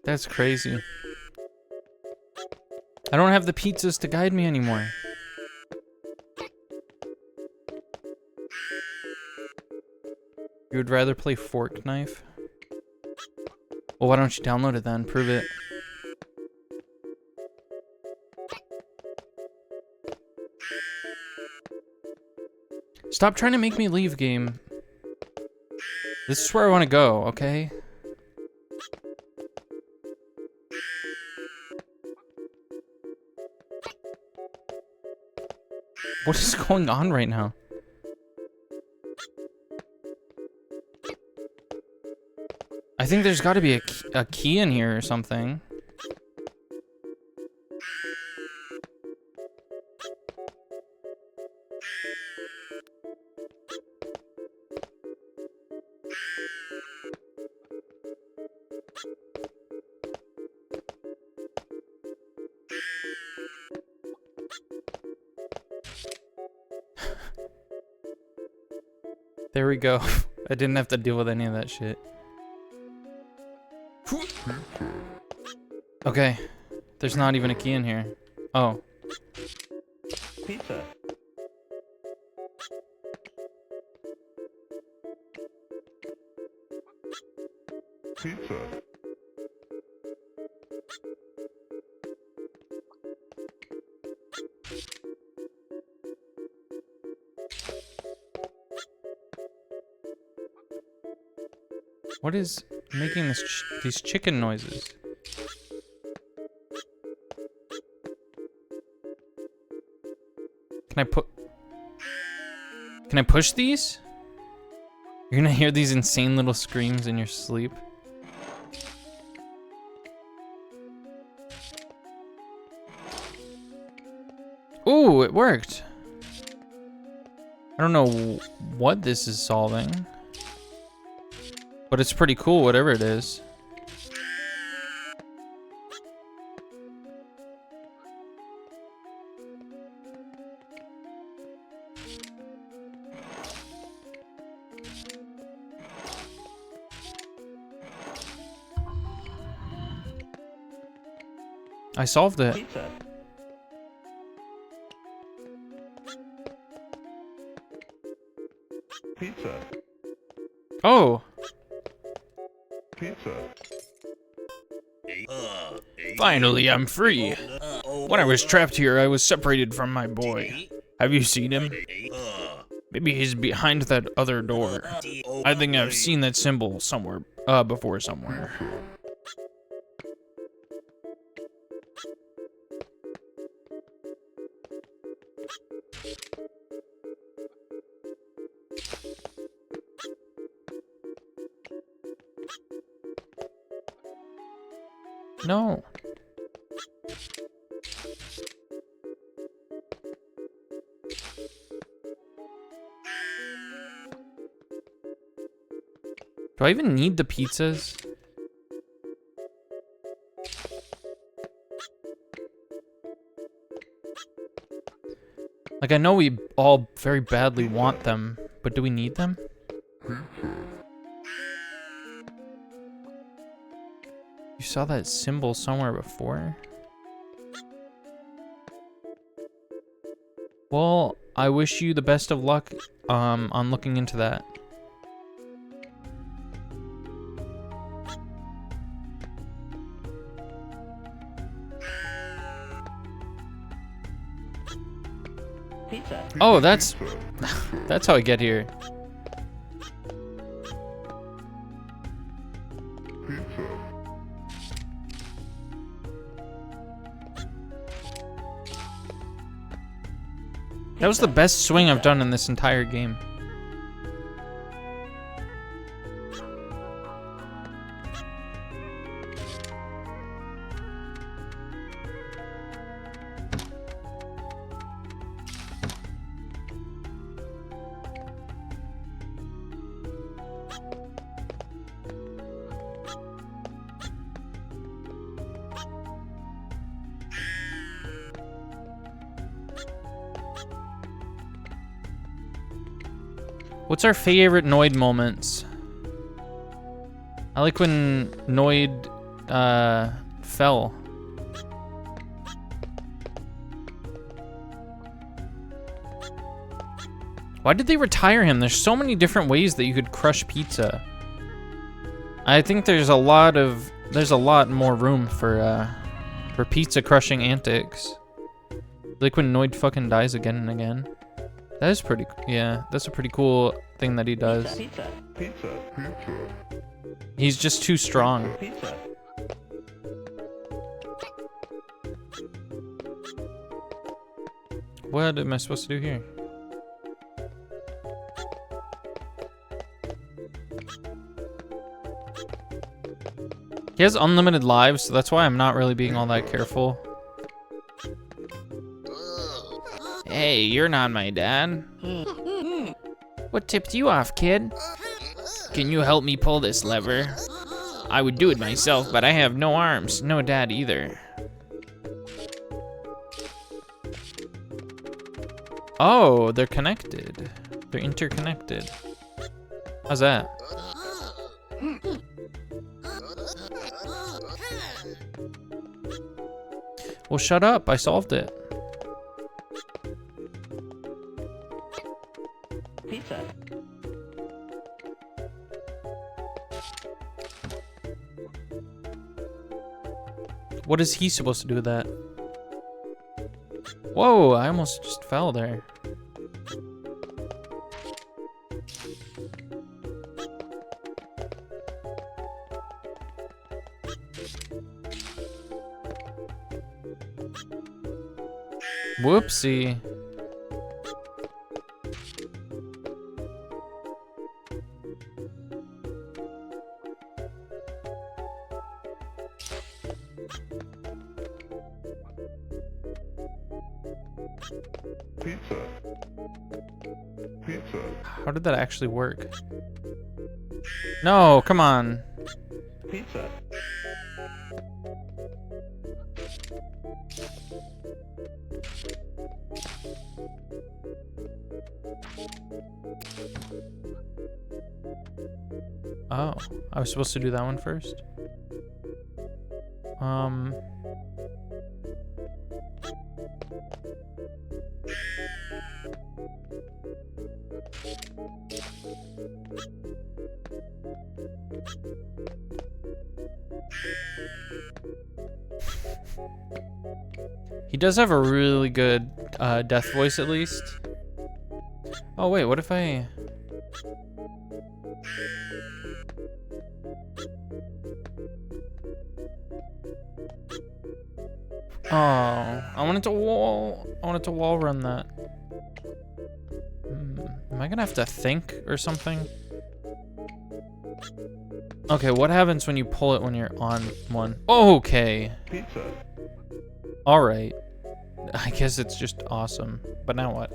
That's crazy. I don't have the pizzas to guide me anymore. You would rather play fork knife? Well, why don't you download it then? Prove it. Stop trying to make me leave, game. This is where I want to go, okay? What is going on right now? I think there's got to be a key in here or something. There we go. I didn't have to deal with any of that shit. Okay. There's not even a key in here. Oh. Pizza. Pizza. What is making these chicken noises? Can I push these? You're gonna hear these insane little screams in your sleep. Ooh, it worked. I don't know what this is solving, but it's pretty cool, whatever it is. I solved it. Pizza. Pizza. Oh, Pizza. finally I'm free. When I was trapped here, I was separated from my boy. Have you seen him? Maybe he's behind that other door. I think I've seen that symbol somewhere, before somewhere. No. Do I even need the pizzas? Like, I know we all very badly want them, but do we need them? You saw that symbol somewhere before? Well, I wish you the best of luck on looking into that. Pizza. Oh, that's that's how I get here. That was the best swing I've done in this entire game. What's our favorite Noid moments? I like when Noid fell. Why did they retire him? There's so many different ways that you could crush pizza. I think there's a lot more room for pizza crushing antics. Like when Noid fucking dies again and again. That is pretty, yeah, that's a pretty cool thing that he does. Pizza. Pizza. Pizza. He's just too strong. Pizza. What am I supposed to do here? He has unlimited lives, so that's why I'm not really being all that careful. Hey, you're not my dad. What tipped you off, kid? Can you help me pull this lever? I would do it myself, but I have no arms. No dad either. Oh, they're connected. They're interconnected. How's that? Well, shut up. I solved it. Pizza. What is he supposed to do with that? Whoa, I almost just fell there. Whoopsie. Pizza. Pizza. How did that actually work? No, come on. Pizza. Oh, I was supposed to do that one first? He does have a really good death voice, at least. Oh wait, what if I... Oh, I wanted to wall run that. Am I gonna have to think or something? Okay, what happens when you pull it when you're on one? Okay. Pizza. Alright. I guess it's just awesome. But now what?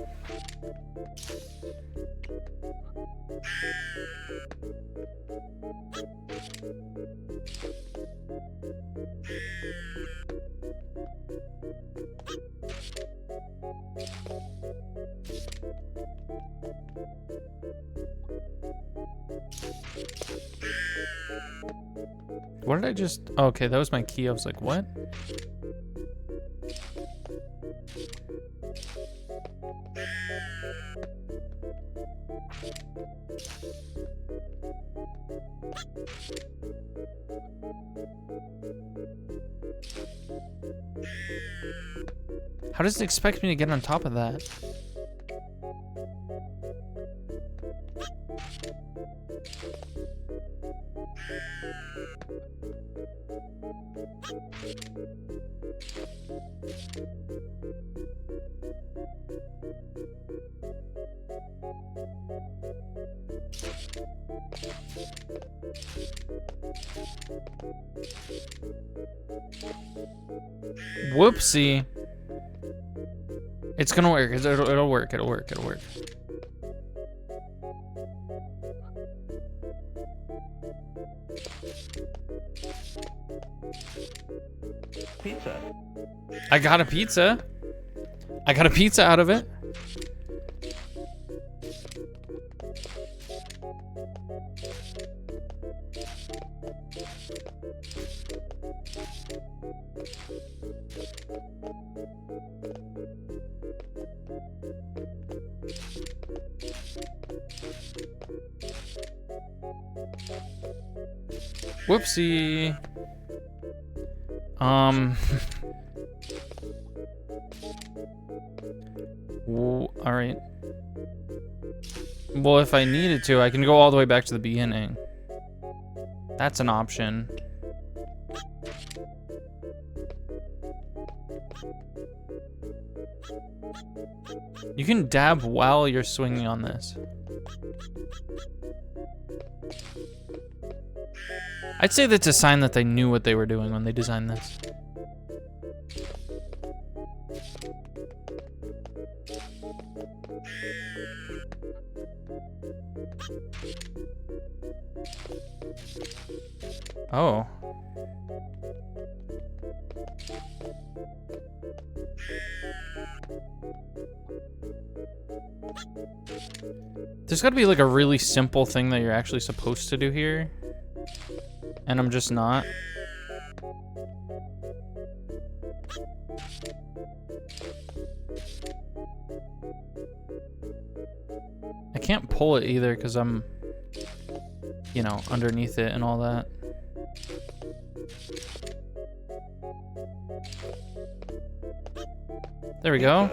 What did I just... Oh, okay, that was my key. I was like, what? How does it expect me to get on top of that? Whoopsie. It's gonna work. It'll work. It'll work. It'll work. Pizza. I got a pizza. I got a pizza out of it. Whoopsie. All right. Well, if I needed to, I can go all the way back to the beginning. That's an option. You can dab while you're swinging on this. I'd say that's a sign that they knew what they were doing when they designed this. Oh. There's gotta be like a really simple thing that you're actually supposed to do here. And I'm just not. I can't pull it either because I'm, you know, underneath it and all that. There we go.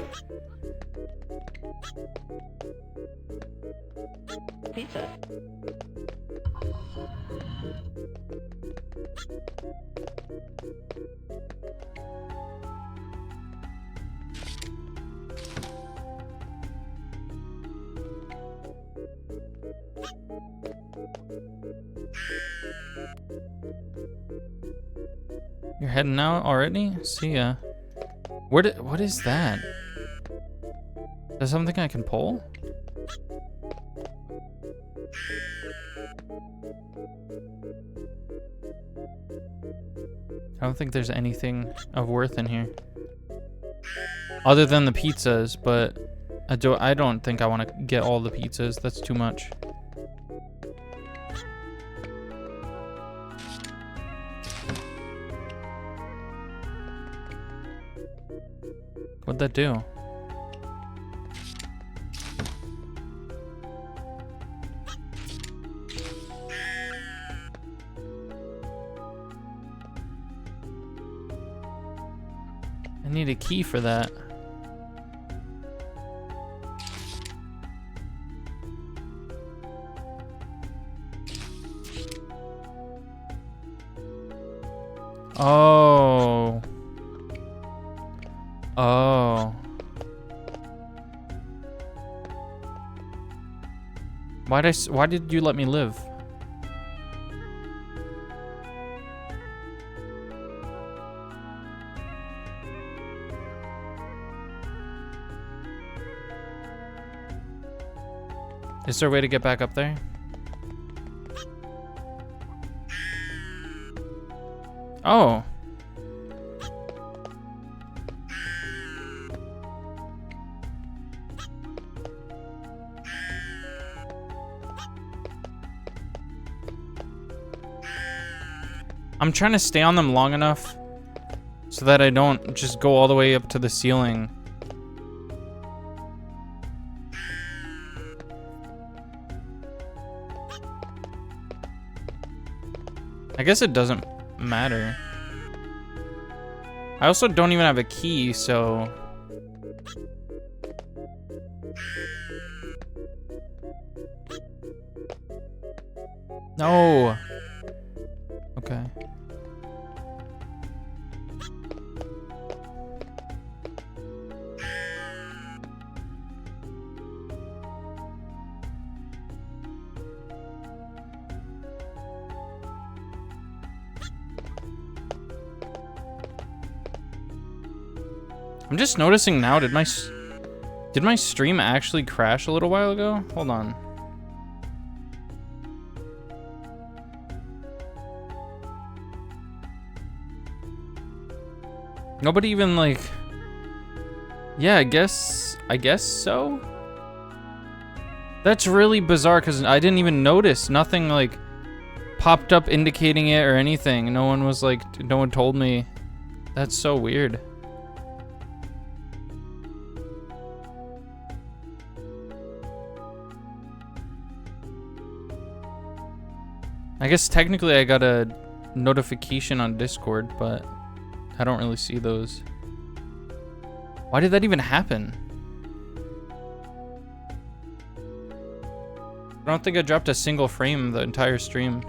Pizza. You're heading out already? See ya. What is that? Is there something I can pull? I don't think there's anything of worth in here. Other than the pizzas, but I don't think I want to get all the pizzas. That's too much. What'd that do? I need a key for that. Oh. Oh. Why did you let me live? Is there a way to get back up there? Oh. I'm trying to stay on them long enough so that I don't just go all the way up to the ceiling. I guess it doesn't matter. I also don't even have a key, so... No! Okay. I'm just noticing now, did my stream actually crash a little while ago? Hold on. Nobody even like... Yeah, I guess so? That's really bizarre because I didn't even notice. Nothing like popped up indicating it or anything. No one was like, no one told me. That's so weird. I guess technically I got a notification on Discord, but I don't really see those. Why did that even happen? I don't think I dropped a single frame the entire stream.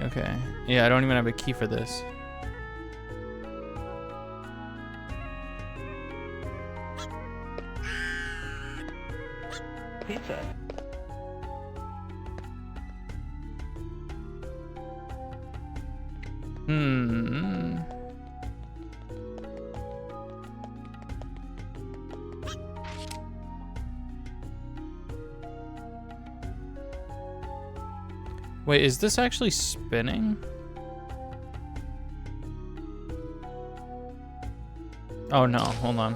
Okay. Yeah, I don't even have a key for this. Pizza. Wait, is this actually spinning? Oh no, hold on.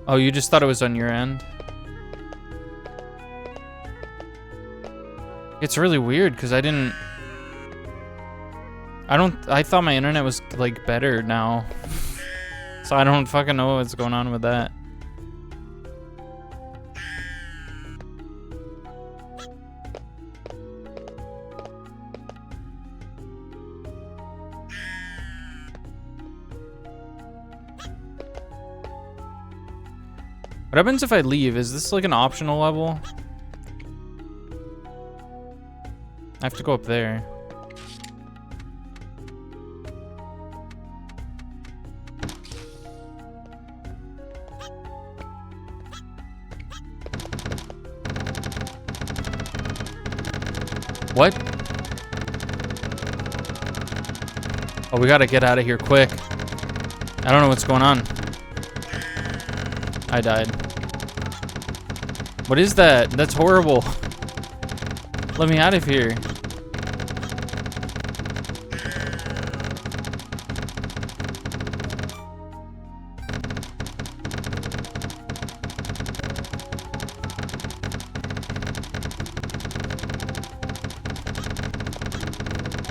Oh, you just thought it was on your end? It's really weird because I thought my internet was like better now. So I don't fucking know what's going on with that. What happens if I leave? Is this like an optional level? I have to go up there. What? Oh, we gotta get out of here quick. I don't know what's going on. I died. What is that? That's horrible. Let me out of here.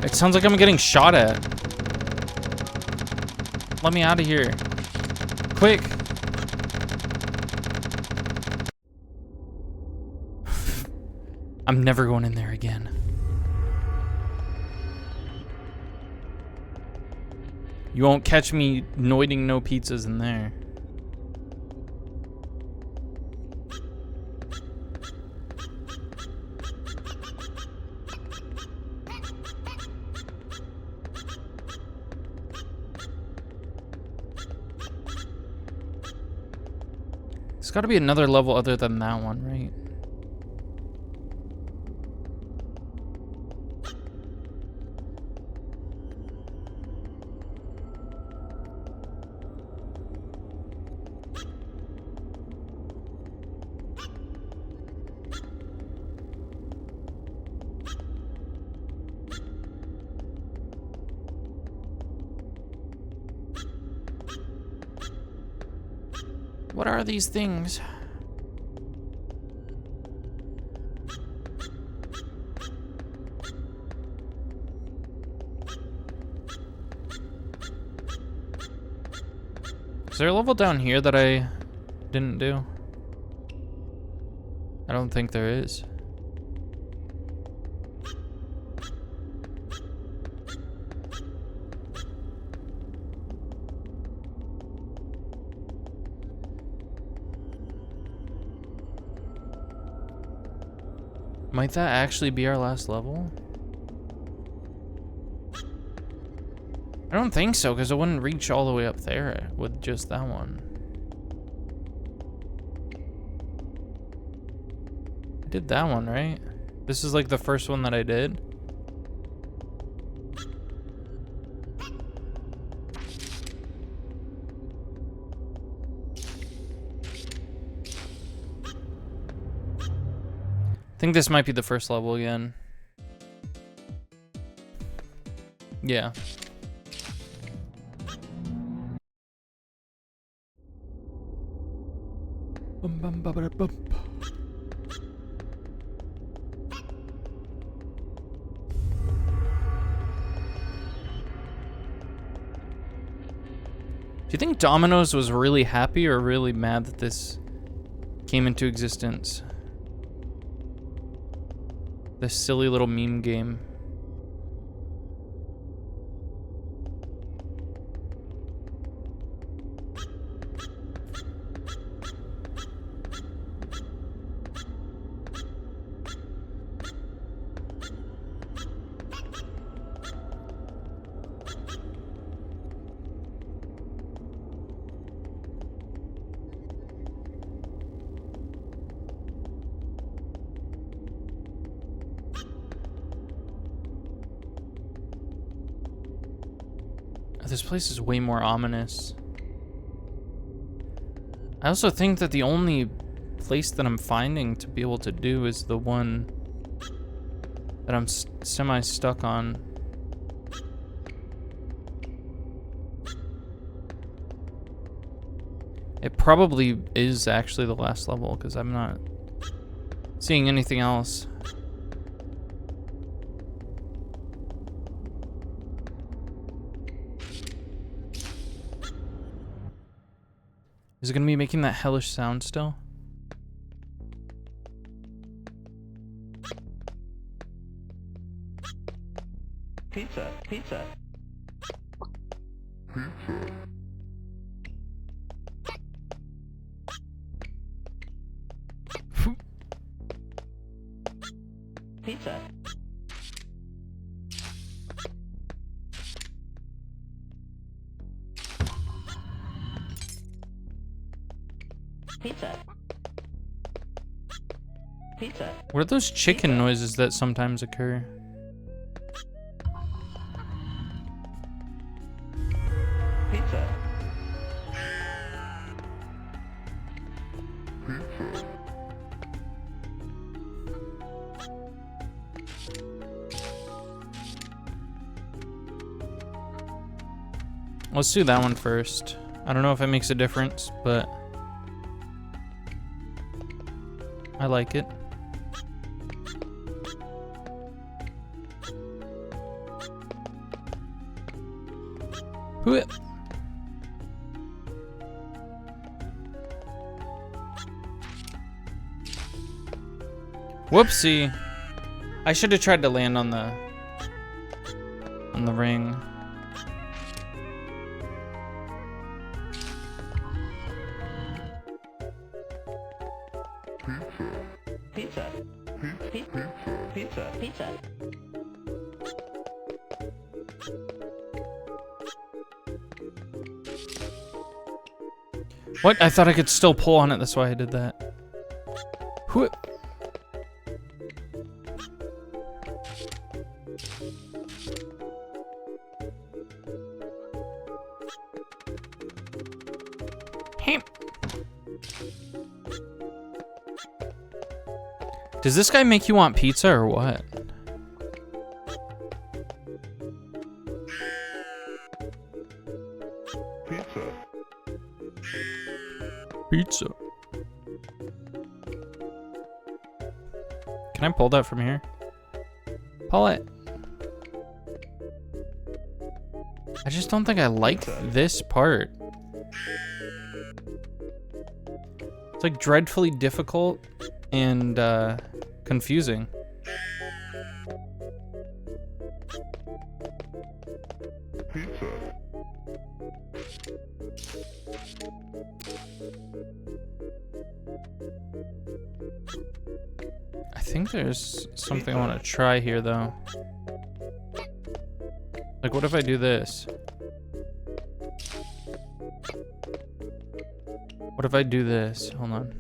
It sounds like I'm getting shot at. Let me out of here. Quick. I'm never going in there again. You won't catch me noiding no pizzas in there. There's got to be another level other than that one, right? What are these things? Is there a level down here that I didn't do? I don't think there is. Might that actually be our last level? I don't think so, because it wouldn't reach all the way up there with just that one. I did that one, right? This is like the first one that I did. I think this might be the first level again. Yeah. Bum, bum, ba, ba, da, bum. Do you think Domino's was really happy or really mad that this came into existence? This silly little meme game. This place is way more ominous. I also think that the only place that I'm finding to be able to do is the one that I'm semi-stuck on. It probably is actually the last level because I'm not seeing anything else. Is it gonna be making that hellish sound still? Pizza, pizza. Pizza. Pizza. Pizza. What are those chicken noises that sometimes occur? Pizza. Let's do that one first. I don't know if it makes a difference, but I like it. Who? Whoopsie. I should have tried to land on the ring. Pizza. Pizza. Pizza. Pizza. What? I thought I could still pull on it. That's why I did that. Who? Does this guy make you want pizza or what? Pizza. Pizza. Can I pull that from here? Pull it. I just don't think I like this part. It's like dreadfully difficult and confusing. Pizza. I think there's something I want to try here though. Like, what if I do this? What if I do this? Hold on.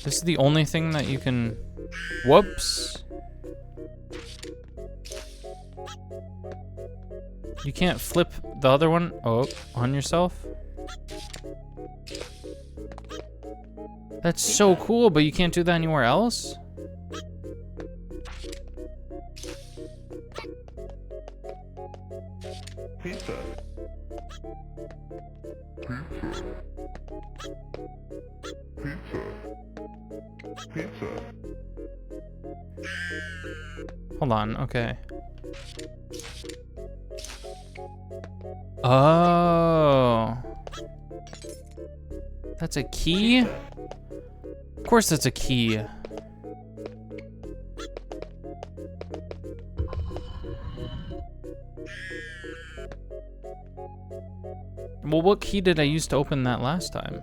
This is the only thing that you can... Whoops. You can't flip the other one on yourself? That's so cool, but you can't do that anywhere else? Pizza. Pizza. Pizza. Pizza. Hold on, okay. Oh. That's a key? Of course that's a key. Well, what key did I use to open that last time?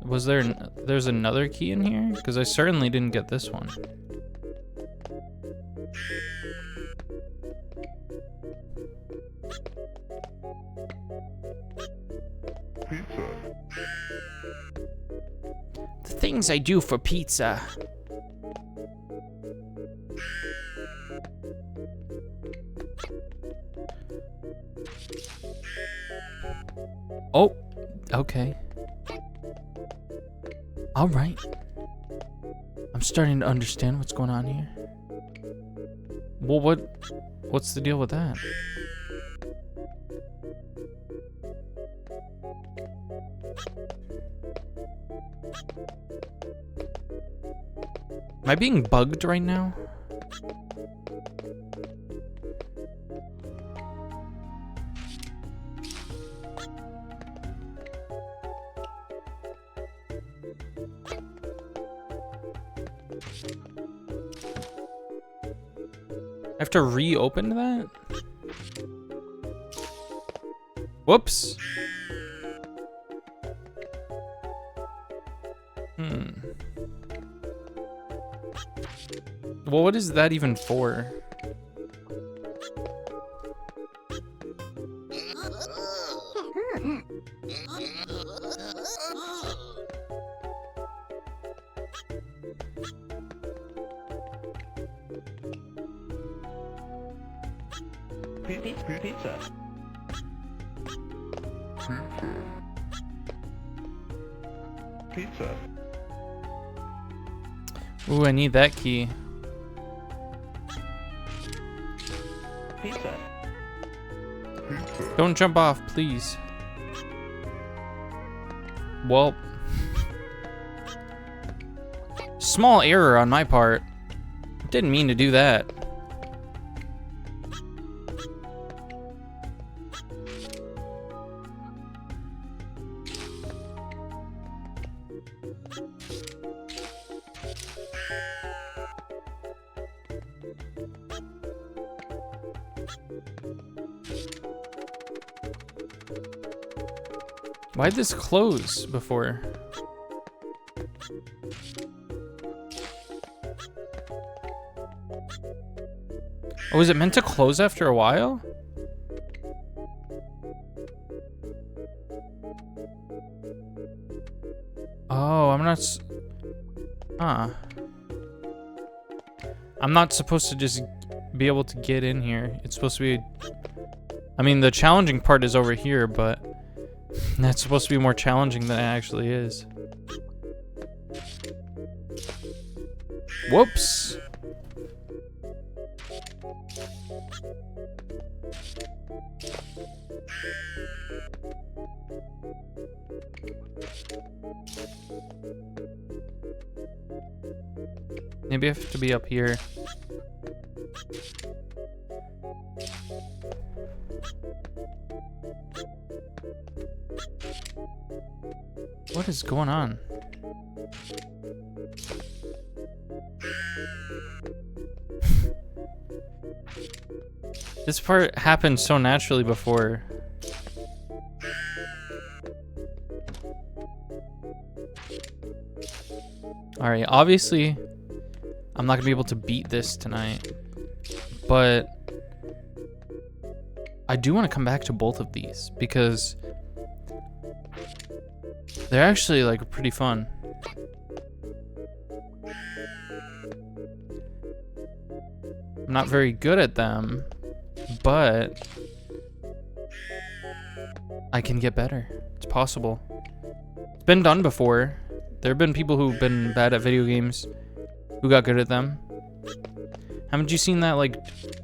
Was there's another key in here? Because I certainly didn't get this one. Pizza. The things I do for pizza. Oh, okay. All right. I'm starting to understand what's going on here. Well, what's the deal with that? Am I being bugged right now? I have to reopen that? Whoops. Well, what is that even for? Pizza. Pizza. Ooh, I need that key. Pizza. Pizza. Don't jump off, please. Well, small error on my part. Didn't mean to do that. Why'd this close before? Oh, is it meant to close after a while? Oh, I'm not supposed to just be able to get in here. It's supposed to be... I mean, the challenging part is over here, but... That's supposed to be more challenging than it actually is. Whoops. Maybe I have to be up here. What is going on? This part happened so naturally before. Alright, obviously, I'm not gonna be able to beat this tonight, but I do want to come back to both of these because they're actually like pretty fun. I'm not very good at them, but I can get better. It's possible. It's been done before. There have been people who've been bad at video games who got good at them. Haven't you seen that, like,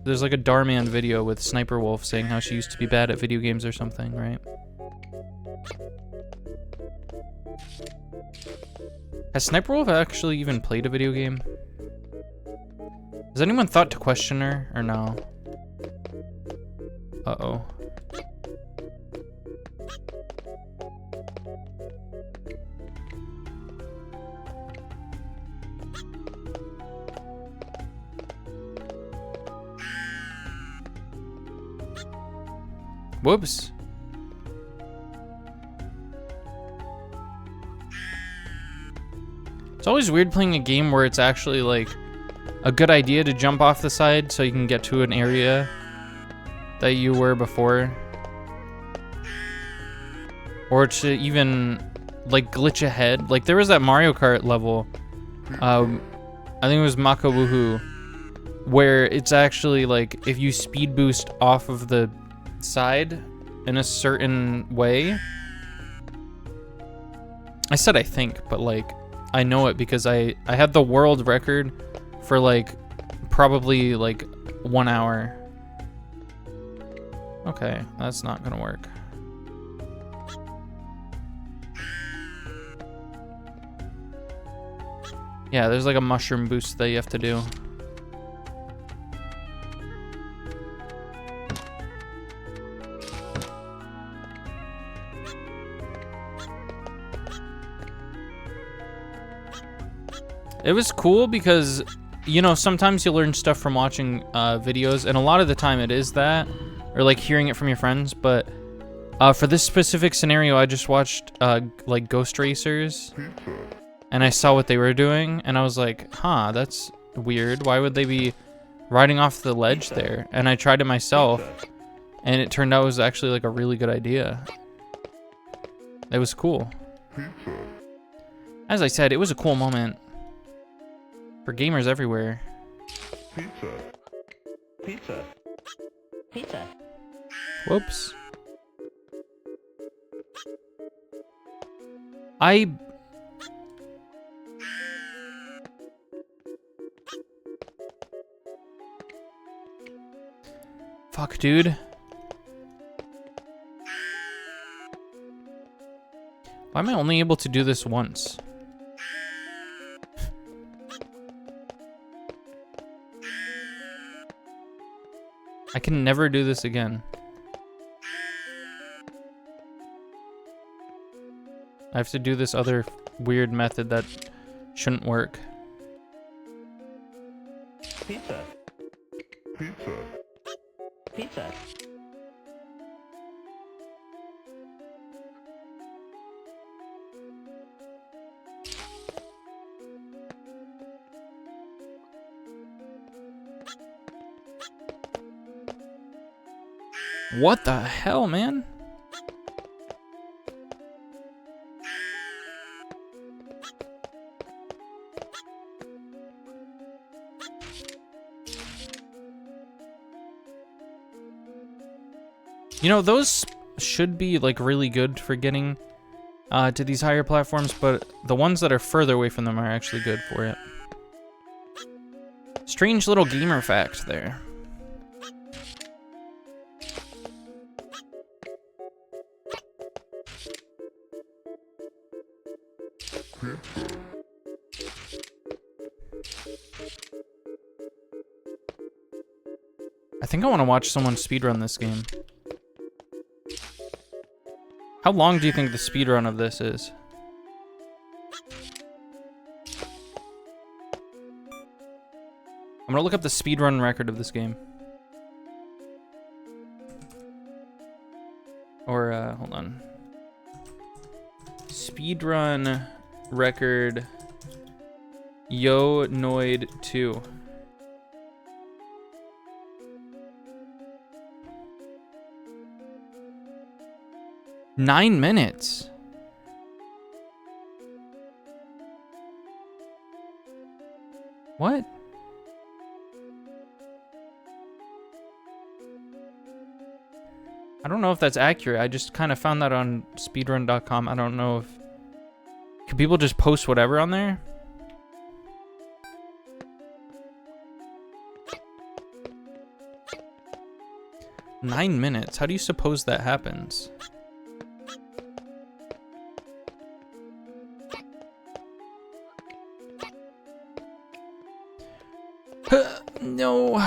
there's like a Darman video with Sniper Wolf saying how she used to be bad at video games or something, right? Has Sniper Wolf actually even played a video game? Has anyone thought to question her, or no? Uh-oh. Whoops. It's always weird playing a game where it's actually like a good idea to jump off the side so you can get to an area that you were before. Or to even like glitch ahead. Like there was that Mario Kart level, I think it was Makawuhu, where it's actually like if you speed boost off of the side in a certain way. I said I think, but like I know it because I had the world record for like probably like 1 hour. Okay, that's not gonna work. Yeah, there's like a mushroom boost that you have to do. It was cool because, you know, sometimes you learn stuff from watching videos, and a lot of the time it is that, or like hearing it from your friends, but for this specific scenario, I just watched like Ghost Racers, and I saw what they were doing, and I was like, huh, that's weird. Why would they be riding off the ledge there? And I tried it myself, and it turned out it was actually like a really good idea. It was cool. As I said, it was a cool moment. For gamers everywhere. Pizza. Pizza. Pizza. Whoops. Fuck, dude. Why am I only able to do this once? I can never do this again. I have to do this other weird method that shouldn't work. Pizza. Pizza. Pizza. What the hell, man? You know, those should be like really good for getting to these higher platforms, but the ones that are further away from them are actually good for it. Strange little gamer fact there. I think I want to watch someone speedrun this game. How long do you think the speedrun of this is? I'm gonna look up the speedrun record of this game. Or, hold on. Speedrun record Yo Noid 2. Nine minutes. What? I don't know if that's accurate. I just kind of found that on speedrun.com. I don't know if... Can people just post whatever on there? Nine minutes. How do you suppose that happens? No.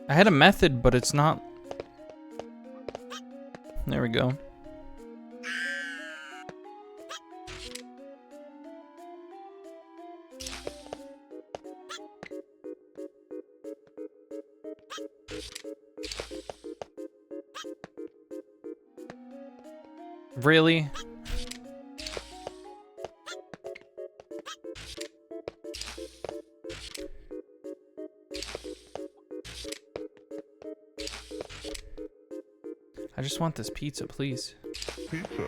I had a method, but it's not. There we go. Really? I just want this pizza, please. Pizza.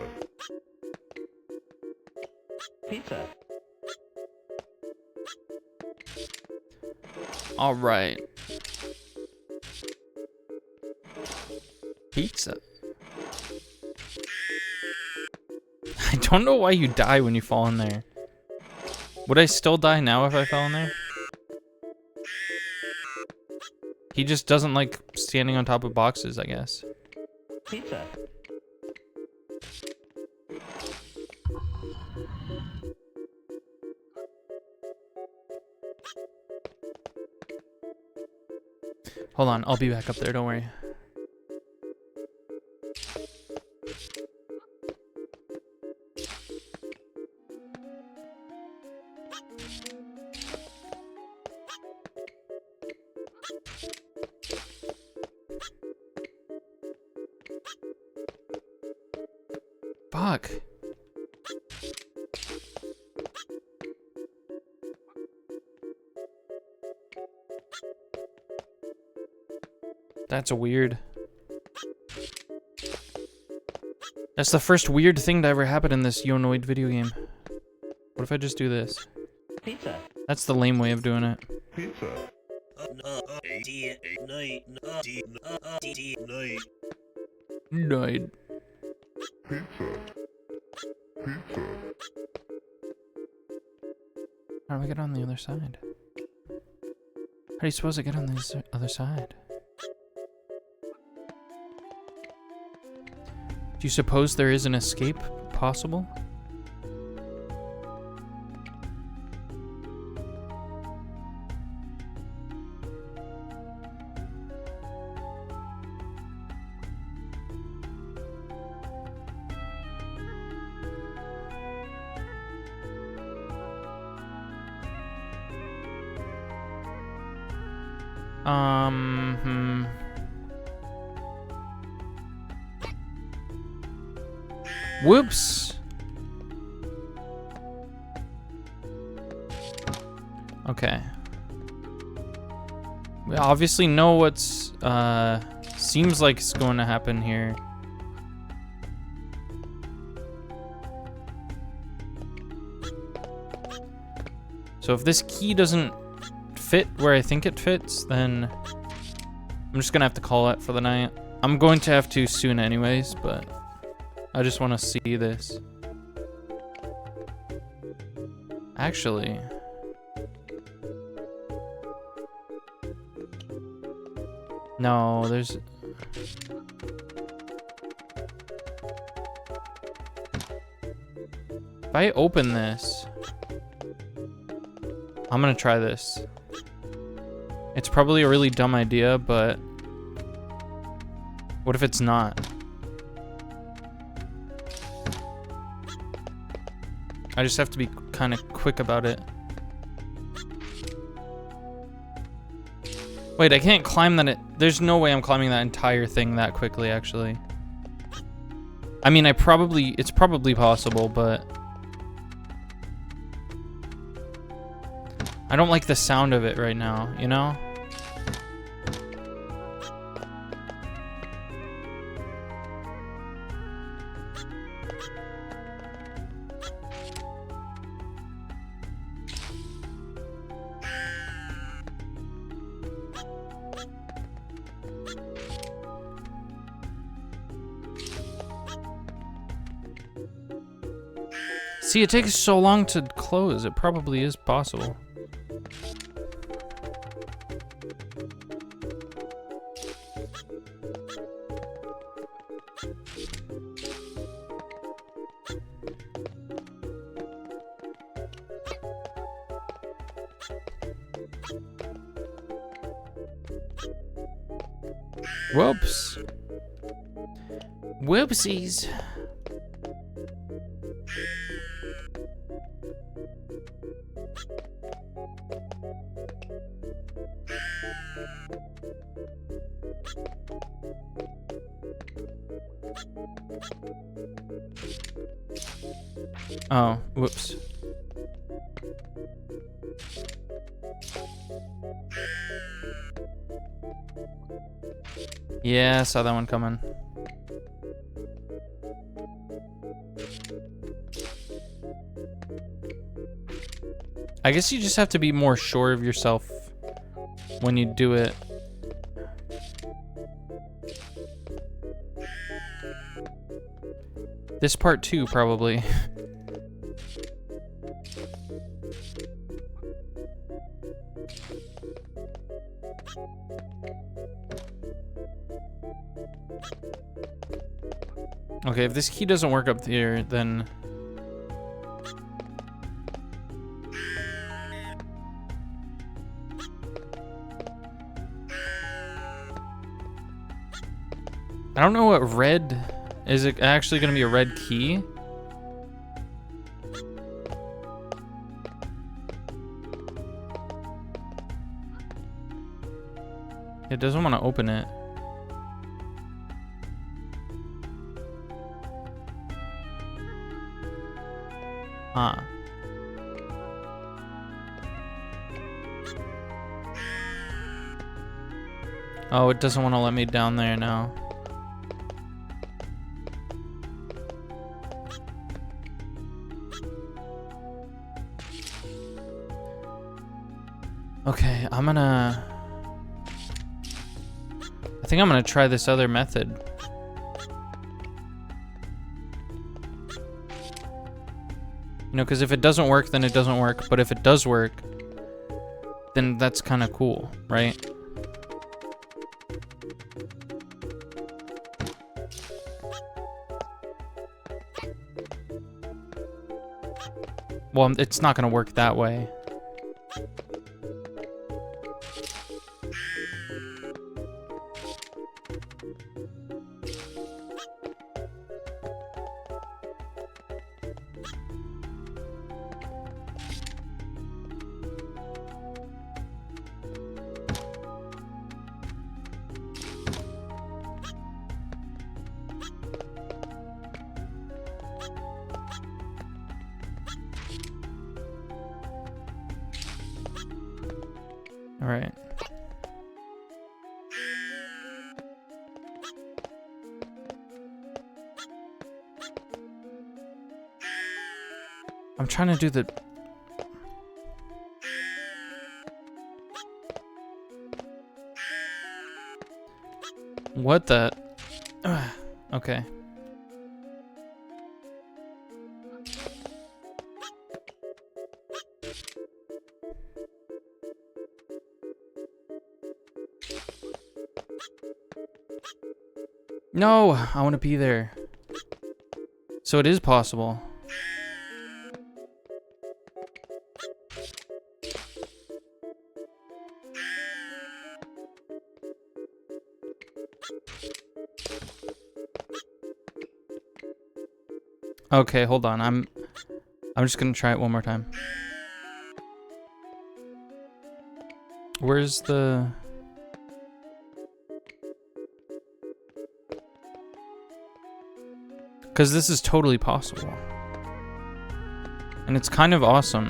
Pizza. All right. Pizza. I don't know why you die when you fall in there. Would I still die now if I fell in there? He just doesn't like standing on top of boxes, I guess. Pizza. Hold on, I'll be back up there, don't worry. Fuck. That's weird. That's the first weird thing to ever happen in this Yo Noid video game. What if I just do this? Pizza. That's the lame way of doing it. Pizza. Noid. Pizza. Pizza. How do I get on the other side? How do you suppose I get on the other side? Do you suppose there is an escape possible? Whoops. Okay. We obviously know what's seems like it's going to happen here. So if this key doesn't fit where I think it fits, then I'm just gonna have to call it for the night. I'm going to have to soon anyways, but I just want to see this. Actually. No, there's... If I open this... I'm gonna try this. It's probably a really dumb idea, but... What if it's not? I just have to be kind of quick about it. Wait, I can't climb that. There's no way I'm climbing that entire thing that quickly, actually. I mean, it's probably possible, but... I don't like the sound of it right now, you know? See, it takes so long to close. It probably is possible. Whoops. Whoopsies. Oh, whoops. Yeah, I saw that one coming. I guess you just have to be more sure of yourself when you do it. This part too, probably. Okay, if this key doesn't work up here, then... I don't know what red... Is it actually going to be a red key? It doesn't want to open it. Huh. Oh, it doesn't want to let me down there now. Okay, I think I'm gonna try this other method. You know, because if it doesn't work, then it doesn't work. But if it does work, then that's kind of cool, right? Well, it's not gonna work that way. All right. I'm trying to do the... What the... Okay. No, I want to be there. So it is possible. Okay, hold on. I'm just gonna try it one more time. Where's the... Because this is totally possible. And it's kind of awesome.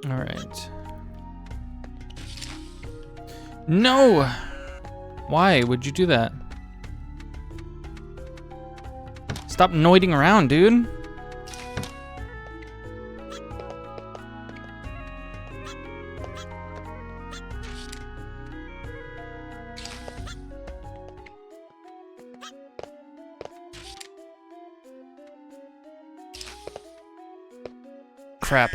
All right. No! Why would you do that? Stop noiding around, dude. Crap.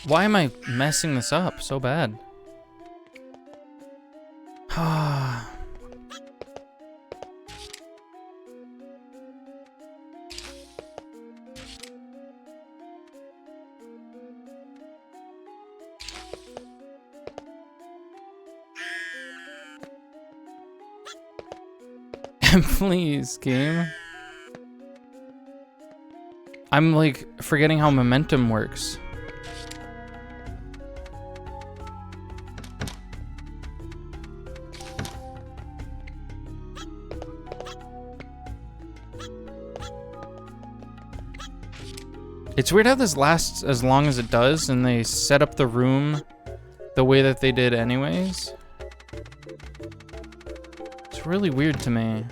Why am I messing this up so bad? Please, game. I'm like forgetting how momentum works. It's weird how this lasts as long as it does, and they set up the room the way that they did anyways. It's really weird to me.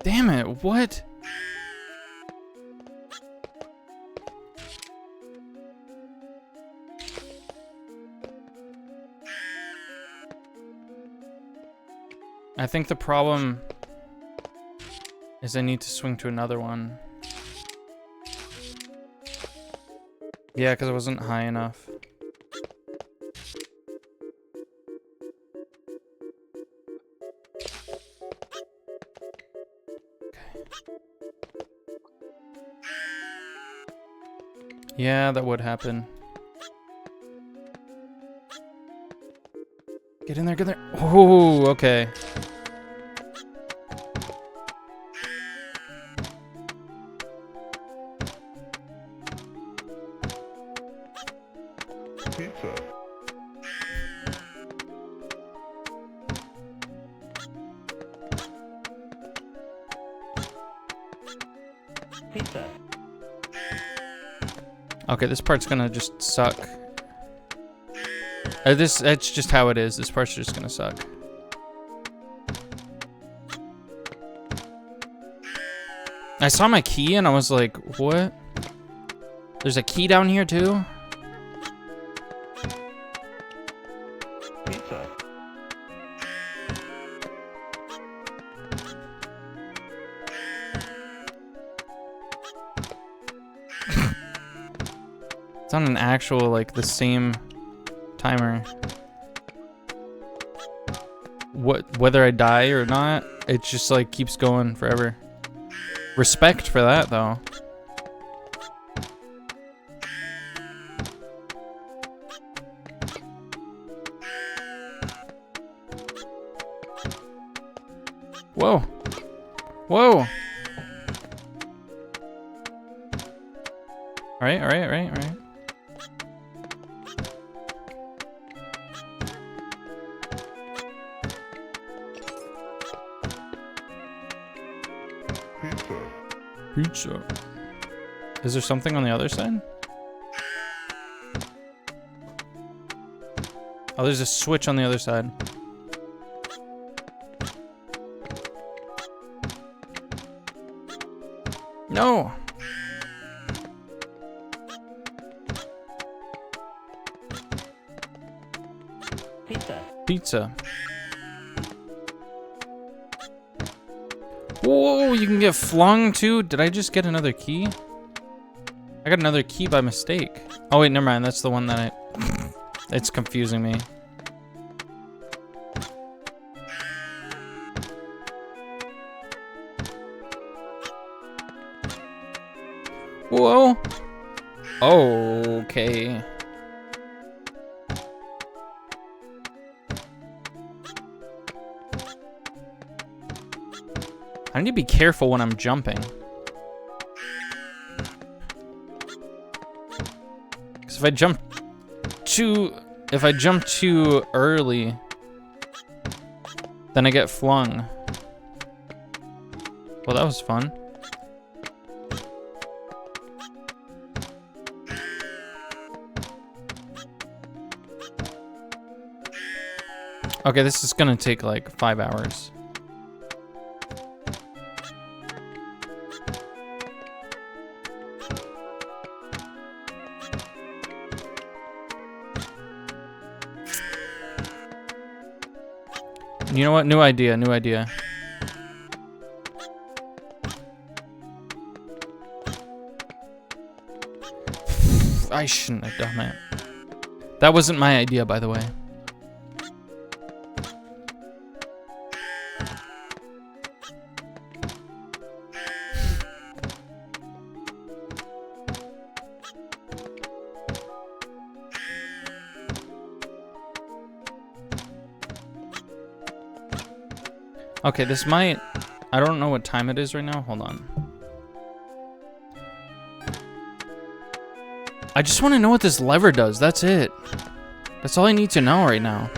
Damn it, what? I think the problem is I need to swing to another one. Yeah, because it wasn't high enough. Yeah, that would happen. Get in there, get in there. Oh, okay. Pizza. Pizza. Okay, this part's gonna just suck. That's just how it is. This part's just gonna suck. I saw my key and I was like, what? There's a key down here too? Pizza. It's on an actual, like, the same timer. Whether I die or not, it just, like, keeps going forever. Respect for that, though. Whoa. Whoa. Alright, alright, alright, alright. Pizza. Pizza. Is there something on the other side? Oh, there's a switch on the other side. No! Pizza. Pizza. Whoa, you can get flung too? Did I just get another key? I got another key by mistake. Oh wait, never mind. That's the one that I... It's confusing me. Whoa. Okay. I need to be careful when I'm jumping. Because if I jump too early, then I get flung. Well, that was fun. Okay, this is gonna take like 5 hours. You know what? New idea, new idea. I shouldn't have done that. That wasn't my idea, by the way. Okay, this might... I don't know what time it is right now. Hold on. I just want to know what this lever does. That's it. That's all I need to know right now.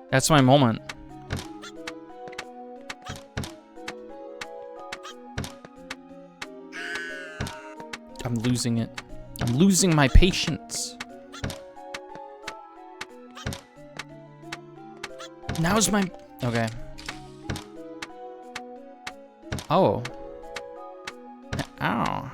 That's my moment. I'm losing it. I'm losing my patience. Now's my... Okay. Oh. Ow.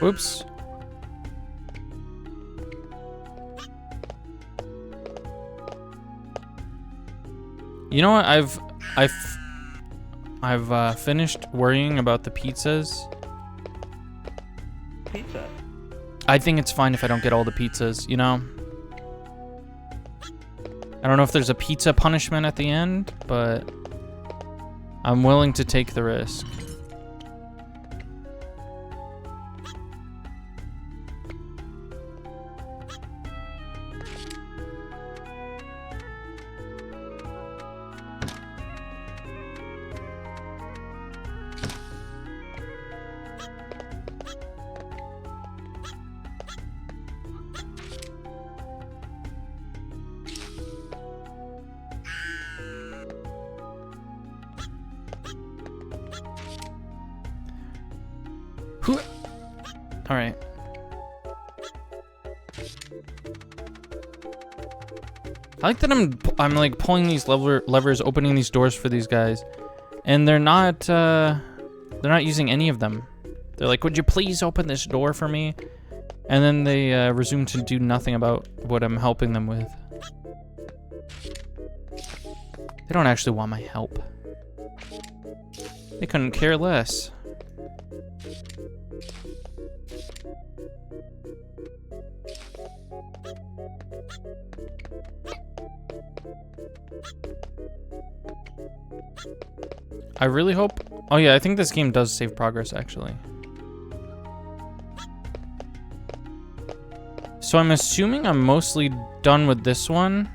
Whoops. You know what? I've finished worrying about the pizzas. Pizza. I think it's fine if I don't get all the pizzas, you know? I don't know if there's a pizza punishment at the end, but I'm willing to take the risk. All right. I like that I'm like pulling these levers, opening these doors for these guys, and they're not using any of them. They're like, "Would you please open this door for me?" And then they resume to do nothing about what I'm helping them with. They don't actually want my help. They couldn't care less. I really hope... Oh yeah, I think this game does save progress, actually. So I'm assuming I'm mostly done with this one.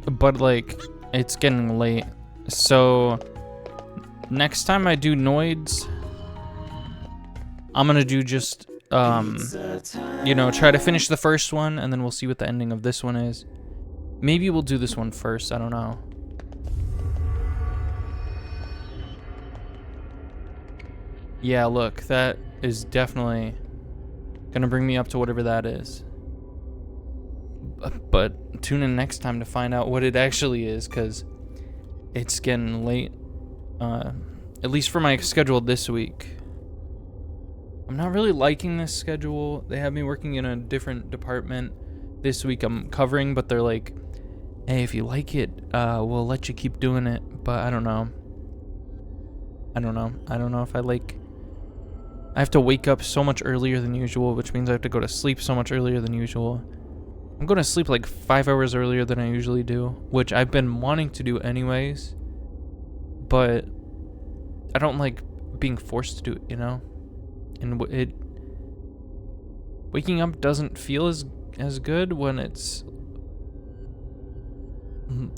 But like, it's getting late. So next time I do Noids, I'm gonna do just, you know, try to finish the first one, and then we'll see what the ending of this one is. Maybe we'll do this one first, I don't know. Yeah, look, that is definitely gonna bring me up to whatever that is. But tune in next time to find out what it actually is, because it's getting late. At least for my schedule this week. I'm not really liking this schedule. They have me working in a different department this week. I'm covering, but they're like, hey, if you like it, we'll let you keep doing it. But I don't know. I don't know if I like... I have to wake up so much earlier than usual, which means I have to go to sleep so much earlier than usual. I'm going to sleep like 5 hours earlier than I usually do, which I've been wanting to do anyways. But I don't like being forced to do it, you know? And waking up doesn't feel as good when it's...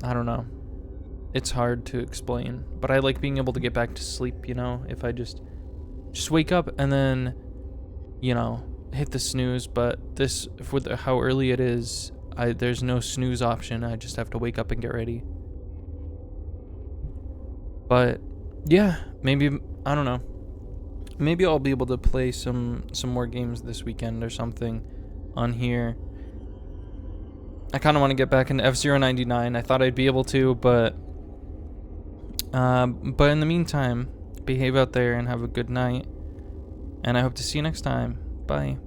I don't know. It's hard to explain, but I like being able to get back to sleep, you know? If I just wake up and then, you know, hit the snooze. But this, for how early it is, there's no snooze option. I just have to wake up and get ready. But yeah, maybe, I don't know. Maybe I'll be able to play some more games this weekend or something on here. I kind of want to get back into F-Zero 99. I thought I'd be able to, but in the meantime, behave out there and have a good night. And I hope to see you next time. Bye.